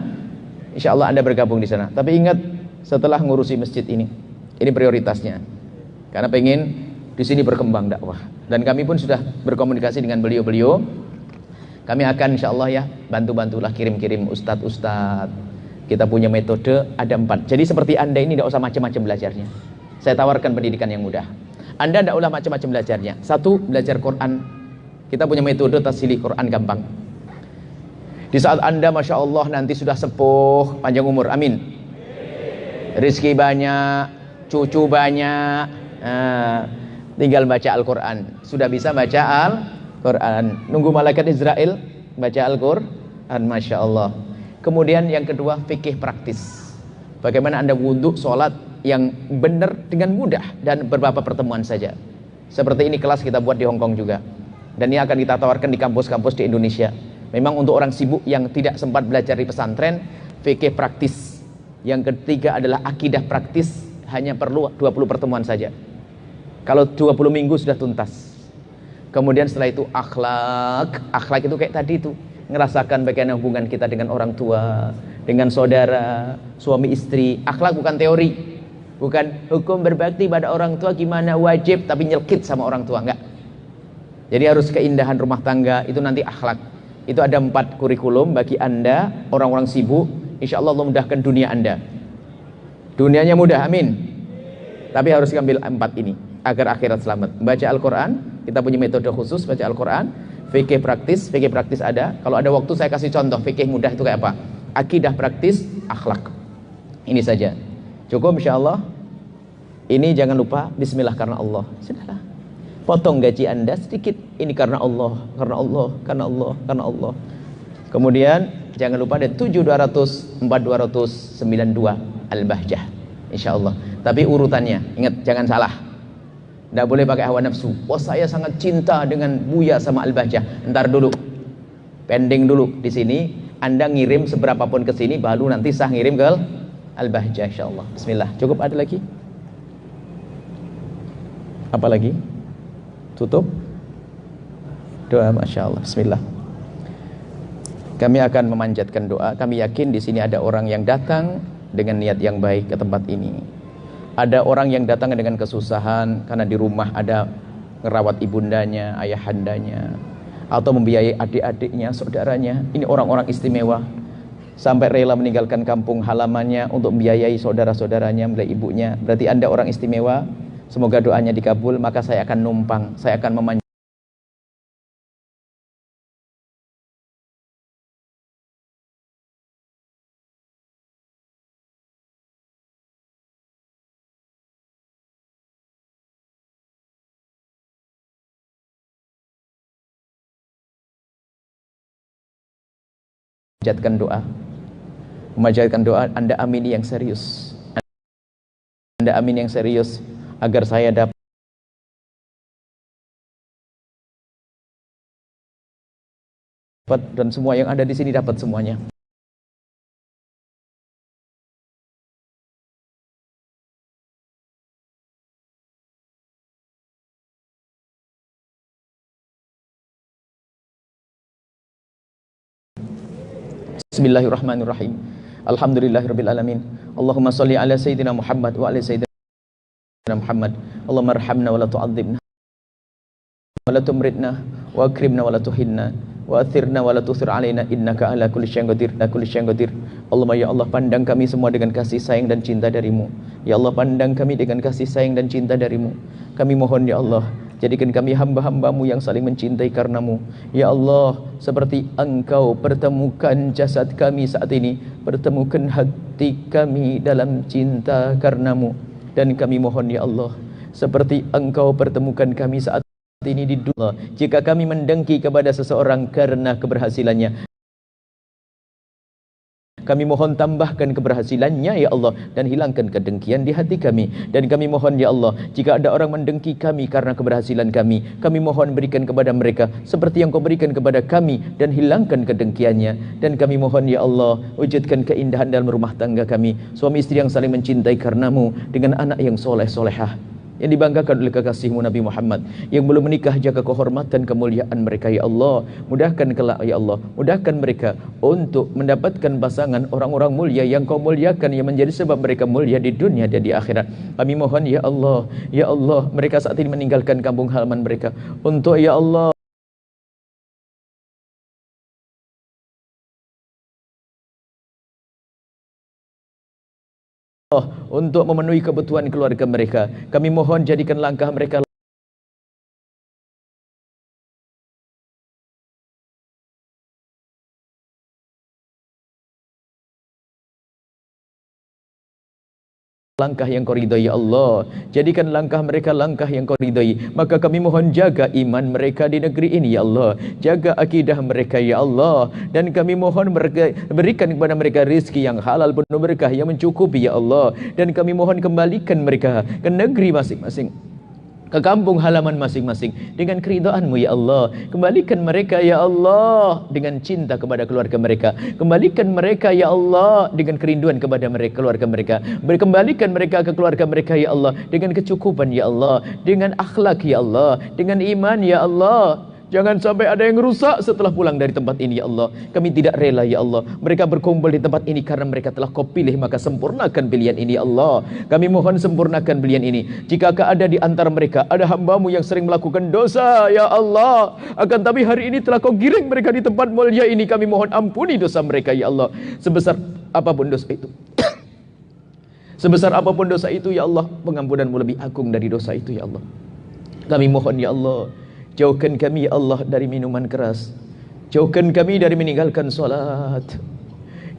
Insya Allah Anda bergabung di sana. Tapi ingat, setelah ngurusi masjid ini prioritasnya. Karena pengen di sini berkembang dakwah. Dan kami pun sudah berkomunikasi dengan beliau-beliau. Kami akan insya Allah ya bantu-bantulah kirim-kirim ustadz-ustadz. Kita punya metode ada 4. Jadi seperti Anda ini tidak usah macam-macam belajarnya. Saya tawarkan pendidikan yang mudah. Anda tidak usah macam-macam belajarnya. 1, belajar Quran. Kita punya metode tasihih Quran gampang. Di saat Anda masya Allah nanti sudah sepuh, panjang umur, amin. Rizki banyak, cucu banyak. Tinggal baca Al-Quran. Sudah bisa baca Al-Quran. Nunggu malaikat Israel baca Al-Quran, masya Allah. Kemudian yang kedua, fikih praktis. Bagaimana Anda wudhu, sholat yang benar dengan mudah dan beberapa pertemuan saja. Seperti ini kelas kita buat di Hongkong juga. Dan ini akan kita tawarkan di kampus-kampus di Indonesia. Memang untuk orang sibuk yang tidak sempat belajar di pesantren, fikih praktis. Yang ketiga adalah akidah praktis, hanya perlu 20 pertemuan saja. Kalau 20 minggu sudah tuntas. Kemudian setelah itu akhlak. Akhlak itu kayak tadi itu, ngerasakan bagaimana hubungan kita dengan orang tua, dengan saudara, suami istri. Akhlak bukan teori. Bukan hukum berbakti pada orang tua gimana wajib tapi nyelkit sama orang tua, enggak. Jadi harus keindahan rumah tangga, itu nanti akhlak. Itu ada 4 kurikulum bagi Anda orang-orang sibuk. Insya Allah Allah mudahkan dunia Anda. Dunianya mudah, amin. Tapi harus ambil 4 ini agar akhirat selamat. Baca Al-Quran, kita punya metode khusus baca Al-Quran. Fikih praktis ada. Kalau ada waktu saya kasih contoh fikih mudah itu kayak apa. Akidah praktis, akhlak. Ini saja. Cukup insya Allah. Ini jangan lupa bismillah karena Allah. Sudahlah. Potong gaji Anda sedikit, ini karena Allah, karena Allah, karena Allah, karena Allah. Kemudian jangan lupa ada 7200 4292 Al-Bahjah, insya Allah. Tapi urutannya, ingat jangan salah. Tidak boleh pakai hawa nafsu. Oh saya sangat cinta dengan Buya sama Al-Bahjah. Ntar dulu, pending dulu di sini. Anda ngirim seberapapun ke sini, baru nanti sah ngirim ke Al-Bahjah, insya Allah. Bismillah. Cukup, ada lagi? Apa lagi? Tutup doa, masya Allah. Bismillah. Kami akan memanjatkan doa. Kami yakin di sini ada orang yang datang dengan niat yang baik ke tempat ini. Ada orang yang datang dengan kesusahan karena di rumah ada ngerawat ibundanya, ayahandanya, atau membiayai adik-adiknya, saudaranya. Ini orang-orang istimewa. Sampai rela meninggalkan kampung halamannya untuk membiayai saudara-saudaranya, membiayai ibunya. Berarti Anda orang istimewa. Semoga doanya dikabul, maka saya akan numpang, saya akan memanjatkan doa. Memanjatkan doa, Anda amini yang serius. Anda amin yang serius agar saya dapat dan semua yang ada di sini dapat semuanya. Bismillahirrahmanirrahim. Alhamdulillahirabbil alamin. Allahumma shalli ala sayyidina Muhammad wa ala sayyidina Muhammad. Allahumma arhamna wa la tu'adzibna wa la tumritna wa akrimna wa la tuhinna wa athirna wa la tusir alaina innaka ala kulli syai'in qadir, la kulli syai'in qadir. Allahumma ya Allah, pandang kami semua dengan kasih sayang dan cinta darimu. Ya Allah, pandang kami dengan kasih sayang dan cinta darimu. Kami mohon ya Allah, jadikan kami hamba-hambamu yang saling mencintai karenamu. Ya Allah, seperti Engkau pertemukan jasad kami saat ini, pertemukan hati kami dalam cinta karenamu. Dan kami mohon ya Allah, seperti Engkau pertemukan kami saat ini di dunia, jika kami mendengki kepada seseorang karena keberhasilannya, kami mohon tambahkan keberhasilannya ya Allah, dan hilangkan kedengkian di hati kami. Dan kami mohon ya Allah, jika ada orang mendengki kami karena keberhasilan kami mohon berikan kepada mereka seperti yang Kau berikan kepada kami, dan hilangkan kedengkiannya. Dan kami mohon ya Allah, wujudkan keindahan dalam rumah tangga kami, suami istri yang saling mencintai karenamu, dengan anak yang soleh solehah, yang dibanggakan oleh kekasihmu Nabi Muhammad. Yang belum menikah, jaga kehormatan kemuliaan mereka ya Allah. Mudahkan kelak ya Allah, mudahkan mereka untuk mendapatkan pasangan orang-orang mulia yang Kau muliakan, yang menjadi sebab mereka mulia di dunia dan di akhirat. Kami mohon ya Allah, ya Allah, mereka saat ini meninggalkan kampung halaman mereka untuk ya Allah untuk memenuhi kebutuhan keluarga mereka. Kami mohon jadikan langkah mereka langkah yang Kau ridhai ya Allah. Jadikan langkah mereka langkah yang Kau ridhai. Maka kami mohon jaga iman mereka di negeri ini ya Allah, jaga akidah mereka ya Allah. Dan kami mohon berikan kepada mereka rezeki yang halal penuh berkah yang mencukupi ya Allah. Dan kami mohon kembalikan mereka ke negeri masing-masing, ke kampung halaman masing-masing dengan keridhaan-Mu ya Allah. Kembalikan mereka ya Allah dengan cinta kepada keluarga mereka. Kembalikan mereka ya Allah dengan kerinduan kepada mereka, keluarga mereka. Kembalikan mereka ke keluarga mereka ya Allah dengan kecukupan ya Allah, dengan akhlak ya Allah, dengan iman ya Allah. Jangan sampai ada yang rusak setelah pulang dari tempat ini ya Allah. Kami tidak rela ya Allah mereka berkumpul di tempat ini karena mereka telah Kau pilih, maka sempurnakan pilihan ini ya Allah. Kami mohon sempurnakan pilihan ini. Jika ada di antara mereka ada hamba-Mu yang sering melakukan dosa ya Allah, akan tapi hari ini telah Kau giring mereka di tempat mulia ini, kami mohon ampuni dosa mereka ya Allah. Sebesar apapun dosa itu sebesar apapun dosa itu ya Allah, pengampunan-Mu lebih agung dari dosa itu ya Allah. Kami mohon ya Allah, jauhkan kami ya Allah dari minuman keras. Jauhkan kami dari meninggalkan solat.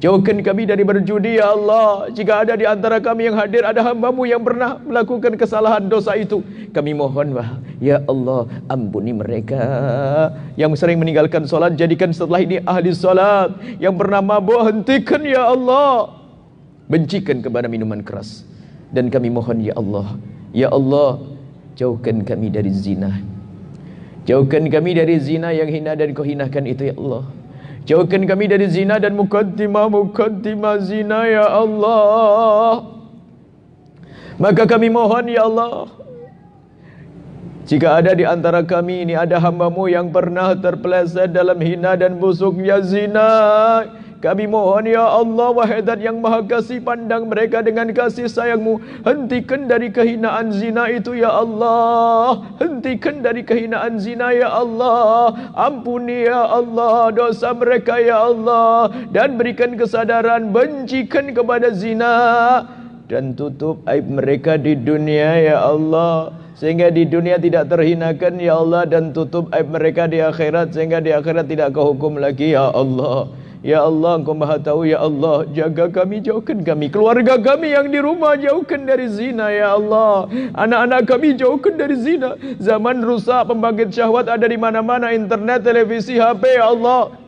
Jauhkan kami dari berjudi ya Allah. Jika ada di antara kami yang hadir ada hamba-Mu yang pernah melakukan kesalahan dosa itu, kami mohon ya Allah, ampuni mereka. Yang sering meninggalkan solat, jadikan setelah ini ahli solat. Yang pernah mabuk, hentikan ya Allah. Bencikan kepada minuman keras. Dan kami mohon ya Allah, jauhkan kami dari zina. Jauhkan kami dari zina yang hina dan Kau hinakan itu ya Allah. Jauhkan kami dari zina dan mukaddimah zina ya Allah. Maka kami mohon ya Allah, jika ada di antara kami ini ada hamba-Mu yang pernah terpeleset dalam hina dan busuknya zina, kami mohon ya Allah, wahai Zat yang Maha Kasih, pandang mereka dengan kasih sayang-Mu. Hentikan dari kehinaan zina itu ya Allah. Hentikan dari kehinaan zina ya Allah. Ampuni ya Allah dosa mereka ya Allah. Dan berikan kesadaran, bencikan kepada zina. Dan tutup aib mereka di dunia ya Allah, sehingga di dunia tidak terhinakan ya Allah. Dan tutup aib mereka di akhirat, sehingga di akhirat tidak Kau hukum lagi ya Allah. Ya Allah, Engkau Maha Tahu ya Allah. Jaga kami, jauhkan kami. Keluarga kami yang di rumah, jauhkan dari zina ya Allah. Anak-anak kami jauhkan dari zina. Zaman rusak, pembangkit syahwat ada di mana-mana, internet, televisi, HP ya Allah.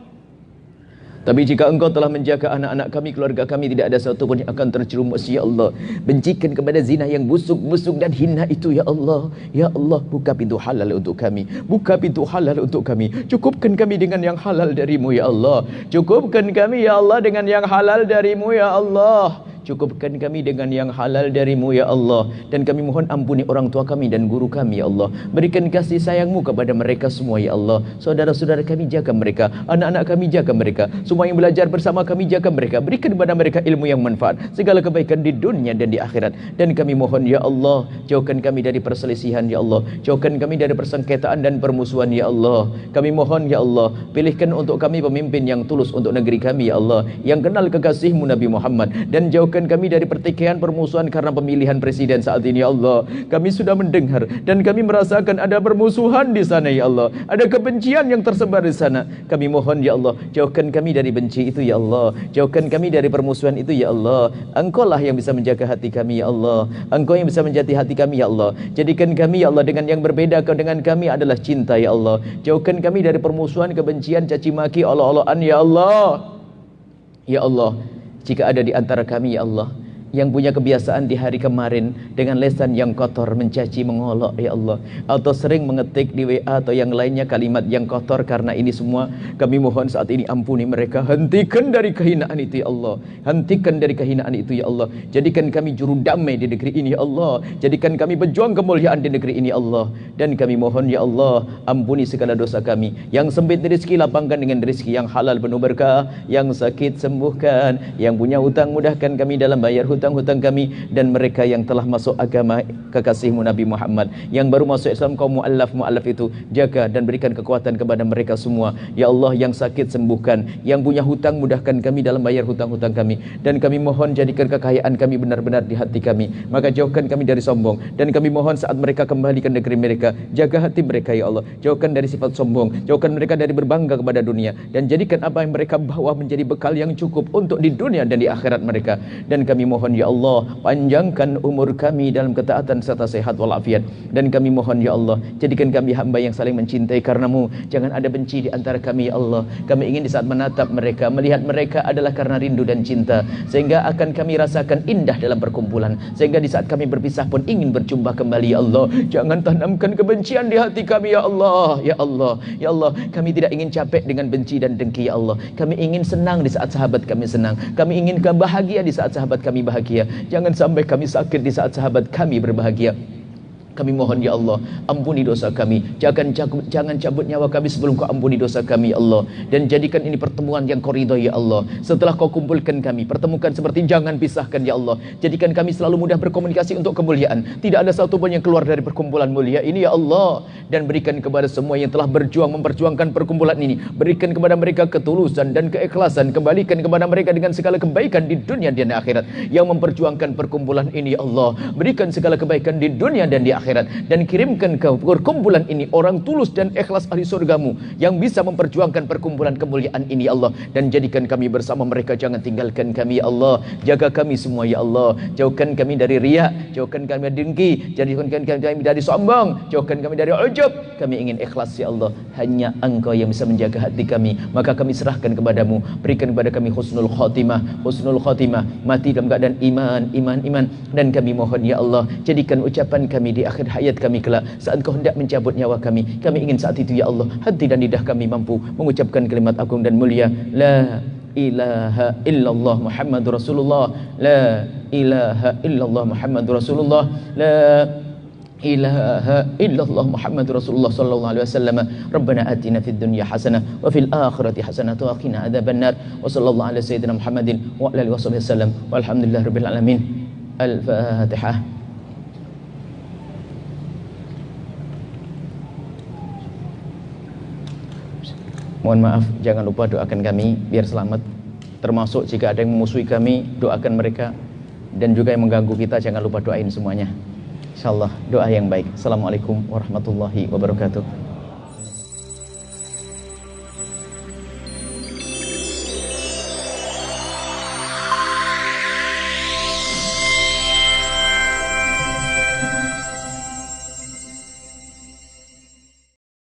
Tapi jika Engkau telah menjaga anak-anak kami, keluarga kami, tidak ada satu pun yang akan terjerumus ya Allah. Bencikan kepada zina yang busuk dan hina itu ya Allah. Ya Allah, buka pintu halal untuk kami. Buka pintu halal untuk kami. Cukupkan kami dengan yang halal dari-Mu ya Allah. Cukupkan kami ya Allah dengan yang halal dari-Mu ya Allah. Cukupkan kami dengan yang halal dari-Mu ya Allah. Dan kami mohon ampuni orang tua kami dan guru kami ya Allah. Berikan kasih sayang-Mu kepada mereka semua ya Allah. Saudara-saudara kami jaga mereka, anak-anak kami jaga mereka, semua yang belajar bersama kami jaga mereka. Berikan kepada mereka ilmu yang manfaat, segala kebaikan di dunia dan di akhirat. Dan kami mohon ya Allah, jauhkan kami dari perselisihan ya Allah. Jauhkan kami dari persengketaan dan permusuhan ya Allah. Kami mohon ya Allah, pilihkan untuk kami pemimpin yang tulus untuk negeri kami ya Allah, yang kenal kekasih-Mu Nabi Muhammad. Dan jauhkan kami dari pertikaian permusuhan karena pemilihan presiden saat ini ya Allah. Kami sudah mendengar dan kami merasakan ada permusuhan di sana ya Allah. Ada kebencian yang tersebar di sana. Kami mohon ya Allah, jauhkan kami dari benci itu ya Allah. Jauhkan kami dari permusuhan itu ya Allah. Engkau lah yang bisa menjaga hati kami ya Allah. Engkau yang bisa menjadi hati kami ya Allah. Jadikan kami ya Allah dengan yang berbeda dengan kami adalah cinta ya Allah. Jauhkan kami dari permusuhan, kebencian, caci maki, olok-olokan ya Allah. Ya Allah, jika ada di antara kami ya Allah yang punya kebiasaan di hari kemarin dengan lesan yang kotor, mencaci, mengolok ya Allah, atau sering mengetik di WA atau yang lainnya kalimat yang kotor, karena ini semua kami mohon saat ini ampuni mereka. Hentikan dari kehinaan itu ya Allah. Hentikan dari kehinaan itu ya Allah. Jadikan kami juru damai di negeri ini ya Allah. Jadikan kami pejuang kemuliaan di negeri ini ya Allah. Dan kami mohon ya Allah, ampuni segala dosa kami. Yang sempit rezeki, lapangkan dengan rezeki yang halal penuh berkah. Yang sakit sembuhkan. Yang punya hutang mudahkan kami dalam bayar hutang-hutang kami. Dan mereka yang telah masuk agama kekasih-Mu Nabi Muhammad, yang baru masuk Islam, kaum mu'allaf itu, jaga dan berikan kekuatan kepada mereka semua ya Allah. Yang sakit sembuhkan, yang punya hutang mudahkan kami dalam bayar hutang-hutang kami. Dan kami mohon jadikan kekayaan kami benar-benar di hati kami, maka jauhkan kami dari sombong. Dan kami mohon saat mereka kembali ke negeri mereka, jaga hati mereka ya Allah. Jauhkan dari sifat sombong, jauhkan mereka dari berbangga kepada dunia, dan jadikan apa yang mereka bawa menjadi bekal yang cukup untuk di dunia dan di akhirat mereka. Dan kami mohon mohon ya Allah, panjangkan umur kami dalam ketaatan serta sehat walafiat. Dan kami mohon ya Allah, jadikan kami hamba yang saling mencintai karenamu. Jangan ada benci di antara kami ya Allah. Kami ingin di saat menatap mereka, melihat mereka adalah karena rindu dan cinta, sehingga akan kami rasakan indah dalam perkumpulan, sehingga di saat kami berpisah pun ingin berjumpa kembali ya Allah. Jangan tanamkan kebencian di hati kami ya Allah. Ya Allah, ya Allah, kami tidak ingin capek dengan benci dan dengki ya Allah. Kami ingin senang di saat sahabat kami senang. Kami ingin bahagia di saat sahabat kami bahagia. Jangan sampai kami sakit di saat sahabat kami berbahagia. Kami mohon ya Allah, ampuni dosa kami. Jangan cabut nyawa kami sebelum kau ampuni dosa kami ya Allah. Dan jadikan ini pertemuan yang kau ridhoi ya Allah. Setelah kau kumpulkan kami, pertemukan seperti jangan pisahkan ya Allah. Jadikan kami selalu mudah berkomunikasi untuk kemuliaan. Tidak ada satu pun yang keluar dari perkumpulan mulia ini ya Allah. Dan berikan kepada semua yang telah berjuang memperjuangkan perkumpulan ini, berikan kepada mereka ketulusan dan keikhlasan. Kembalikan kepada mereka dengan segala kebaikan di dunia dan di akhirat. Yang memperjuangkan perkumpulan ini ya Allah, berikan segala kebaikan di dunia dan di akhirat. Dan kirimkan ke perkumpulan ini orang tulus dan ikhlas ahli surgamu yang bisa memperjuangkan perkumpulan kemuliaan ini ya Allah. Dan jadikan kami bersama mereka, jangan tinggalkan kami ya Allah. Jaga kami semua ya Allah. Jauhkan kami dari riya, jauhkan kami dari dengki, jadikan kami dari sombong, jauhkan kami dari ujub. Kami ingin ikhlas ya Allah. Hanya Engkau yang bisa menjaga hati kami, maka kami serahkan kepadamu. Berikan kepada kami husnul khotimah, husnul khotimah, mati dalam keadaan iman. Dan kami mohon ya Allah, jadikan ucapan kami di akhir hayat kami kelak, saat Kau hendak mencabut nyawa kami ingin saat itu ya Allah, hati dan lidah kami mampu mengucapkan kalimat agung dan mulia, la ilaha illallah Muhammadur Rasulullah, la ilaha illallah Muhammadur Rasulullah, la ilaha illallah Muhammadur Rasulullah sallallahu alaihi wasallam. Rabbana atina fid dunya hasanah wa fil akhirati hasanah wa qina adzabannar. Wa sallallahu ala sayyidina Muhammadin wa ala alihi wasallam. Walhamdulillahirabbil alamin. Al-Fatihah. Mohon maaf, jangan lupa doakan kami biar selamat. Termasuk jika ada yang memusuhi kami, doakan mereka. Dan juga yang mengganggu kita, jangan lupa doain semuanya. InsyaAllah doa yang baik. Assalamualaikum warahmatullahi wabarakatuh.